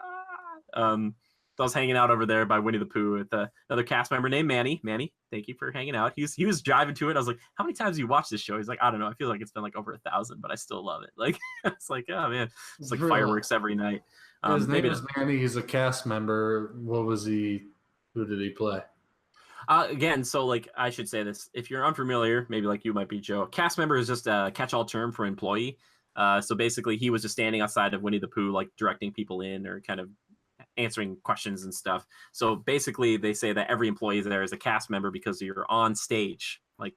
so I was hanging out over there by Winnie the Pooh with another cast member named Manny. Manny, thank you for hanging out. He was driving to it. I was like, how many times have you watched this show? He's like, I don't know. I feel like it's been like over 1,000, but I still love it. Like, it's like, oh man, it's like fireworks every night. His name is Manny. He's a cast member. What was he? Who did he play? Again, so like I should say this. If you're unfamiliar, maybe like you might be, Joe. Cast member is just a catch-all term for employee. So basically, he was just standing outside of Winnie the Pooh, like directing people in or kind of answering questions and stuff. So basically they say that every employee there is a cast member because you're on stage. Like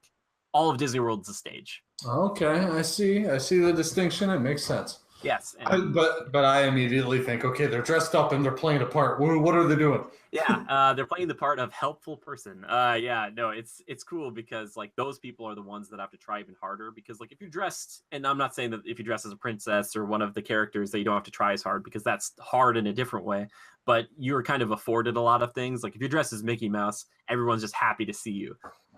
all of Disney World is a stage. Okay, I see the distinction. It makes sense. Yes. But I immediately think, okay, they're dressed up and they're playing a part. What are they doing? Yeah, they're playing the part of helpful person. Yeah, no, it's cool because like those people are the ones that have to try even harder, because like if you're dressed, and I'm not saying that if you dress as a princess or one of the characters that you don't have to try as hard, because that's hard in a different way, but you're kind of afforded a lot of things. Like if you're dressed as Mickey Mouse, everyone's just happy to see you.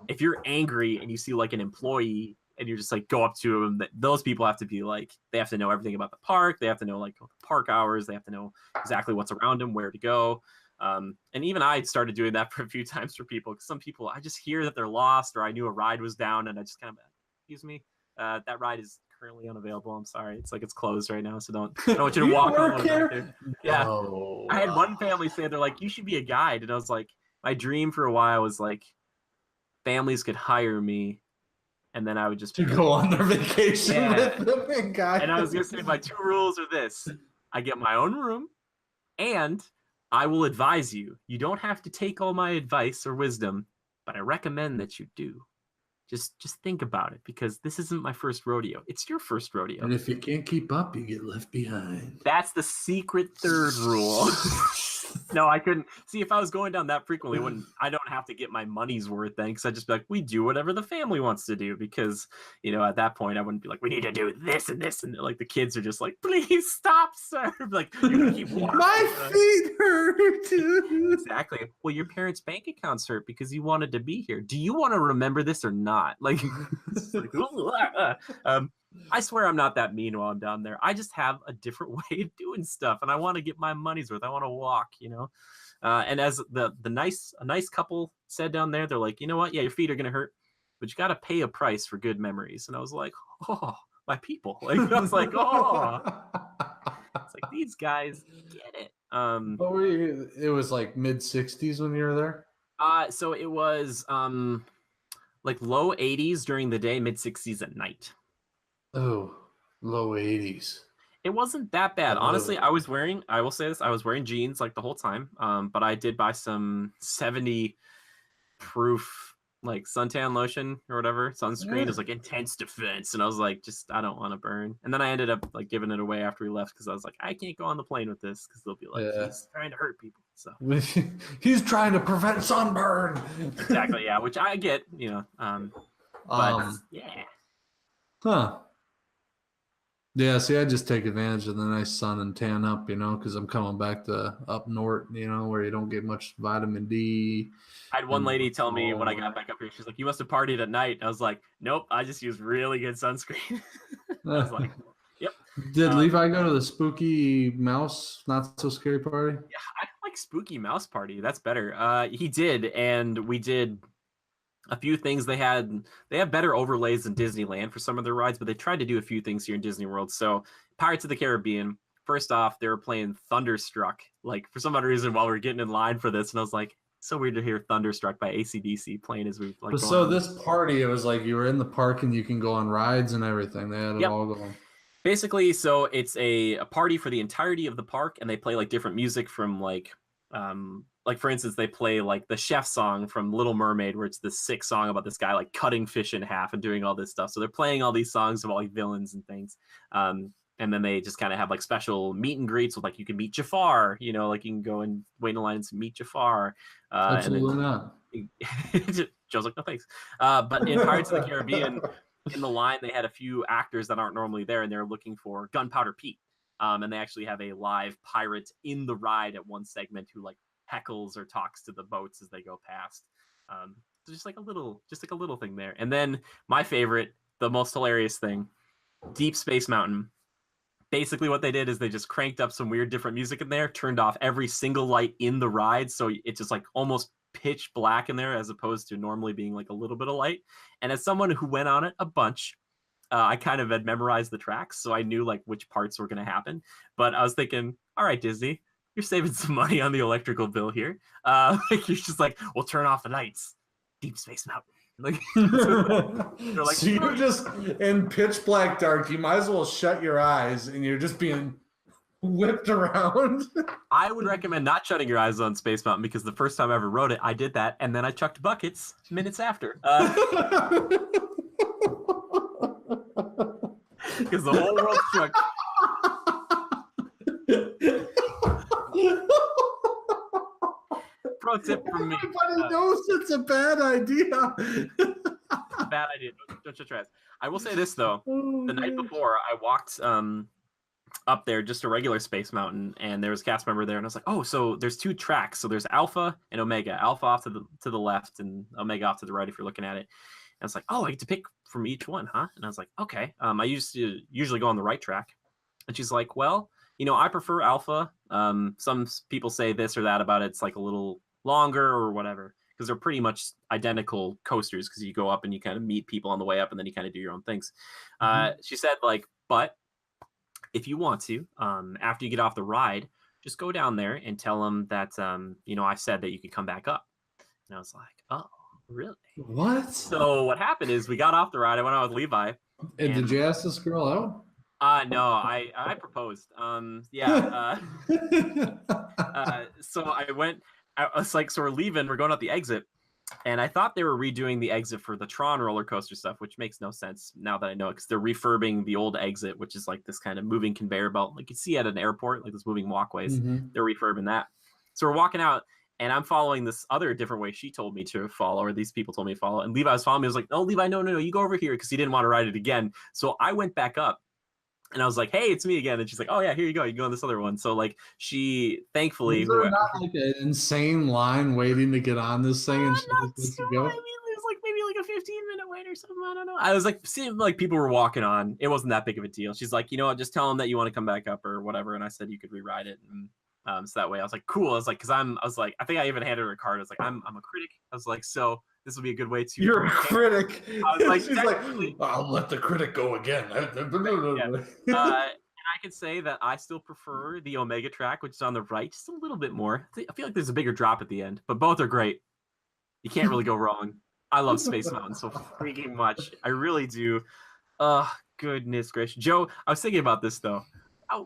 If you're angry and you see like an employee and you're just like go up to them. Those people have to be like, they have to know everything about the park. They have to know like park hours. They have to know exactly what's around them, where to go. And even I started doing that for a few times for people, because some people I just hear that they're lost, or I knew a ride was down, and I just kind of, excuse me, that ride is currently unavailable. I'm sorry, it's like it's closed right now, so I don't want you to walk all here. Yeah, No. I had one family say they're like, you should be a guide, and I was like, my dream for a while was like families could hire me, and then I would just to go on their vacation with them and guide. And I was gonna say my 2 rules are this: I get my own room, and I will advise you. You don't have to take all my advice or wisdom, but I recommend that you do. Just think about it, because this isn't my first rodeo. It's your first rodeo. And if you can't keep up, you get left behind. That's the secret 3rd rule. No, I couldn't. See, if I was going down that frequently, I don't have to get my money's worth then, because I'd just be like, we do whatever the family wants to do, because, at that point, I wouldn't be like, we need to do this and this, and like the kids are just like, please stop, sir. Like, you're gonna keep walking. My feet hurt. Exactly. Well, your parents' bank accounts hurt because you wanted to be here. Do you want to remember this or not? Like, I swear I'm not that mean while I'm down there. I just have a different way of doing stuff, and I want to get my money's worth. I want to walk, And as a nice couple said down there, they're like, you know what? Yeah, your feet are gonna hurt, but you got to pay a price for good memories. And I was like, oh, my people. Like, I was like, oh, it's like these guys get it. What were you? It was like mid-60s when you were there. So it was like low 80s during the day, mid 60s at night. Oh, low 80s. It wasn't that bad. Honestly, I will say this, I was wearing jeans like the whole time. But I did buy some 70 proof like suntan lotion or whatever. Sunscreen is like intense defense. And I was like, I don't want to burn. And then I ended up like giving it away after we left, because I was like, I can't go on the plane with this, because they'll be like, he's trying to hurt people. So he's trying to prevent sunburn. Exactly, yeah, which I get, but yeah. Huh. Yeah, see, I just take advantage of the nice sun and tan up, because I'm coming back to up north, where you don't get much vitamin D. I had one lady tell me when I got back up here, she's like, you must have partied at night. I was like, nope, I just use really good sunscreen. I was like, yep. Did Levi go to the spooky mouse, not so scary party? Yeah, I don't like spooky mouse party. That's better. He did, and we did a few things. They have better overlays than Disneyland for some of their rides, but they tried to do a few things here in Disney World. So Pirates of the Caribbean, first off, they were playing Thunderstruck, like for some odd reason while we were getting in line for this. And I was like, so weird to hear Thunderstruck by AC/DC playing as we like. So this party, it was like you were in the park and you can go on rides and everything. They had it all going. Basically, so it's a party for the entirety of the park, and they play like different music from like for instance, they play like the chef song from Little Mermaid, where it's this sick song about this guy like cutting fish in half and doing all this stuff. So they're playing all these songs of all like villains and things. And then they just kind of have like special meet and greets with like, you can meet Jafar, like you can go and wait in line and meet Jafar. Absolutely not. Joe's like, no thanks. But in Pirates of the Caribbean, in the line, they had a few actors that aren't normally there, and they're looking for Gunpowder Pete. And they actually have a live pirate in the ride at one segment who like heckles or talks to the boats as they go past. So just like a little thing there. And then my favorite, the most hilarious thing, Deep Space Mountain. Basically what they did is they just cranked up some weird different music in there, turned off every single light in the ride, so it's just like almost pitch black in there, as opposed to normally being like a little bit of light. And as someone who went on it a bunch, I kind of had memorized the tracks, so I knew like which parts were going to happen. But I was thinking, all right, Disney, you're saving some money on the electrical bill here. You're just like, we'll turn off the lights. Deep Space Mountain. Like, they're like, so you're just in pitch black dark. You might as well shut your eyes, and you're just being whipped around. I would recommend not shutting your eyes on Space Mountain, because the first time I ever rode it, I did that, and then I chucked buckets minutes after. Because the whole world shook. Pro tip from me. Everybody knows it's a bad idea. Bad idea. Don't shut your eyes. I will say this though. The night before, I walked up there, just a regular Space Mountain, and there was a cast member there, and I was like, oh, so there's 2 tracks. So there's Alpha and Omega. Alpha off to the left, and Omega off to the right if you're looking at it. And it's like, oh, I get to pick from each one, huh? And I was like, okay. I used to usually go on the right track. And she's like, well, I prefer alpha. Some people say this or that about it. It's like a little longer or whatever, because they're pretty much identical coasters, because you go up and you kind of meet people on the way up and then you kind of do your own things. She said, like, but if you want to, after you get off the ride, just go down there and tell them that, I said that you could come back up. And I was like, oh, really? What? So what happened is we got off the ride. I went out with Levi. And did you ask this girl out? No, I proposed. Yeah. So I went. I was like, so we're leaving. We're going out the exit, and I thought they were redoing the exit for the Tron roller coaster stuff, which makes no sense now that I know it, because they're refurbing the old exit, which is like this kind of moving conveyor belt, like you see at an airport, like those moving walkways. Mm-hmm. They're refurbing that. So we're walking out, and I'm following this other different way she told me to follow, or these people told me to follow. And Levi was following me. I was like, no, Levi, no, you go over here, because he didn't want to ride it again. So I went back up. And I was like, hey, it's me again. And she's like, oh, yeah, here you go. You can go on this other one. So, like, she thankfully... Was there not like an insane line waiting to get on this thing? And she just let you go? I mean, it was like maybe like a 15-minute wait or something. I don't know. I was like, seeing like people were walking on. It wasn't that big of a deal. She's like, you know what? Just tell them that you want to come back up or whatever. And I said you could rewrite it. And so that way I was like, cool. I was like, because I was like, I think I even handed her a card. I was like, I'm a critic. I was like, so this will be a good way to... You're a critic. I was like, she's like, I'll let the critic go again. Yeah. I could say that I still prefer the Omega track, which is on the right, just a little bit more. I feel like there's a bigger drop at the end, but both are great. You can't really go wrong. I love Space Mountain so freaking much. I really do. Goodness gracious. Joe, I was thinking about this, though.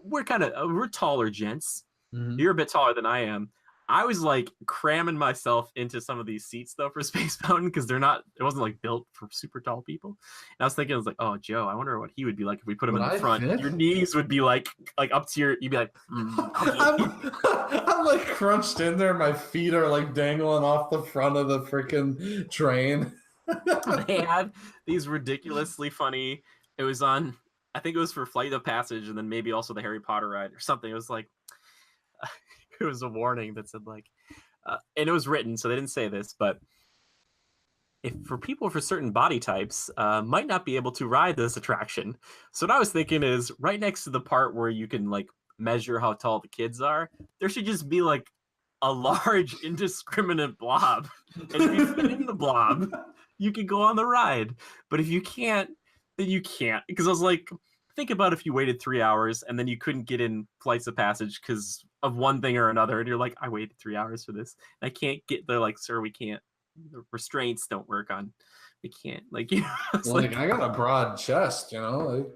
We're taller gents. Mm-hmm. You're a bit taller than I am. I was like cramming myself into some of these seats though for Space Mountain, because it wasn't like built for super tall people. And I was thinking, I was like, oh, Joe, I wonder what he would be like if we put him in the front. Your knees would be like up to you'd be like, I'm like crunched in there. My feet are like dangling off the front of the freaking train. They had these ridiculously funny. It was on, I think it was for Flight of Passage, and then maybe also the Harry Potter ride or something. It was like, it was a warning that said like, and it was written, so they didn't say this, but if for people for certain body types, might not be able to ride this attraction. So what I was thinking is, right next to the part where you can like measure how tall the kids are, there should just be like a large indiscriminate blob. And if you fit in the blob, you can go on the ride. But if you can't, then you can't. Because I was like, think about if you waited 3 hours and then you couldn't get in Flights of Passage because of one thing or another, and you're like, I waited 3 hours for this, and I can't get. They're like, sir, we can't. The restraints don't work on. We can't. Like, you know, well, like I got a broad chest, you know. Like,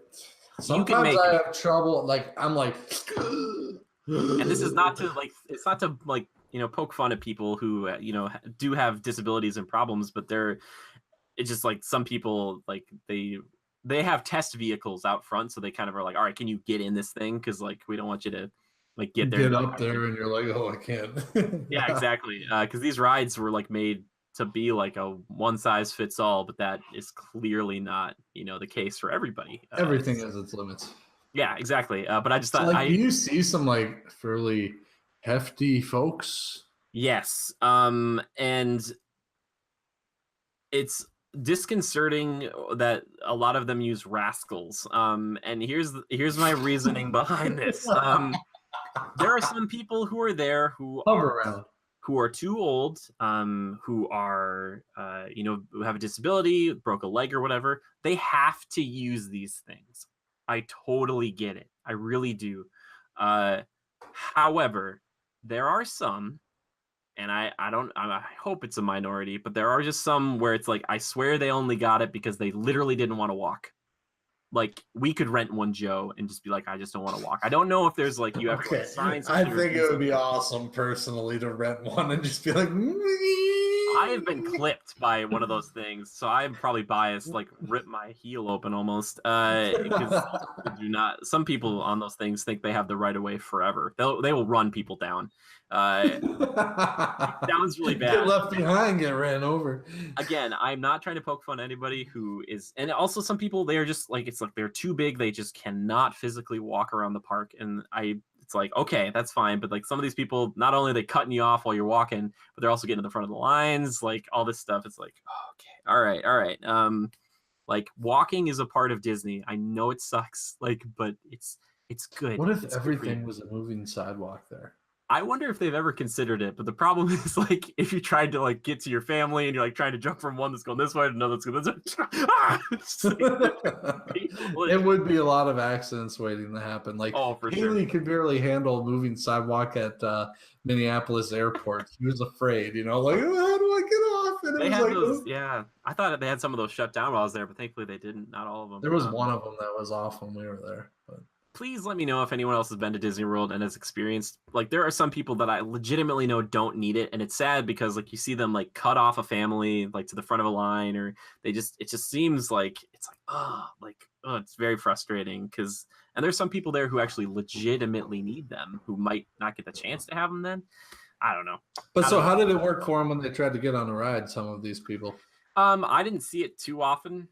sometimes I have trouble. Like I'm like, and this is not to like. It's not to like, you know, poke fun at people who do have disabilities and problems, but it's just like some people like they have test vehicles out front, so they kind of are like, all right, can you get in this thing? Because like we don't want you to like get up there, and you're like, oh, I can't. Yeah, exactly. Because these rides were like made to be like a one size fits all, but that is clearly not, the case for everybody. Everything has its limits. Yeah, exactly. But I just thought, do you see some like fairly hefty folks? Yes. And it's disconcerting that a lot of them use rascals. And here's my reasoning behind this. There are some people who are there who are too old, who are who have a disability, broke a leg or whatever. They have to use these things. I totally get it. I really do. However, there are some, and I hope it's a minority, but there are just some where it's like, I swear they only got it because they literally didn't want to walk. Like, we could rent one, Joe, and just be like, I just don't want to walk. I don't know if there's like, you have like, signs. I think it would be awesome personally to rent one and just be like, I have been clipped by one of those things, so I'm probably biased, like rip my heel open almost. Because some people on those things think they have the right of way forever. They will run people down. It sounds really bad. Get left behind, get ran over. Again, I'm not trying to poke fun at anybody who is, and also some people, they are just like, it's like they're too big, they just cannot physically walk around the park. And it's like, okay, that's fine, but like some of these people, not only are they cutting you off while you're walking, but they're also getting to the front of the lines, like all this stuff. It's like, oh, okay, all right. Like walking is a part of Disney. I know it sucks, like, but it's good. What if it's everything was a moving sidewalk there? I wonder if they've ever considered it, but the problem is like if you tried to like get to your family and you're like trying to jump from one that's going this way to another that's going this way. It would be a lot of accidents waiting to happen. Like Haley could barely handle a moving sidewalk at Minneapolis airport. She was afraid, like, oh, how do I get off? And they had those, yeah. I thought they had some of those shut down while I was there, but thankfully they didn't. Not all of them. There was one of them that was off when we were there, but. Please let me know if anyone else has been to Disney World and has experienced, like, there are some people that I legitimately know don't need it. And it's sad because like you see them like cut off a family, like to the front of a line, or it just seems like, it's like, it's very frustrating and there's some people there who actually legitimately need them who might not get the chance to have them then. I don't know. But so how did it work for them when they tried to get on a ride, some of these people? I didn't see it too often.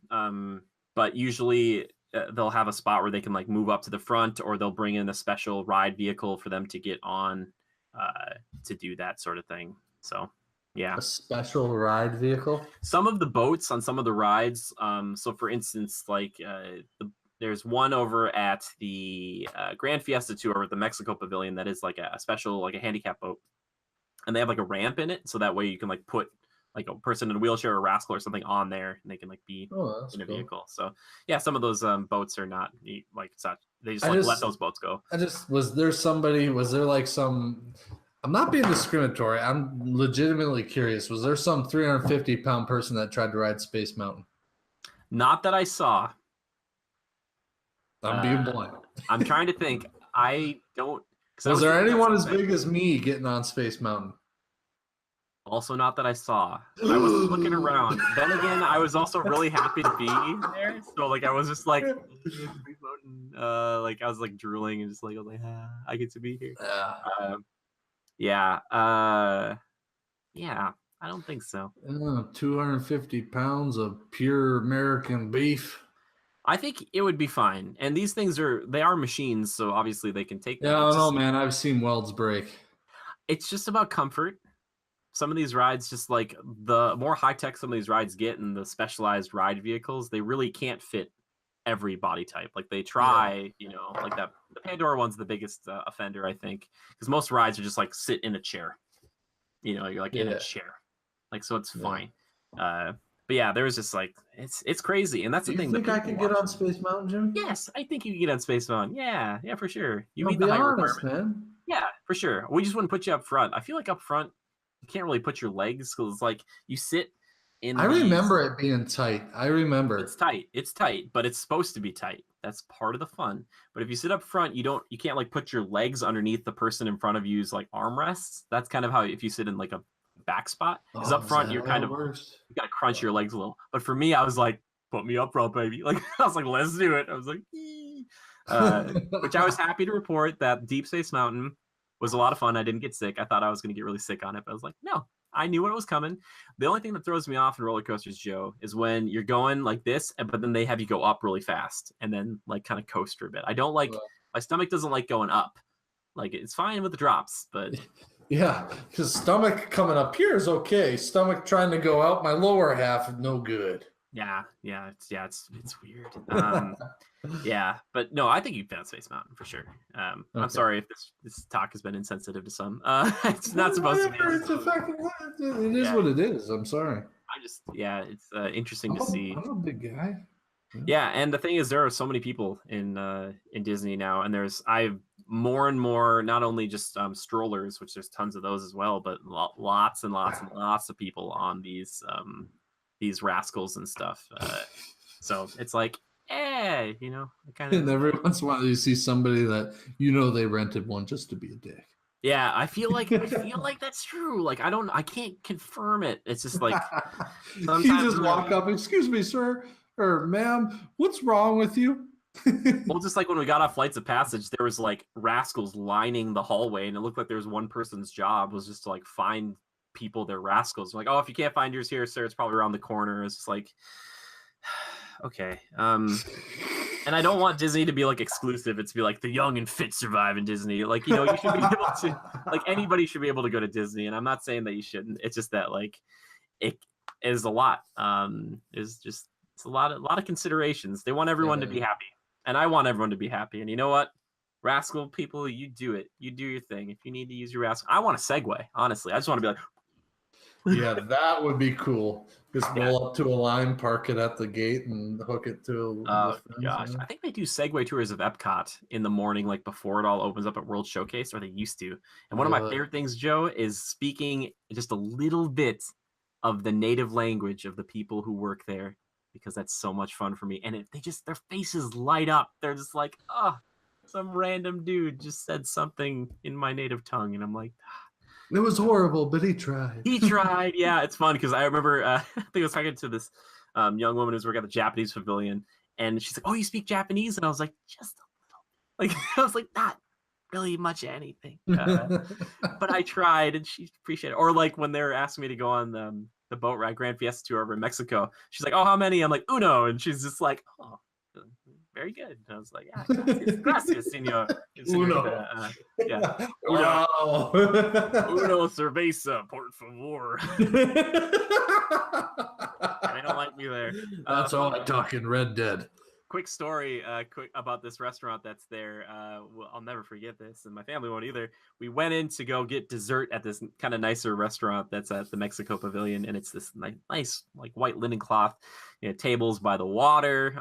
But usually they'll have a spot where they can like move up to the front, or they'll bring in a special ride vehicle for them to get on to do that sort of thing. So yeah, a special ride vehicle. Some of the boats on some of the rides, so for instance, like there's one over at the Grand Fiesta Tour over at the Mexico Pavilion that is like a special, like a handicap boat, and they have like a ramp in it, so that way you can like put like a person in a wheelchair or a rascal or something on there, and they can like be in a vehicle. So yeah, some of those boats are not like it's not, they just let those boats go. Was there like some, I'm not being discriminatory, I'm legitimately curious, was there some 350-pound person that tried to ride Space Mountain? Not that I saw. I'm being blunt. I'm trying to think. I don't. Was there anyone as big as me getting on Space Mountain? Also, not that I saw. I was looking around. Then again, I was also really happy to be there. So like, I was just like, like I was like drooling and just like, I was like, I get to be here. Yeah. I don't think so. 250 pounds of pure American beef. I think it would be fine. And these things they are machines, so obviously they can take. Yeah, I don't know, man. I've seen welds break. It's just about comfort. Some of these rides, just like the more high-tech some of these rides get and the specialized ride vehicles, they really can't fit every body type. Like they try, like that. The Pandora one's the biggest offender, I think, because most rides are just like sit in a chair. You're like in a chair, like, so it's fine. But yeah, there was just like it's crazy, and that's the thing. You think I could get on Space Mountain, Jim? Yes, I think you can get on Space Mountain. Yeah, for sure. You meet the height requirement, man. Yeah, for sure. We just wouldn't put you up front. I feel like up front, you can't really put your legs because it's like you sit in. I remember it being tight. I remember it's tight. It's tight, but it's supposed to be tight. That's part of the fun. But if you sit up front, you can't like put your legs underneath the person in front of you's like armrests. That's kind of how if you sit in like a back spot, because up front you're kind of you gotta crunch your legs a little. But for me, I was like, put me up front, baby. Like I was like, let's do it. I was like, which I was happy to report that Deep Space Mountain was a lot of fun. I didn't get sick. I thought I was going to get really sick on it, but I was like, no, I knew what was coming. The only thing that throws me off in roller coasters, Joe, is when you're going like this, but then they have you go up really fast and then like kind of coast for a bit. I don't like, my stomach doesn't like going up. Like it's fine with the drops, but yeah, because stomach coming up here is okay. Stomach trying to go out my lower half, no good. Yeah, it's weird. Yeah, but no, I think you've found Space Mountain for sure. Okay. I'm sorry if this talk has been insensitive to some. It's not supposed to be. It is what it is. I'm sorry. It's interesting to see. I'm a big guy. Yeah, and the thing is, there are so many people in Disney now, and I've more and more, not only just strollers, which there's tons of those as well, but lots and lots and lots of people on these rascals and stuff. So it's like, kind of. And every once in a while you see somebody that they rented one just to be a dick. Yeah, I feel like that's true. Like I can't confirm it. It's just like you just walk up, excuse me, sir or ma'am, what's wrong with you? Well, just like when we got off Flights of Passage, there was like rascals lining the hallway, and it looked like there was one person's job was just to like find people their rascals. Like, oh, if you can't find yours here, sir, it's probably around the corner. It's just like, okay. And I don't want Disney to be like exclusive. It's be like the young and fit survive in Disney. Like, you should be able to, like, anybody should be able to go to Disney. And I'm not saying that you shouldn't. It's just that like it is a lot. It's just It's a lot of considerations. They want everyone to be happy, and I want everyone to be happy. And you know what? Rascal people, you do it. You do your thing. If you need to use your rascal, I want a Segway. Honestly, I just want to be like, yeah, that would be cool. Just roll up to a line, park it at the gate, and hook it to. oh gosh, I think they do Segway tours of Epcot in the morning, like before it all opens up at World Showcase, or they used to. And one of my favorite things, Joe, is speaking just a little bit of the native language of the people who work there, because that's so much fun for me. And their faces light up. They're just like, oh, some random dude just said something in my native tongue, and I'm like, it was horrible, but he tried. He tried. Yeah, it's fun because I remember I think I was talking to this young woman who's working at the Japanese pavilion, and she's like, "Oh, you speak Japanese?" And I was like, "Just a little." Like I was like, "Not really much anything," but I tried, and she appreciated it. Or like when they're asking me to go on the boat ride Grand Fiesta tour over in Mexico, she's like, "Oh, how many?" I'm like, "Uno," and she's just like, "Oh, very good." And I was like, "Yeah, gracias, senor." Uno. Yeah. Wow. Uno cerveza, por favor. They don't like me there. That's all I talk in Red Dead. Quick story quick about this restaurant that's there. Well, I'll never forget this, and my family won't either. We went in to go get dessert at this kind of nicer restaurant that's at the Mexico Pavilion, and it's this nice like white linen cloth, tables by the water,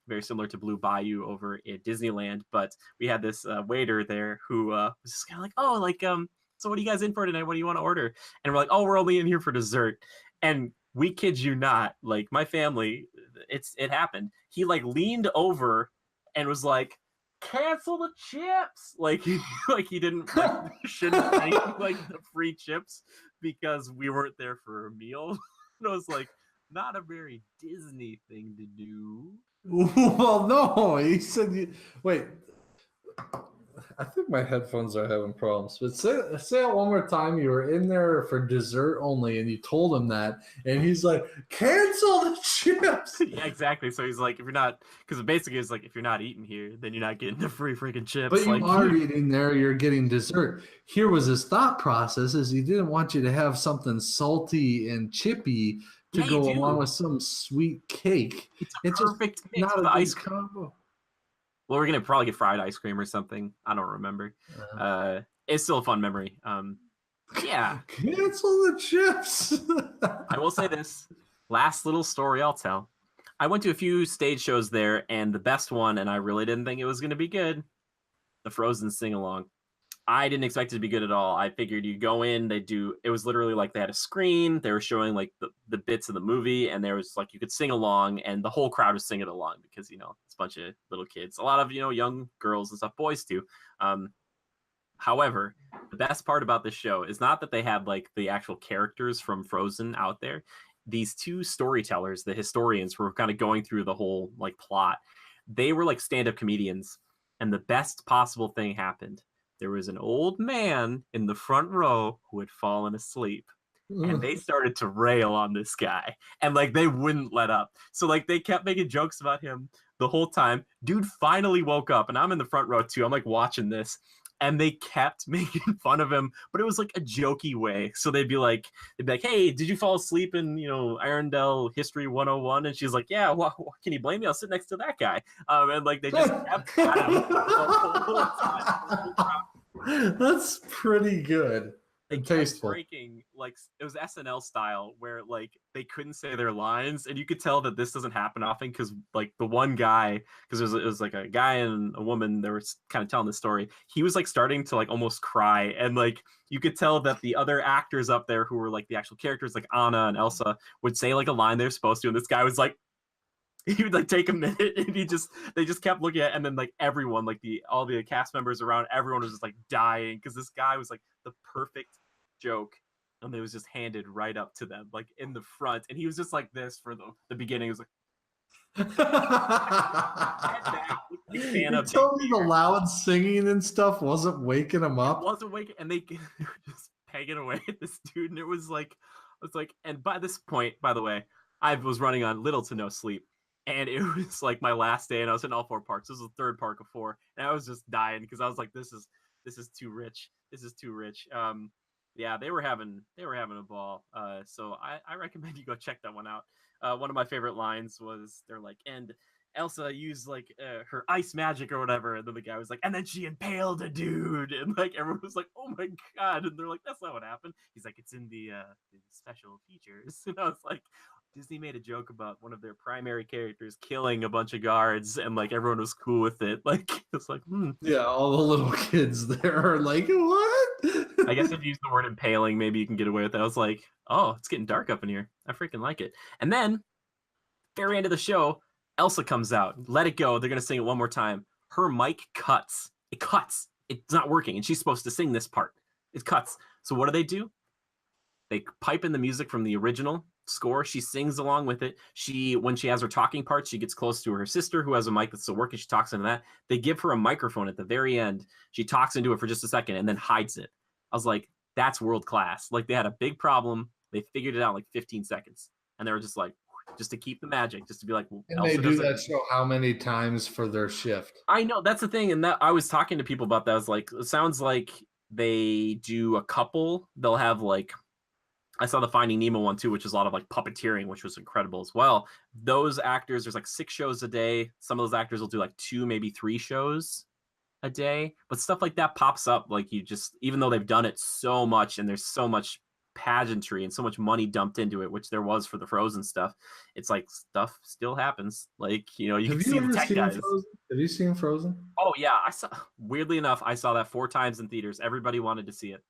very similar to Blue Bayou over at Disneyland. But we had this waiter there who was just kind of like, "Oh, like so what are you guys in for tonight? What do you want to order?" And we're like, "Oh, we're only in here for dessert." And we kid you not, like my family, it happened. He like leaned over and was like, "Cancel the chips!" Like he didn't shouldn't take like the free chips because we weren't there for a meal. And I was like, not a very Disney thing to do. Well, no, he said. Wait, I think my headphones are having problems. But say it one more time. You were in there for dessert only, and you told him that, and he's like, "Cancel the chips." Yeah, exactly. So he's like, if you're not, because basically it's like, if you're not eating here, then you're not getting the free freaking chips. But you like, are eating there. You're getting dessert. Here was his thought process: is he didn't want you to have something salty and chippy to go along with some sweet cake. It's perfect just not a ice combo. Well, we're gonna probably get fried ice cream or something. I don't remember. It's still a fun memory. Yeah. Cancel the chips. I will say this. Last little story I'll tell. I went to a few stage shows there, and the best one, and I really didn't think it was gonna be good, the Frozen sing-along. I didn't expect it to be good at all. I figured you go in, it was literally like they had a screen, they were showing like the bits of the movie, and there was like you could sing along, and the whole crowd was singing along because it's a bunch of little kids, a lot of young girls and stuff, boys too. However, the best part about this show is not that they had like the actual characters from Frozen out there. These two storytellers, the historians, were kind of going through the whole like plot. They were like stand-up comedians, and the best possible thing happened. There was an old man in the front row who had fallen asleep, and they started to rail on this guy, and like they wouldn't let up. So like they kept making jokes about him the whole time. Dude finally woke up, and I'm in the front row too. I'm like watching this, and they kept making fun of him, but it was like a jokey way. So they'd be like, "Hey, did you fall asleep in Arendelle History 101?" And she's like, "Yeah, well, can you blame me? I'll sit next to that guy." And like they just kept at him the whole time. That's pretty good. And tasteful. Breaking, like it was SNL style, where like they couldn't say their lines, and you could tell that this doesn't happen often because like the one guy, because it was like a guy and a woman, they were kind of telling the story. He was like starting to like almost cry, and like you could tell that the other actors up there who were like the actual characters, like Anna and Elsa, would say like a line they're supposed to, and this guy was like, he would like take a minute, and they just kept looking at it, and then like everyone, like all the cast members around, everyone was just like dying because this guy was like the perfect joke, and it was just handed right up to them like in the front, and he was just like this for the beginning. It was like you told me the loud singing and stuff wasn't waking him up. It wasn't waking, and they were just pegging away at this dude, and it was like and by this point, by the way, I was running on little to no sleep. And it was like my last day, and I was in all four parks. This was the third park of four, and I was just dying because I was like, "This is too rich. This is too rich." Yeah, they were having a ball. So I recommend you go check that one out. One of my favorite lines was they're like, and Elsa used like her ice magic or whatever, and then the guy was like, and then she impaled a dude, and like everyone was like, oh my god, and they're like, that's not what happened. He's like, it's in the special features, and I was like, Disney made a joke about one of their primary characters killing a bunch of guards, and like everyone was cool with it. Like it's like, Yeah, all the little kids there are like, what? I guess if you use the word impaling, maybe you can get away with it. I was like, oh, it's getting dark up in here. I freaking like it. And then, very end of the show, Elsa comes out. Let it go. They're gonna sing it one more time. Her mic cuts. It cuts. It's not working, and she's supposed to sing this part. It cuts. So what do? They pipe in the music from the original score. She sings along with it. When she has her talking parts, she gets close to her sister who has a mic that's still working. She talks into that. They give her a microphone at the very end. She talks into it for just a second and then hides it. I was like, that's world class. Like they had a big problem. They figured it out in like 15 seconds. And they were just like, just to keep the magic, just to be like, well, and they do that show how many times for their shift? I know, that's the thing. And that I was talking to people about that. I was like, it sounds like they do a couple. They'll have like, I saw the Finding Nemo one too, which is a lot of like puppeteering, which was incredible as well. Those actors, there's like 6 shows a day. Some of those actors will do like 2, maybe 3 shows a day. But stuff like that pops up. Like you just, even though they've done it so much and there's so much pageantry and so much money dumped into it, which there was for the Frozen stuff, it's like stuff still happens. Like, you know, you can see the tech guys. Frozen? Have you seen Frozen? Oh yeah, I saw. Weirdly enough, I saw that 4 times in theaters. Everybody wanted to see it,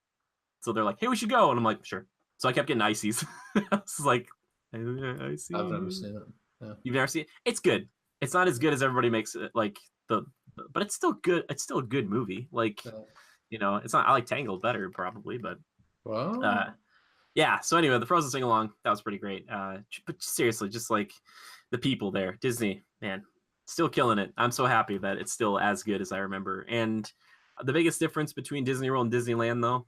so they're like, "Hey, we should go," and I'm like, "Sure." So I kept getting ices. I was like, I see. I've never seen it. Yeah. You've never seen it? It's good. It's not as good as everybody makes it. Like but it's still good. It's still a good movie. Like, you know, it's not. I like Tangled better probably, but well, yeah. So anyway, the Frozen sing along, that was pretty great. But seriously, just like the people there, Disney, man, still killing it. I'm so happy that it's still as good as I remember. And the biggest difference between Disney World and Disneyland, though,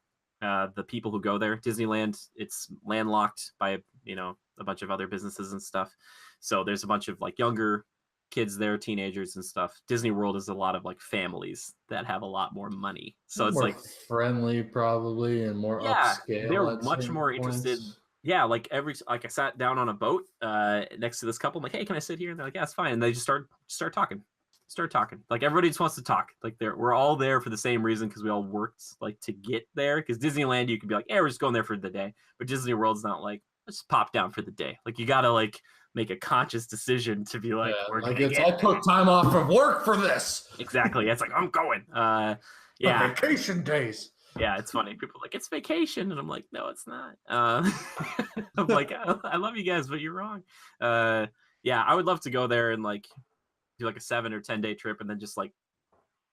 the people who go there, Disneyland, it's landlocked by, you know, a bunch of other businesses and stuff. So there's a bunch of like younger kids there, teenagers and stuff. Disney World is a lot of like families that have a lot more money. So it's more like friendly probably and more upscale. They're much more interested. Yeah, like I sat down on a boat next to this couple. I'm like, hey, can I sit here? And they're like, yeah, it's fine. And they just start talking. Like everybody just wants to talk. Like we're all there for the same reason, because we all worked like to get there. Because Disneyland, you could be like, yeah, we're just going there for the day. But Disney World's not like, let's just pop down for the day. Like you gotta like make a conscious decision to be like, we're like I took time off from work for this. Exactly. It's like, I'm going. Vacation days. Yeah, it's funny. People are like, it's vacation, and I'm like, no, it's not. I'm like, I love you guys, but you're wrong. Yeah, I would love to go there and like do like a 7 or 10 day trip, and then just like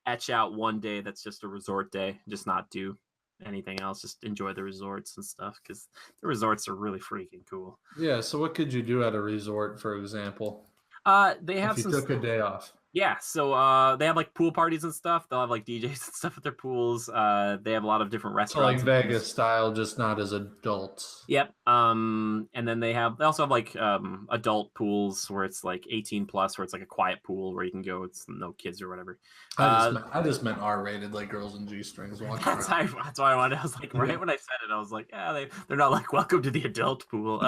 etch out one day that's just a resort day, just not do anything else, just enjoy the resorts and stuff, because the resorts are really freaking cool. Yeah. So what could you do at a resort, for example? They have if you took a day off. Yeah, so they have like pool parties and stuff. They'll have like DJs and stuff at their pools. They have a lot of different restaurants. So like Vegas style, just not as adults. Yep. And then they also have like adult pools where it's like 18 plus, where it's like a quiet pool where you can go. It's no kids or whatever. I just meant R-rated, like girls and G-strings. That's why I wanted. I was like, right when I said it, I was like, yeah, they're not like, welcome to the adult pool.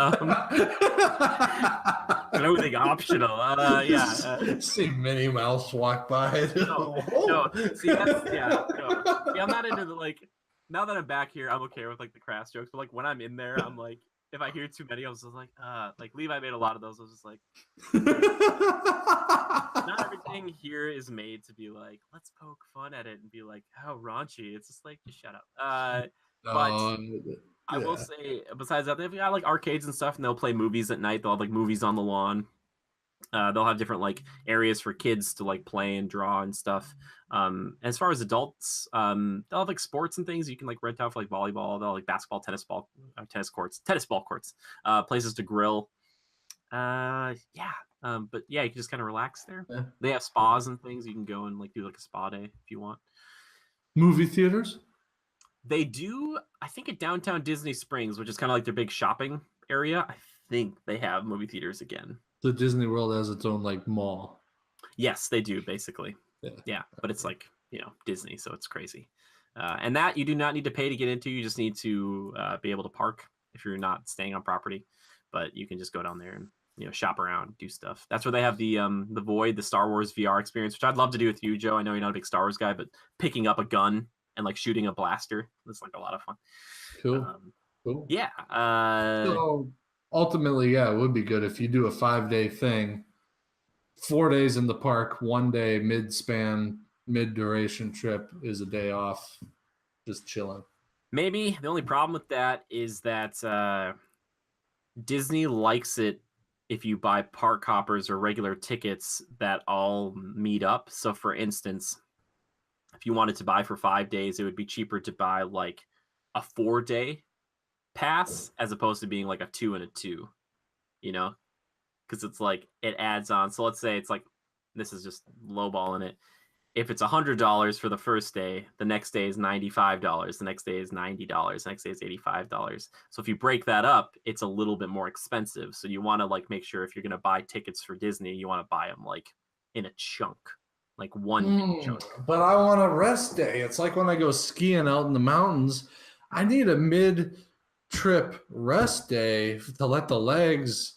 Clothing optional. Yeah. See Minnie Mouse walk by. No. See, I'm not into the like. Now that I'm back here, I'm okay with like the crass jokes. But like when I'm in there, I'm like, if I hear too many, I was just like Levi made a lot of those. I was just like, not everything here is made to be like, let's poke fun at it and be like, how raunchy. It's just like, just shut up. But I will say, besides that, they've got like arcades and stuff, and they'll play movies at night. They'll have like movies on the lawn. They'll have different like areas for kids to like play and draw and stuff. As far as adults, they'll have like sports and things you can like rent out for like volleyball. They'll have, like basketball, tennis ball courts, places to grill. But yeah, you can just kind of relax there. Yeah. They have spas and things. You can go and like do like a spa day if you want. Movie theaters? They do, I think, at downtown Disney Springs, which is kind of like their big shopping area. I think they have movie theaters again. So Disney World has its own like mall. Yes, they do, basically. Yeah, but it's like, you know, Disney, so it's crazy. And that you do not need to pay to get into. You just need to be able to park if you're not staying on property. But you can just go down there and shop around, do stuff. That's where they have the Void, the Star Wars VR experience, which I'd love to do with you, Joe. I know you're not a big Star Wars guy, but picking up a gun and like shooting a blaster, that's like a lot of fun. Cool. Cool. Yeah. So ultimately, yeah, it would be good if you do a 5-day thing, 4 days in the park, 1 day mid-span, mid-duration trip is a day off, just chilling. Maybe the only problem with that is that Disney likes it if you buy park hoppers or regular tickets that all meet up. So for instance, if you wanted to buy for 5 days, it would be cheaper to buy like a 4-day pass as opposed to being like a 2 and a 2, because it's like it adds on. So let's say it's like, this is just lowballing it. If it's $100 for the first day, the next day is $95, the next day is $90, the next day is $85. So if you break that up, it's a little bit more expensive. So you want to like make sure if you're going to buy tickets for Disney, you want to buy them like in a chunk, like one big chunk. But I want a rest day. It's like when I go skiing out in the mountains, I need a mid-trip rest day to let the legs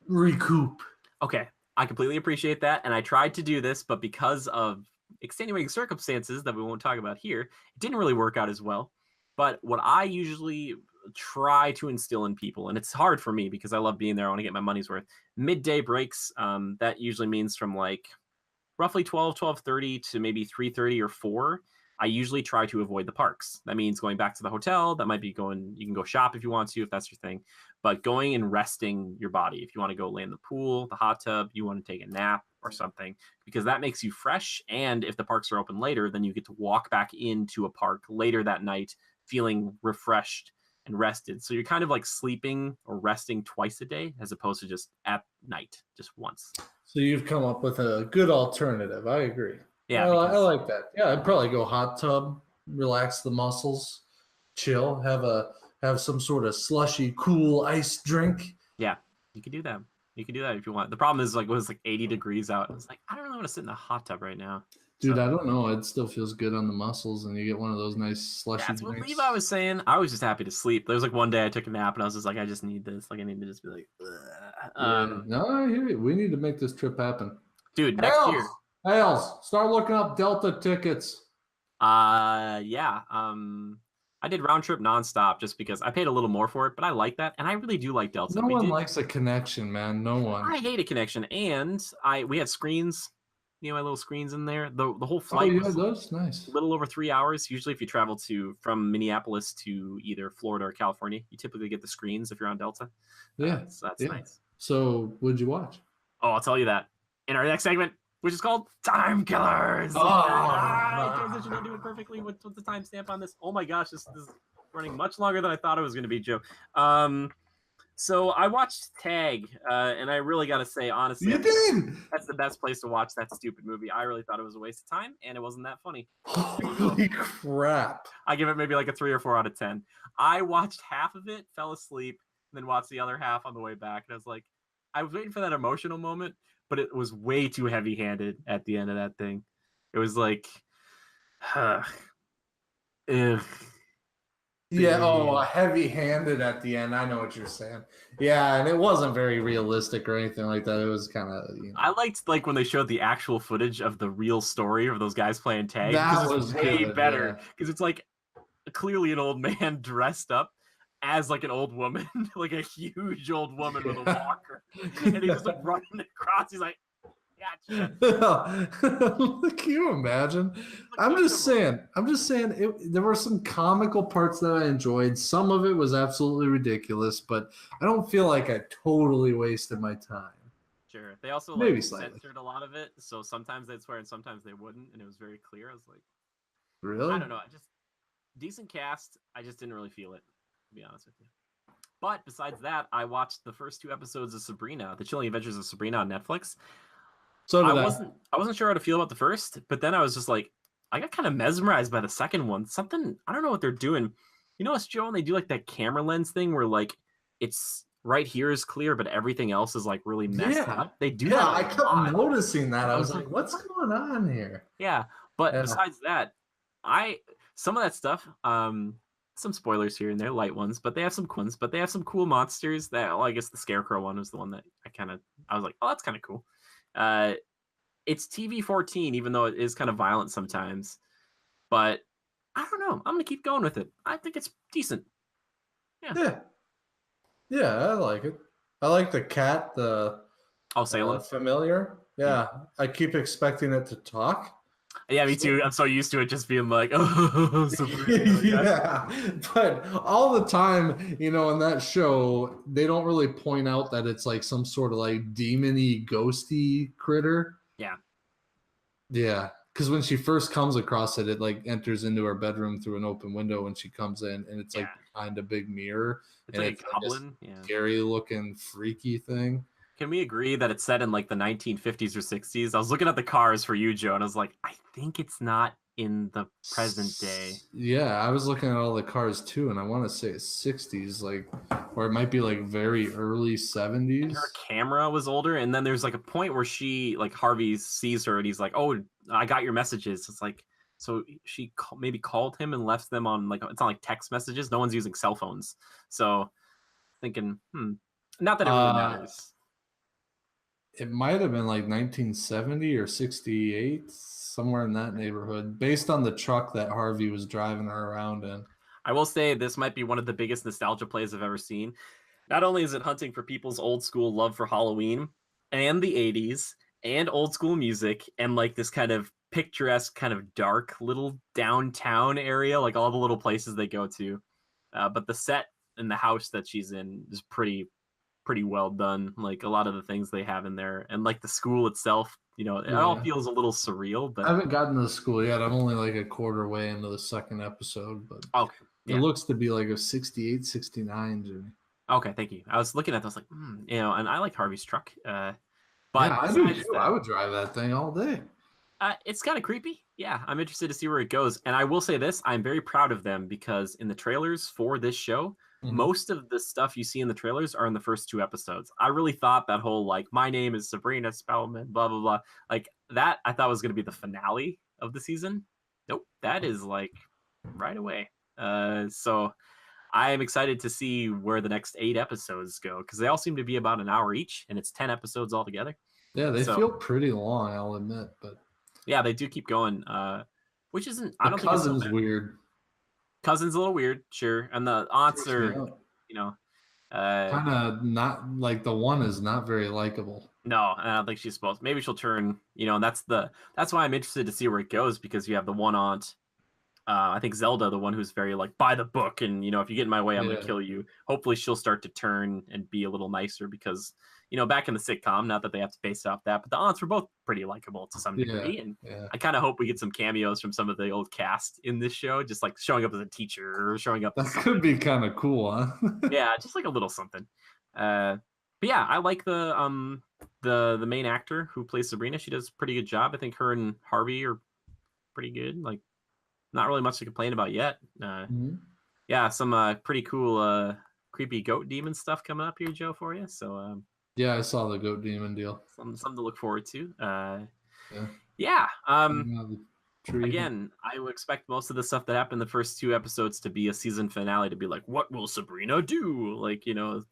recoup. Okay. I completely appreciate that. And I tried to do this, but because of extenuating circumstances that we won't talk about here, it didn't really work out as well. But what I usually try to instill in people, and it's hard for me because I love being there, I want to get my money's worth, midday breaks, that usually means from like roughly 12:30 to maybe 3:30 or 4. I usually try to avoid the parks. That means going back to the hotel. That might be you can go shop if you want to, if that's your thing. But going and resting your body, if you want to go lay in the pool, the hot tub, you want to take a nap or something, because that makes you fresh. And if the parks are open later, then you get to walk back into a park later that night feeling refreshed and rested. So you're kind of like sleeping or resting twice a day as opposed to just at night, just once. So you've come up with a good alternative. I agree. Yeah, I like that. Yeah, I'd probably go hot tub, relax the muscles, chill, have some sort of slushy, cool ice drink. Yeah, you could do that. You could do that if you want. The problem is like it was like 80 degrees out. I was like, I don't really want to sit in a hot tub right now. Dude, I don't know. It still feels good on the muscles, and you get one of those nice slushy That's drinks. what Levi was saying. I was just happy to sleep. There was like one day I took a nap, and I was just like, I just need this. Like, I need to just be like, No, I hear you. We need to make this trip happen. Dude, next year. Hales, start looking up Delta tickets. Yeah. I did round trip nonstop just because I paid a little more for it, but I like that, and I really do like Delta. No one likes a connection, man. No one. I hate a connection, and we had screens. My little screens in there. The whole flight was those nice. A little over 3 hours. Usually, if you travel from Minneapolis to either Florida or California, you typically get the screens if you're on Delta. Yeah, so that's nice. So, what'd you watch? Oh, I'll tell you that in our next segment, which is called Timekillers. I transitioned into it perfectly. What's the timestamp on this? Oh my gosh, this is running much longer than I thought it was going to be, Joe. So I watched Tag, and I really got to say, honestly, that's the best place to watch that stupid movie. I really thought it was a waste of time, and it wasn't that funny. Holy crap. I give it maybe like a 3 or 4 out of 10. I watched half of it, fell asleep, and then watched the other half on the way back. And I was like, I was waiting for that emotional moment, but it was way too heavy-handed at the end of that thing. It was like, Yeah, heavy-handed at the end. I know what you're saying. Yeah, and it wasn't very realistic or anything like that. It was kind of. I liked like when they showed the actual footage of the real story of those guys playing tag. That was way better because it's like clearly an old man dressed up as like an old woman, like a huge old woman with a walker, and he's just like running across. He's like, gotcha. Can you imagine? I'm just saying. There were some comical parts that I enjoyed. Some of it was absolutely ridiculous, but I don't feel like I totally wasted my time. Sure. They also Maybe censored a lot of it, so sometimes they'd swear and sometimes they wouldn't, and it was very clear. I was like, really? I don't know. Just decent cast. I just didn't really feel it, to be honest with you. But besides that, I watched the first 2 episodes of Sabrina, The Chilling Adventures of Sabrina on Netflix. So I wasn't sure how to feel about the first, but then I was just like, I got kind of mesmerized by the second one. Something, I don't know what they're doing. You know, it's Joe, and they do like that camera lens thing where like it's right here is clear, but everything else is like really messed up. They do that. Yeah, I kept noticing that. I was like, what's going on here? Yeah, but besides that, some of that stuff, some spoilers here and there, light ones, but they have some cool ones. But they have some cool monsters. That well, I guess the Scarecrow one was the one that I was like, oh, that's kind of cool. Uh, it's TV-14, even though it is kind of violent sometimes. But I don't know. I'm gonna keep going with it. I think it's decent. Yeah. Yeah, I like it. I like the cat, the Salem. familiar. Yeah, I keep expecting it to talk. Yeah, me too. I'm so used to it just being like, oh, Sabrina. Yeah, but all the time, in that show, they don't really point out that it's like some sort of like demon-y, ghosty critter. Yeah. Yeah, because when she first comes across it, it like enters into her bedroom through an open window when she comes in, and it's like behind a big mirror. It's and like a goblin. Like scary looking, freaky thing. Can we agree that it's set in like the 1950s or 60s? I was looking at the cars for you, Joe, and I was like, I think it's not in the present day. Yeah, I was looking at all the cars too, and I want to say it's 60s, like, or it might be like very early 70s. And her camera was older, and then there's like a point where Harvey sees her, and he's like, "Oh, I got your messages." It's like, so she maybe called him and left them on it's not like text messages. No one's using cell phones, so thinking, not that it really matters. It might have been like 1970 or 68, somewhere in that neighborhood, based on the truck that Harvey was driving her around in. I will say this might be one of the biggest nostalgia plays I've ever seen. Not only is it hunting for people's old school love for Halloween and the 80s and old school music and like this kind of picturesque, kind of dark little downtown area, like all the little places they go to. But the set and the house that she's in is pretty well done. Like a lot of the things they have in there, and like the school itself, it all feels a little surreal. But I haven't gotten to the school yet. I'm only like a quarter way into the second episode, but it looks to be like a 68, 69 Jimmy. Okay, thank you. I was looking at that, I was like, and I like Harvey's truck. But yeah, I do too. I would drive that thing all day. It's kind of creepy. Yeah, I'm interested to see where it goes. And I will say this, I'm very proud of them because in the trailers for this show, most of the stuff you see in the trailers are in the first 2 episodes. I really thought that whole, like, my name is Sabrina Spellman, blah, blah, blah. Like, that I thought was going to be the finale of the season. Nope, that is, like, right away. So I am excited to see where the next 8 episodes go because they all seem to be about an hour each, and it's 10 episodes altogether. Yeah, they feel pretty long, I'll admit, but yeah, they do keep going. Which isn't. I don't think Cousin's weird. Cousin's a little weird, sure, and the aunts are, kind of not like the one is not very likable. No, I don't think she's supposed. Maybe she'll turn. And that's why I'm interested to see where it goes because you have the one aunt. I think Zelda, the one who's very like by the book, and if you get in my way, I'm gonna kill you. Hopefully, she'll start to turn and be a little nicer because back in the sitcom, not that they have to base it off that, but the aunts were both pretty likable to some degree, and I kind of hope we get some cameos from some of the old cast in this show, just like showing up as a teacher or showing up. That could be kind of cool, huh? Yeah, just like a little something. But yeah, I like the main actor who plays Sabrina. She does a pretty good job. I think her and Harvey are pretty good. Like. Not really much to complain about yet. Yeah, some pretty cool creepy goat demon stuff coming up here, Joe, for you. So yeah, I saw the goat demon deal. Something to look forward to. Again, I would expect most of the stuff that happened in the first 2 episodes to be a season finale to be like, what will Sabrina do? Like,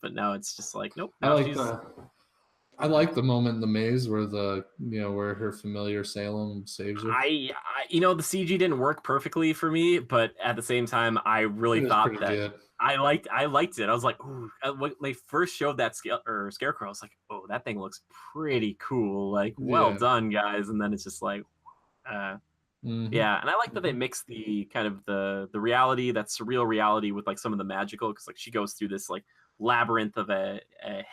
but now it's just like, nope. I like the moment in the maze where where her familiar Salem saves her. The CG didn't work perfectly for me, but at the same time, I really thought that good. I liked it. I was like, ooh, when they first showed that Scarecrow, I was like, oh, that thing looks pretty cool. Like, well done, guys. And then it's just like, yeah. And I like that they mix the kind of the reality, that surreal reality with like some of the magical, because like she goes through this like labyrinth of a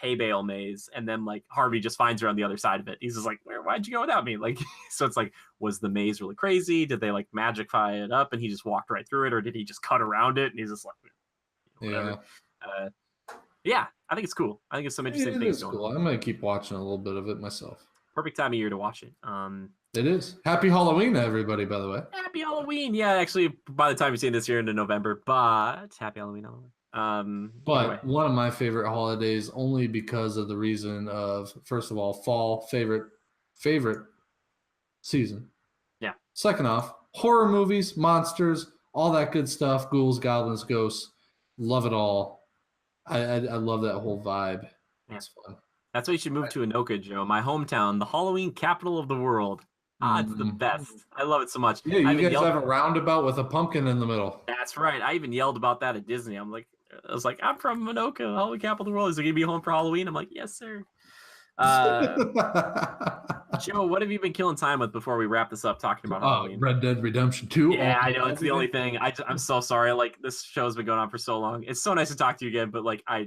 hay bale maze, and then like Harvey just finds her on the other side of it. He's just like, why'd you go without me? Like, so it's like, was the maze really crazy? Did they like magify it up and he just walked right through it, or did he just cut around it and he's just like, whatever. Yeah, I think it's cool. I think it's some interesting things going on. I'm gonna keep watching a little bit of it myself. Perfect time of year to watch it. It is. Happy Halloween to everybody, by the way. Happy Halloween. Yeah, actually, by the time you're seeing this, you're into November, but happy Halloween. But anyway. One of my favorite holidays, only because of the reason of, first of all, fall, favorite season. Yeah. Second off, horror movies, monsters, all that good stuff. Ghouls, goblins, ghosts, love it all. I love that whole vibe. Yeah. It's fun. That's why you should move to Anoka, Joe, my hometown, the Halloween capital of the world. Ah, it's the best. I love it so much. Yeah, I you even guys yelled. have a roundabout with a pumpkin in the middle. That's right. I even yelled about that at Disney. I was like, I'm from Anoka, the Halloween capital of the world. Is it gonna be home for Halloween? I'm like, yes, sir. Joe, what have you been killing time with before we wrap this up talking about Halloween? Red Dead Redemption 2. Yeah, I know it's the only thing. I'm so sorry. Like this show's been going on for so long. It's so nice to talk to you again, but like I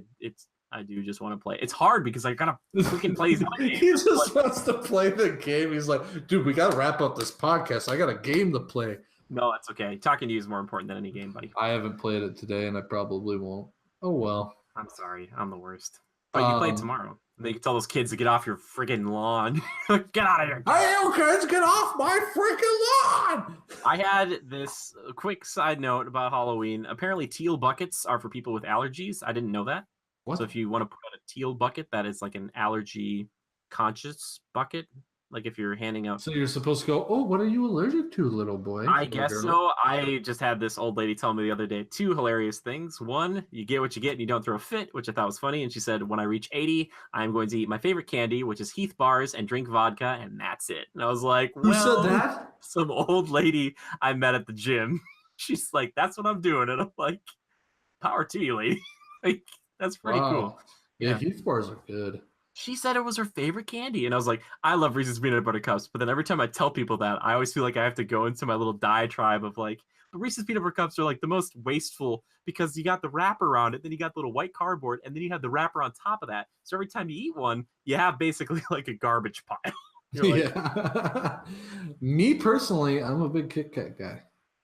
do just want to play. It's hard because I gotta freaking play these other games. He just wants to play the game. He's like, dude, we gotta wrap up this podcast. I got a game to play. No, that's okay. Talking to you is more important than any game, buddy. I haven't played it today, and I probably won't. Oh well. I'm sorry. I'm the worst. But you play tomorrow. And then you can tell those kids to get off your freaking lawn. Get out of here. Hey, kids, get off my freaking lawn! I had this quick side note about Halloween. Apparently, teal buckets are for people with allergies. I didn't know that. What? So if you want to put out a teal bucket, that is like an allergy conscious bucket. Like if you're handing out. So you're supposed to go, oh, what are you allergic to, little boy? I guess so. I just had this old lady tell me the other day 2 hilarious things. One, you get what you get and you don't throw a fit, which I thought was funny. And she said, when I reach 80, I'm going to eat my favorite candy, which is Heath bars, and drink vodka, and that's it. And I was like, who said that? Some old lady I met at the gym. She's like, that's what I'm doing. And I'm like, power to you, lady. Like, that's pretty cool. Yeah, Heath bars are good. She said it was her favorite candy. And I was like, I love Reese's Peanut Butter Cups. But then every time I tell people that, I always feel like I have to go into my little diatribe of like, the Reese's Peanut Butter Cups are like the most wasteful because you got the wrapper around it, then you got the little white cardboard, and then you have the wrapper on top of that. So every time you eat one, you have basically like a garbage pile. Like, yeah. Me personally, I'm a big Kit Kat guy.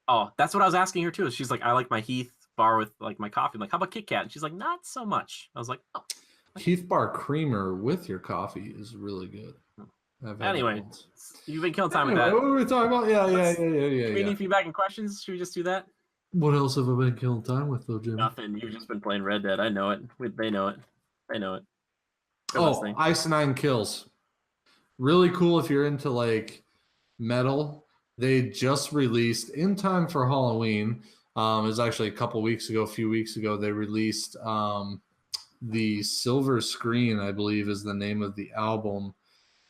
Oh, that's what I was asking her too. She's like, I like my Heath bar with like my coffee. I'm like, how about Kit Kat? And she's like, not so much. I was like, oh. Heath bar creamer with your coffee is really good. Anyway, you've been killing time with that. What were we talking about? Yeah. Community feedback and questions. Should we just do that? What else have I been killing time with, though, Jim? Nothing. You've just been playing Red Dead. I know it. They know it. They know it. Oh, Ice 9 Kills. Really cool if you're into like metal. They just released in time for Halloween. It was actually a few weeks ago, they released the Silver Screen, I believe is the name of the album.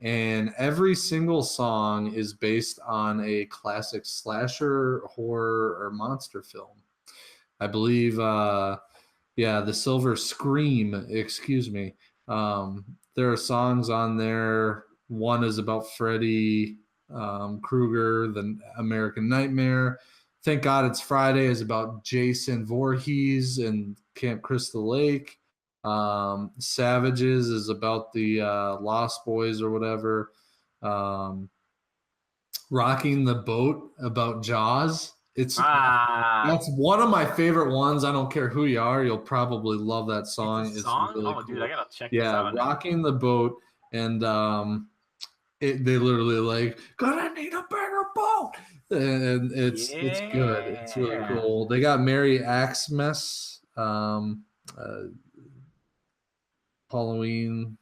And every single song is based on a classic slasher, horror, or monster film. I believe, the Silver Scream, excuse me. There are songs on there. One is about Freddy Krueger, the American Nightmare. Thank God It's Friday is about Jason Voorhees and Camp Crystal Lake. Savages is about the Lost Boys or whatever. Rocking the Boat about Jaws. That's one of my favorite ones. I don't care who you are, you'll probably love that song. It's really cool. Dude, I gotta check this out. Yeah, Rocking the Boat, and they literally like, gonna need a bigger boat, and it's good. It's really cool. They got Merry Xmas, Halloween.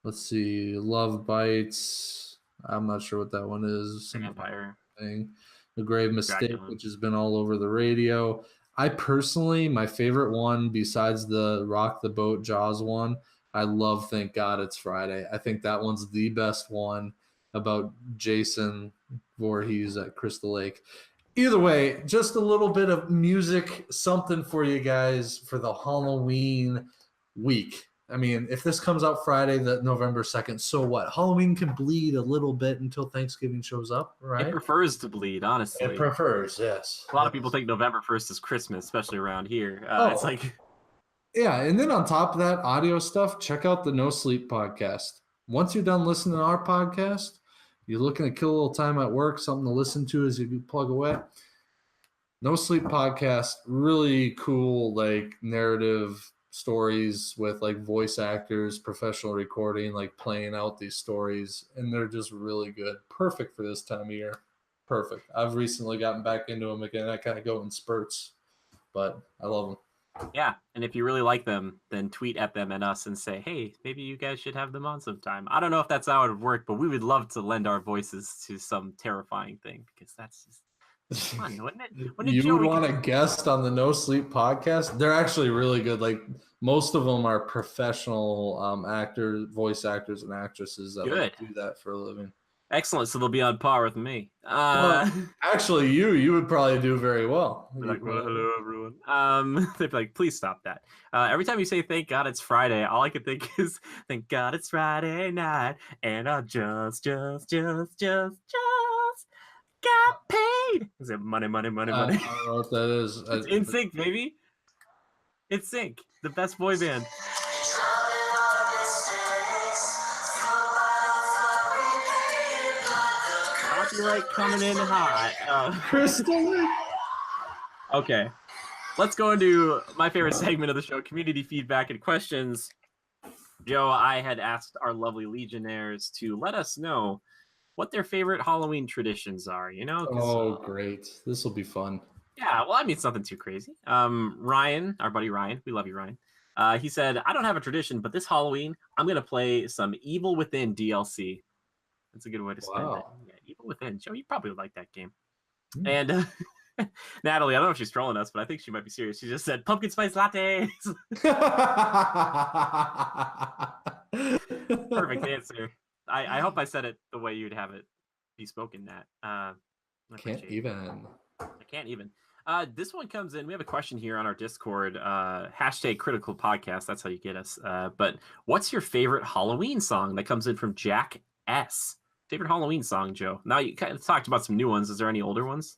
Let's see, Love Bites. I'm not sure what that one is. Empire thing. The Grave Mistake, which has been all over the radio. I personally, my favorite one besides the Rock the Boat Jaws one, I love Thank God It's Friday. I think that one's the best one about Jason Voorhees at Crystal Lake. Either way, just a little bit of music, something for you guys for the Halloween week. I mean, if this comes out Friday, the November 2nd, so what? Halloween can bleed a little bit until Thanksgiving shows up, right? It prefers to bleed, honestly. It prefers, yes. A lot of people think November 1st is Christmas, especially around here. It's like... Yeah, and then on top of that audio stuff, check out the No Sleep podcast. Once you're done listening to our podcast, you're looking to kill a little time at work, something to listen to as you plug away. No Sleep podcast, really cool, like narrative stories with like voice actors, professional recording, like playing out these stories, and they're just really good. Perfect for this time of year. Perfect. I've recently gotten back into them again. I kind of go in spurts, but I love them. Yeah, and if you really like them, then tweet at them and us and say, hey, maybe you guys should have them on sometime. I don't know if that's how it would work, but we would love to lend our voices to some terrifying thing, because Come on, wouldn't it? You would want a guest on the No Sleep podcast? They're actually really good. Like most of them are professional voice actors and actresses that like, do that for a living. Excellent. So they'll be on par with me. Well, actually, you would probably do very well. Like, well, hello everyone. They'd be like, please stop that. Every time you say "Thank God it's Friday," all I can think is "Thank God it's Friday night," and I just got paid. Is it money? I don't know what that is. It's In Sync, baby. It's Sync, the best boy band. Copyright coming in hot. Crystal. Okay, let's go into my favorite segment of the show: community feedback and questions. Joe, I had asked our lovely Legionnaires to let us know what their favorite Halloween traditions are, you know? Oh, great. This will be fun. Yeah, well, I mean, it's nothing too crazy. Ryan, our buddy Ryan, we love you, Ryan. He said, I don't have a tradition, but this Halloween, I'm going to play some Evil Within DLC. That's a good way to spend it. Yeah, Evil Within. Joe, you probably would like that game. And Natalie, I don't know if she's trolling us, but I think she might be serious. She just said, pumpkin spice lattes. Perfect answer. I hope I said it the way you'd have it be spoken, Nat. I can't even. This one comes in. We have a question here on our Discord. Hashtag critical podcast. That's how you get us. But what's your favorite Halloween song? That comes in from Jack S. Favorite Halloween song, Joe? Now, you kind of talked about some new ones. Is there any older ones?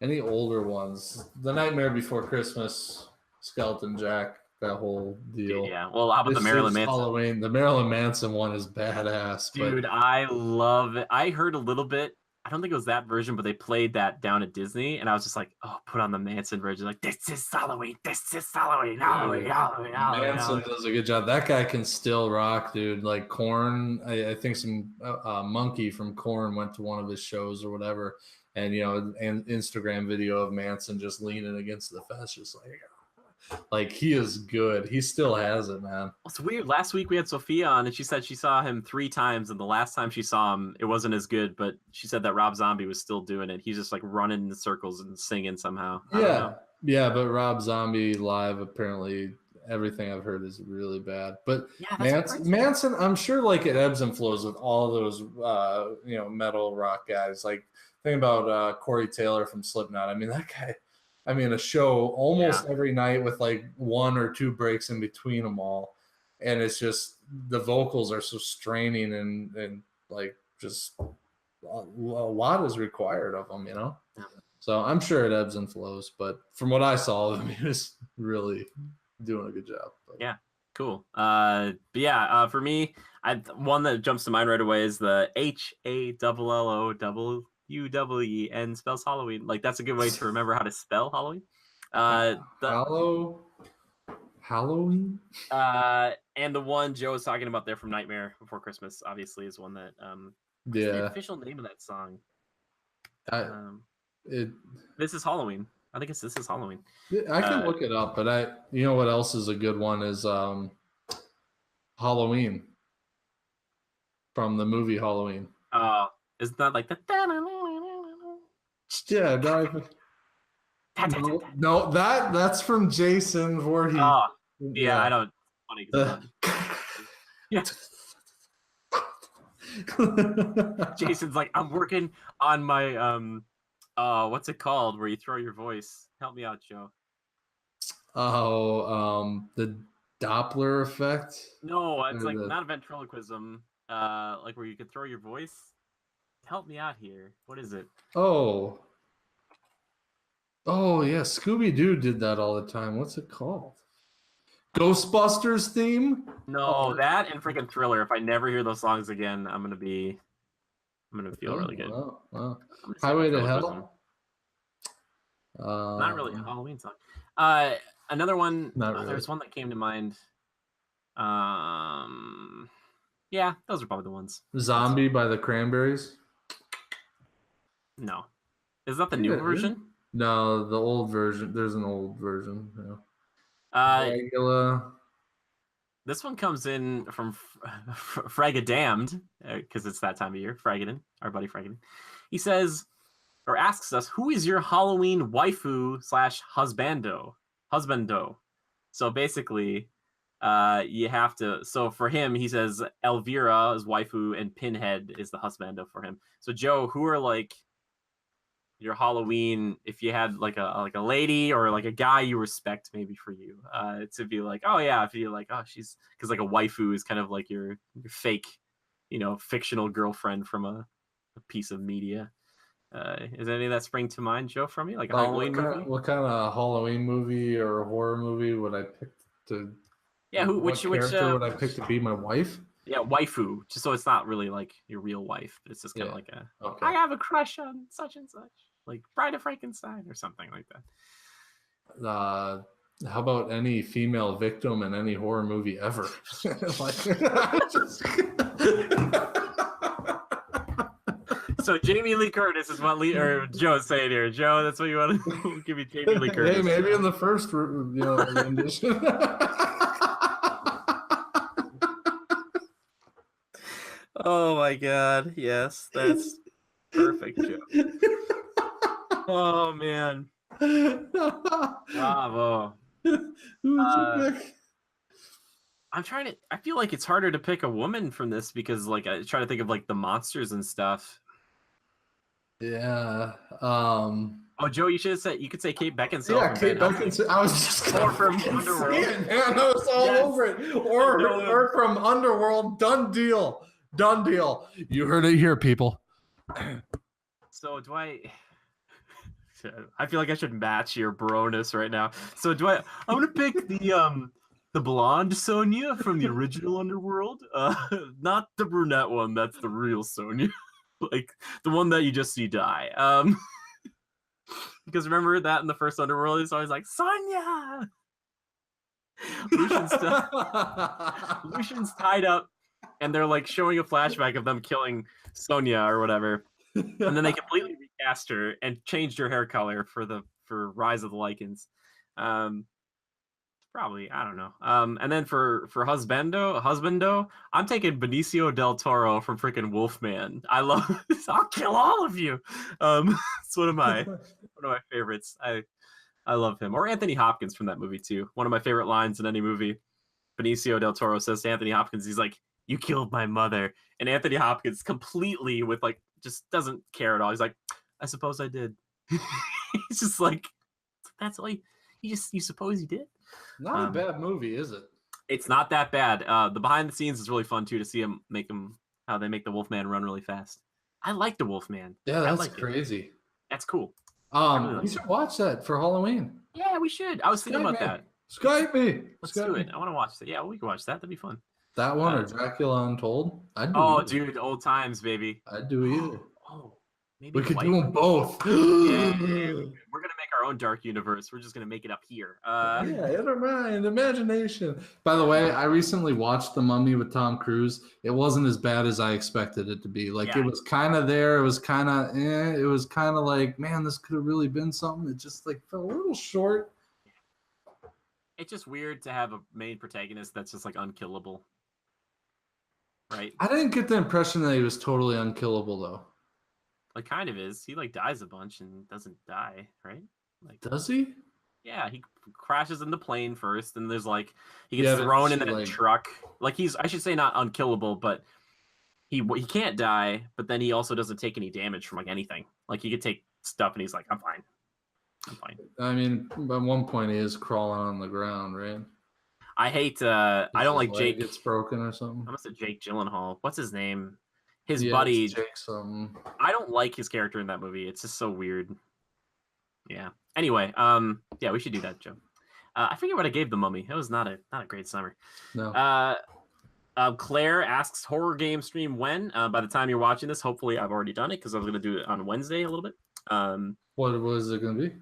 Any older ones? The Nightmare Before Christmas, Skeleton Jack, that whole deal. Yeah. Well, how about the Marilyn Manson? Halloween. The Marilyn Manson one is badass. Dude, I love it. I heard a little bit. I don't think it was that version, but they played that down at Disney, and I was just like, "Oh, put on the Manson version." Like, this is Halloween. This is Halloween. Halloween. Manson does a good job. That guy can still rock, dude. Like Korn, I think some monkey from Korn went to one of his shows or whatever, and an Instagram video of Manson just leaning against the fence, just like he is good. He still has it, man. It's weird. Last week we had Sophia on, and she said she saw him 3 times, and the last time she saw him, it wasn't as good. But she said that Rob Zombie was still doing it. He's just like running in circles and singing somehow. Yeah. But Rob Zombie live, apparently, everything I've heard is really bad. But Manson, I'm sure like it ebbs and flows with all those metal rock guys. Like think about Corey Taylor from Slipknot. I mean that guy. I mean, a show almost every night with like 1 or 2 breaks in between them all. And it's just the vocals are so straining and like just a lot is required of them, So I'm sure it ebbs and flows. But from what I saw of him, he was really doing a good job. But. Yeah, cool. For me, one that jumps to mind right away is the HALLOW. UWEN spells Halloween. Like that's a good way to remember how to spell Halloween. Halloween. And the one Joe was talking about there from Nightmare Before Christmas, obviously, is one that. The official name of that song. This is Halloween. I think it's This Is Halloween. I can look it up, but you know what else is a good one is Halloween from the movie Halloween. Isn't that like the? Yeah, no, that's from Jason Voorhees. I don't. Yeah. Jason's like, I'm working on my what's it called? Where you throw your voice? Help me out, Joe. The Doppler effect. No, it's like not ventriloquism. Like where you could throw your voice. Help me out here. What is it? Oh yeah, Scooby-Doo did that all the time. What's it called? Ghostbusters theme? No, that and freaking Thriller. If I never hear those songs again, I'm gonna feel really good. Wow. Highway to Hell? Not really a Halloween song. Another one. There's one that came to mind. Yeah, those are probably the ones. Zombie by the Cranberries? No. Is that the new version? No, the old version. There's an old version. This one comes in from Fragadamned, because it's that time of year. Fragadan, our buddy Fragadan. He says, or asks us, who is your Halloween waifu / husbando? So basically, you have to. So for him, he says Elvira is waifu and Pinhead is the husbando for him. So Joe, who are like your Halloween, if you had like a lady or like a guy you respect maybe for you, to be like, oh yeah, if you're like, oh she's, because like a waifu is kind of like your fake, fictional girlfriend from a piece of media. Is any of that spring to mind, Joe, from you? Like a Halloween movie? What kind of Halloween movie or horror movie would I pick to? Yeah, what character would I pick to be my wife? Yeah, waifu. Just so it's not really like your real wife, but it's just kind of like I have a crush on such and such, like Bride of Frankenstein or something like that. How about any female victim in any horror movie ever? So Jamie Lee Curtis is what Joe's saying here. Joe, that's what you want to give me, Jamie Lee Curtis. Hey, maybe in the first rendition. Oh my God! Yes, that's perfect, Joe. Oh man! Bravo. I'm trying to. I feel like it's harder to pick a woman from this because, like, I try to think of like the monsters and stuff. Yeah. Oh, Joe, you should have said. You could say Kate Beckinsale. Yeah, Kate Beckinsale. I was just from Underworld. Man, I was all over it. Or from Underworld. Done deal. Done deal. You heard it here, people. So do I? I feel like I should match your broness right now. So do I? I'm gonna pick the blonde Sonya from the original Underworld. Not the brunette one. That's the real Sonya. Like the one that you just see die. Because remember that in the first Underworld, it's always like Sonya. Lucian's tied up, and they're like showing a flashback of them killing Sonya or whatever, and then they completely recast her and changed her hair color for Rise of the Lycans. Probably, I don't know. And then for husbando, I'm taking Benicio del Toro from freaking Wolfman. I love this. I'll kill all of you. It's one of my favorites. I love him. Or Anthony Hopkins from that movie too. One of my favorite lines in any movie. Benicio del Toro says to Anthony Hopkins, he's like, "You killed my mother," and Anthony Hopkins completely with like just doesn't care at all. He's like, "I suppose I did." He's just like, that's all you suppose he did. Not a bad movie, is it? It's not that bad. The behind the scenes is really fun too to see how they make the Wolfman run really fast. I like the Wolfman. Yeah, that's crazy. That's cool. We should watch that for Halloween. Yeah, we should. I was thinking about that. Skype me. Let's do it. I want to watch that. Yeah, we can watch that. That'd be fun. That one or Dracula Untold? I'd do either. Dude, old times, baby. I'd do either. Oh, maybe we could do them both. Yeah, we're gonna make our own dark universe. We're just gonna make it up here. Yeah, inner mind, imagination. By the way, I recently watched The Mummy with Tom Cruise. It wasn't as bad as I expected it to be. Like it was kind of there. It was kind of It was kind of like, man, this could have really been something. It just like fell a little short. It's just weird to have a main protagonist that's just like unkillable. Right? I didn't get the impression that he was totally unkillable though. Like kind of is. He like dies a bunch and doesn't die, right? Like does he? Yeah, he crashes in the plane first, and there's like he gets thrown in a truck. Like I should say not unkillable, but he can't die, but then he also doesn't take any damage from like anything. Like he could take stuff and he's like, I'm fine. I mean, at one point he is crawling on the ground, right? I hate I don't like Jake. Gets broken or something. I must have Jake Gyllenhaal. What's his name? His buddy. Jake something. I don't like his character in that movie. It's just so weird. Yeah. Anyway, yeah, we should do that, Joe. I forget what I gave The Mummy. It was not a great summer. No. Claire asks horror game stream when. By the time you're watching this, hopefully I've already done it because I was going to do it on Wednesday a little bit. What was it going to be?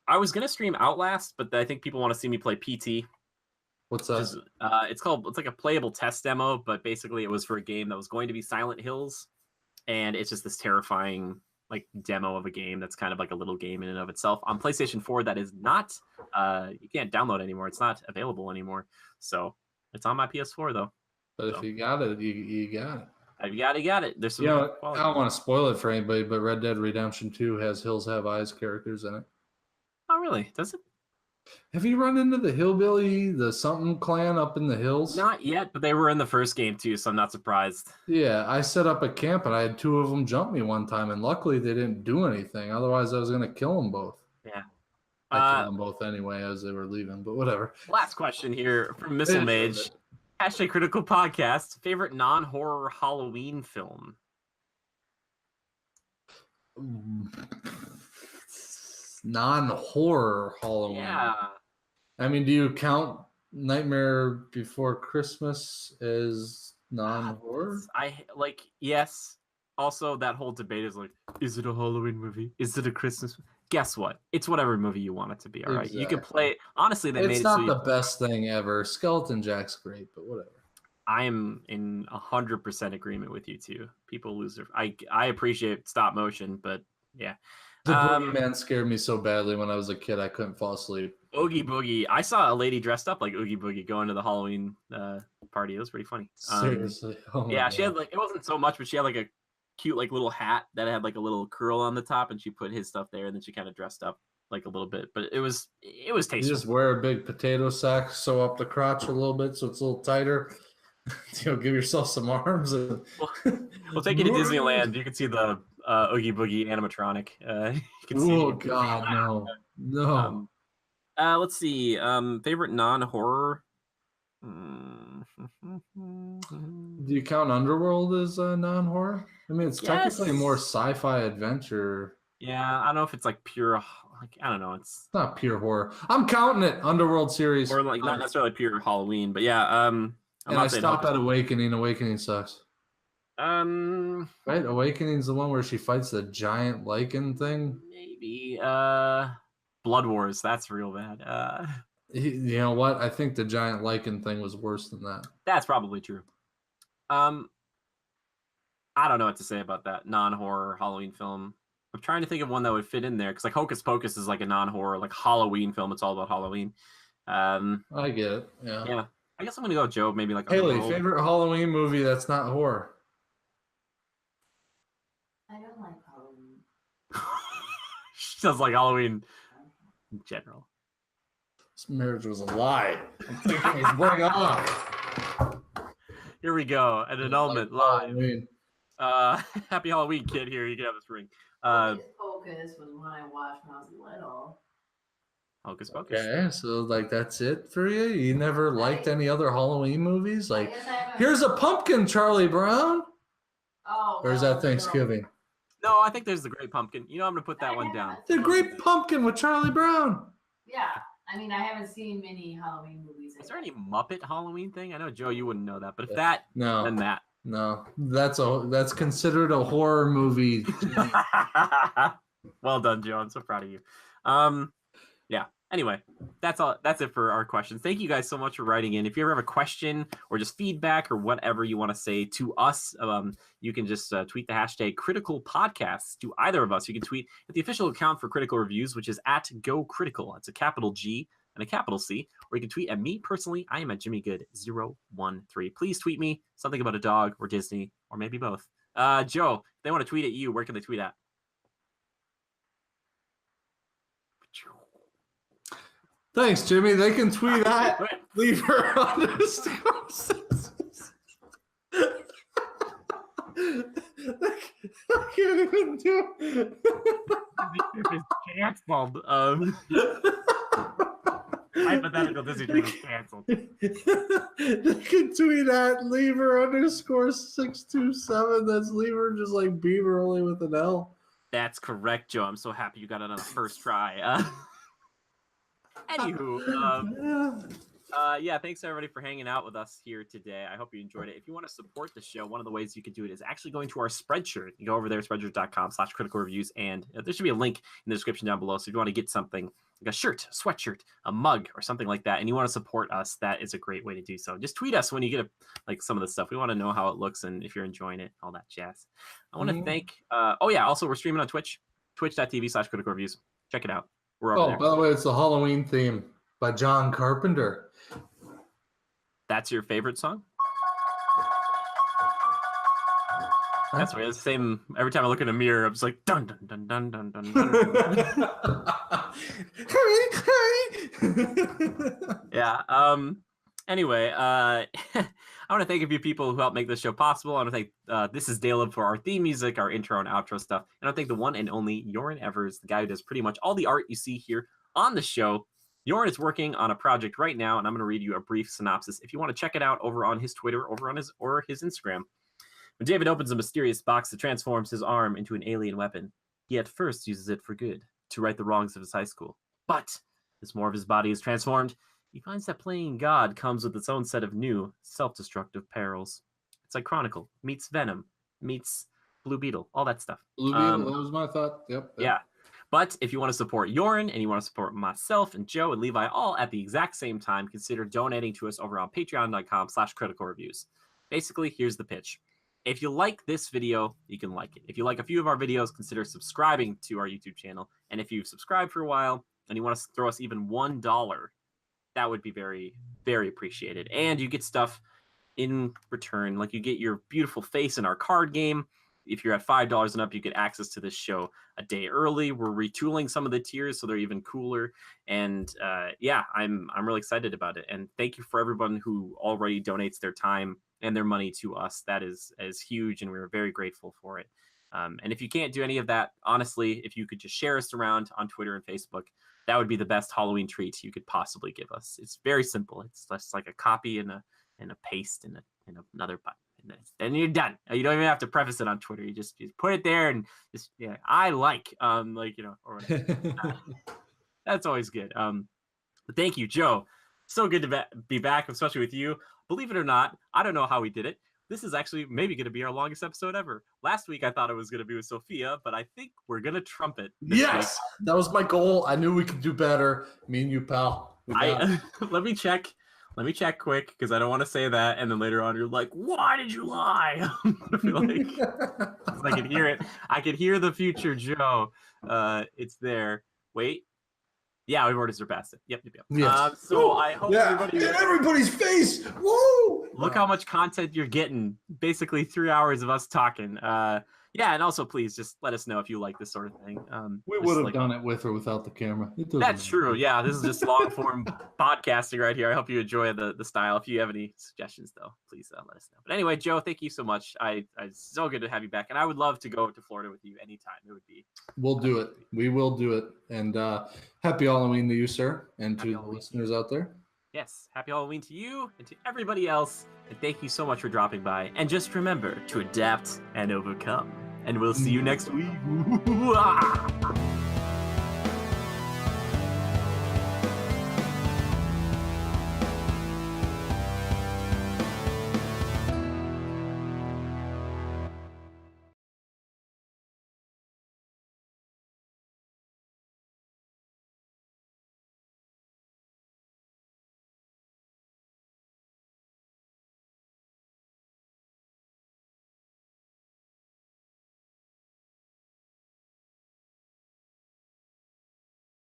I was going to stream Outlast, but I think people want to see me play PT. What's that? It's like a playable test demo, but basically it was for a game that was going to be Silent Hills, and it's just this terrifying like demo of a game that's kind of like a little game in and of itself. On PlayStation 4, that is not you can't download anymore. It's not available anymore. So it's on my PS4 though. But if you got it, you got it. I've got it. There's some I quality. don't want to spoil it for anybody, but Red Dead Redemption 2 has Hills Have Eyes characters in it. Oh, really? Does it? Have you run into the hillbilly, the something clan up in the hills? Not yet, but they were in the first game too, so I'm not surprised. Yeah, I set up a camp and I had 2 of them jump me one time, and luckily they didn't do anything. Otherwise, I was going to kill them both. Yeah. I killed them both anyway as they were leaving, but whatever. Last question here from Missile Mage. Hashtag Critical Podcast. Favorite non-horror Halloween film? Non-horror Halloween. Yeah. I mean, do you count Nightmare Before Christmas as non-horror? Yes. Also, that whole debate is like, is it a Halloween movie? Is it a Christmas? Guess what? It's whatever movie you want it to be. All right, exactly. You can play. Honestly, it's not the best thing ever. Skeleton Jack's great, but whatever. I am in 100% agreement with you too. People lose their. I appreciate stop motion, but yeah. The Boogeyman scared me so badly when I was a kid. I couldn't fall asleep. Oogie Boogie. I saw a lady dressed up like Oogie Boogie going to the Halloween party. It was pretty funny. Seriously. Yeah, God. She had it wasn't so much, but she had a cute little hat that had a little curl on the top, and she put his stuff there, and then she kind of dressed up a little bit. But it was tasteful. You just wear a big potato sack, sew up the crotch a little bit so it's a little tighter. Give yourself some arms. And... we'll take you to Disneyland. You can see the Oogie Boogie animatronic. You can see God, no. Let's see. Favorite non-horror. Do you count Underworld as non-horror? I mean, it's technically more sci-fi adventure. Yeah, I don't know if it's pure. I don't know. It's not pure horror. I'm counting it. Underworld series, or not necessarily pure Halloween, but yeah. And I stop at Awakening. Awakening sucks. Right, Awakening's the one where she fights the giant lichen thing. Maybe. Blood Wars. That's real bad. You know what? I think the giant lichen thing was worse than that. That's probably true. I don't know what to say about that non-horror Halloween film. I'm trying to think of one that would fit in there because Hocus Pocus is a non-horror Halloween film. It's all about Halloween. I get it. Yeah. I guess I'm gonna go with Joe. Maybe Haley, favorite Halloween movie that's not horror. I don't like Halloween. She does like Halloween in general. This marriage was a lie. I'm thinking it was bring off. Here we go. An annulment live. Happy Halloween, kid. Here, you can have this ring. Focus was one I watched when I was little. Hocus Pocus. Okay, so that's it for you? You never liked any other Halloween movies? Here's a pumpkin, Charlie Brown. Oh. Or is that Thanksgiving? No, I think there's the Great Pumpkin. I'm gonna put that one down. The Great Pumpkin with Charlie Brown. Yeah. I mean, I haven't seen many Halloween movies. Is there any Muppet Halloween thing? I know, Joe, you wouldn't know that, but if that, then that. No, that's considered a horror movie. Well done, Joe. I'm so proud of you. Yeah. Anyway, that's all. That's it for our questions. Thank you guys so much for writing in. If you ever have a question or just feedback or whatever you want to say to us, you can just tweet the hashtag Critical Podcasts to either of us. You can tweet at the official account for Critical Reviews, which is at Go Critical. It's a capital G and a capital C. Or you can tweet at me personally. I am at JimmyGood013. Please tweet me something about a dog or Disney or maybe both. Joe, if they want to tweet at you, where can they tweet at? Thanks, Jimmy. They can tweet at Lever _ I can't even do it. It's canceled. Hypothetical Disney trip is canceled. They can tweet at Lever _ 627. That's Lever just like Beaver, only with an L. That's correct, Joe. I'm so happy you got it on the first try. Anywho, yeah, thanks everybody for hanging out with us here today. I hope you enjoyed it. If you want to support the show, one of the ways you can do it is actually going to our Spreadshirt. You go over there, spreadshirt.com/critical reviews, and there should be a link in the description down below. So if you want to get something like a shirt, a sweatshirt, a mug, or something like that, and you want to support us, that is a great way to do so. Just tweet us when you get some of the stuff. We want to know how it looks and if you're enjoying it, all that jazz. I want to thank. Also we're streaming on Twitch, twitch.tv/critical reviews. Check it out. We're over there. By the way, it's the Halloween theme by John Carpenter. That's your favorite song? That's weird. It's the same. Every time I look in a mirror, I'm just like dun dun dun dun dun dun dun. Yeah. Anyway, I want to thank a few people who helped make this show possible. I want to thank This is Daleb for our theme music, our intro and outro stuff. And I want to thank the one and only Yoren Evers, the guy who does pretty much all the art you see here on the show. Yoren is working on a project right now, and I'm going to read you a brief synopsis if you want to check it out over on his Twitter, over on his Instagram. When David opens a mysterious box that transforms his arm into an alien weapon, he at first uses it for good, to right the wrongs of his high school. But as more of his body is transformed, he finds that playing God comes with its own set of new, self-destructive perils. It's like Chronicle meets Venom meets Blue Beetle, all that stuff. Blue Beetle, that was my thought. Yep. Yeah. But if you want to support Yoren and you want to support myself and Joe and Levi all at the exact same time, consider donating to us over on patreon.com/criticalreviews. Basically, here's the pitch. If you like this video, you can like it. If you like a few of our videos, consider subscribing to our YouTube channel. And if you've subscribed for a while and you want to throw us even $1, that would be very, very appreciated. And you get stuff in return. Like you get your beautiful face in our card game. If you're at $5 and up, you get access to this show a day early. We're retooling some of the tiers so they're even cooler. And yeah, I'm really excited about it. And thank you for everyone who already donates their time and their money to us. That is huge, and we're very grateful for it. And if you can't do any of that, honestly, if you could just share us around on Twitter and Facebook, that would be the best Halloween treat you could possibly give us. It's very simple. It's just like a copy and a paste and another button. And you're done. You don't even have to preface it on Twitter. You just put it there and just I like or whatever. That's always good. But thank you, Joe. So good to be back, especially with you. Believe it or not, I don't know how we did it. This is actually maybe going to be our longest episode ever. Last week, I thought it was going to be with Sophia, but I think we're going to trump it. Yes, that was my goal. I knew we could do better. Me and you, pal. Let me check. Let me check quick because I don't want to say that. And then later on, you're like, why did you lie? I can hear it. I can hear the future Joe. It's there. Wait. Yeah, we've already surpassed it. Yep. Yes. So I hope everybody's face. Woo! Look how much content you're getting. Basically 3 hours of us talking. Yeah, and also please just let us know if you like this sort of thing. We would have done it with or without the camera. That's true. Yeah, this is just long form podcasting right here. I hope you enjoy the style. If you have any suggestions, though, please let us know. But anyway, Joe, thank you so much. It's so good to have you back, and I would love to go to Florida with you anytime. It would be. We'll do it. We will do it. And happy Halloween to you, sir, and to the listeners out there. Yes, happy Halloween to you and to everybody else. And thank you so much for dropping by. And just remember to adapt and overcome. And we'll see you next week.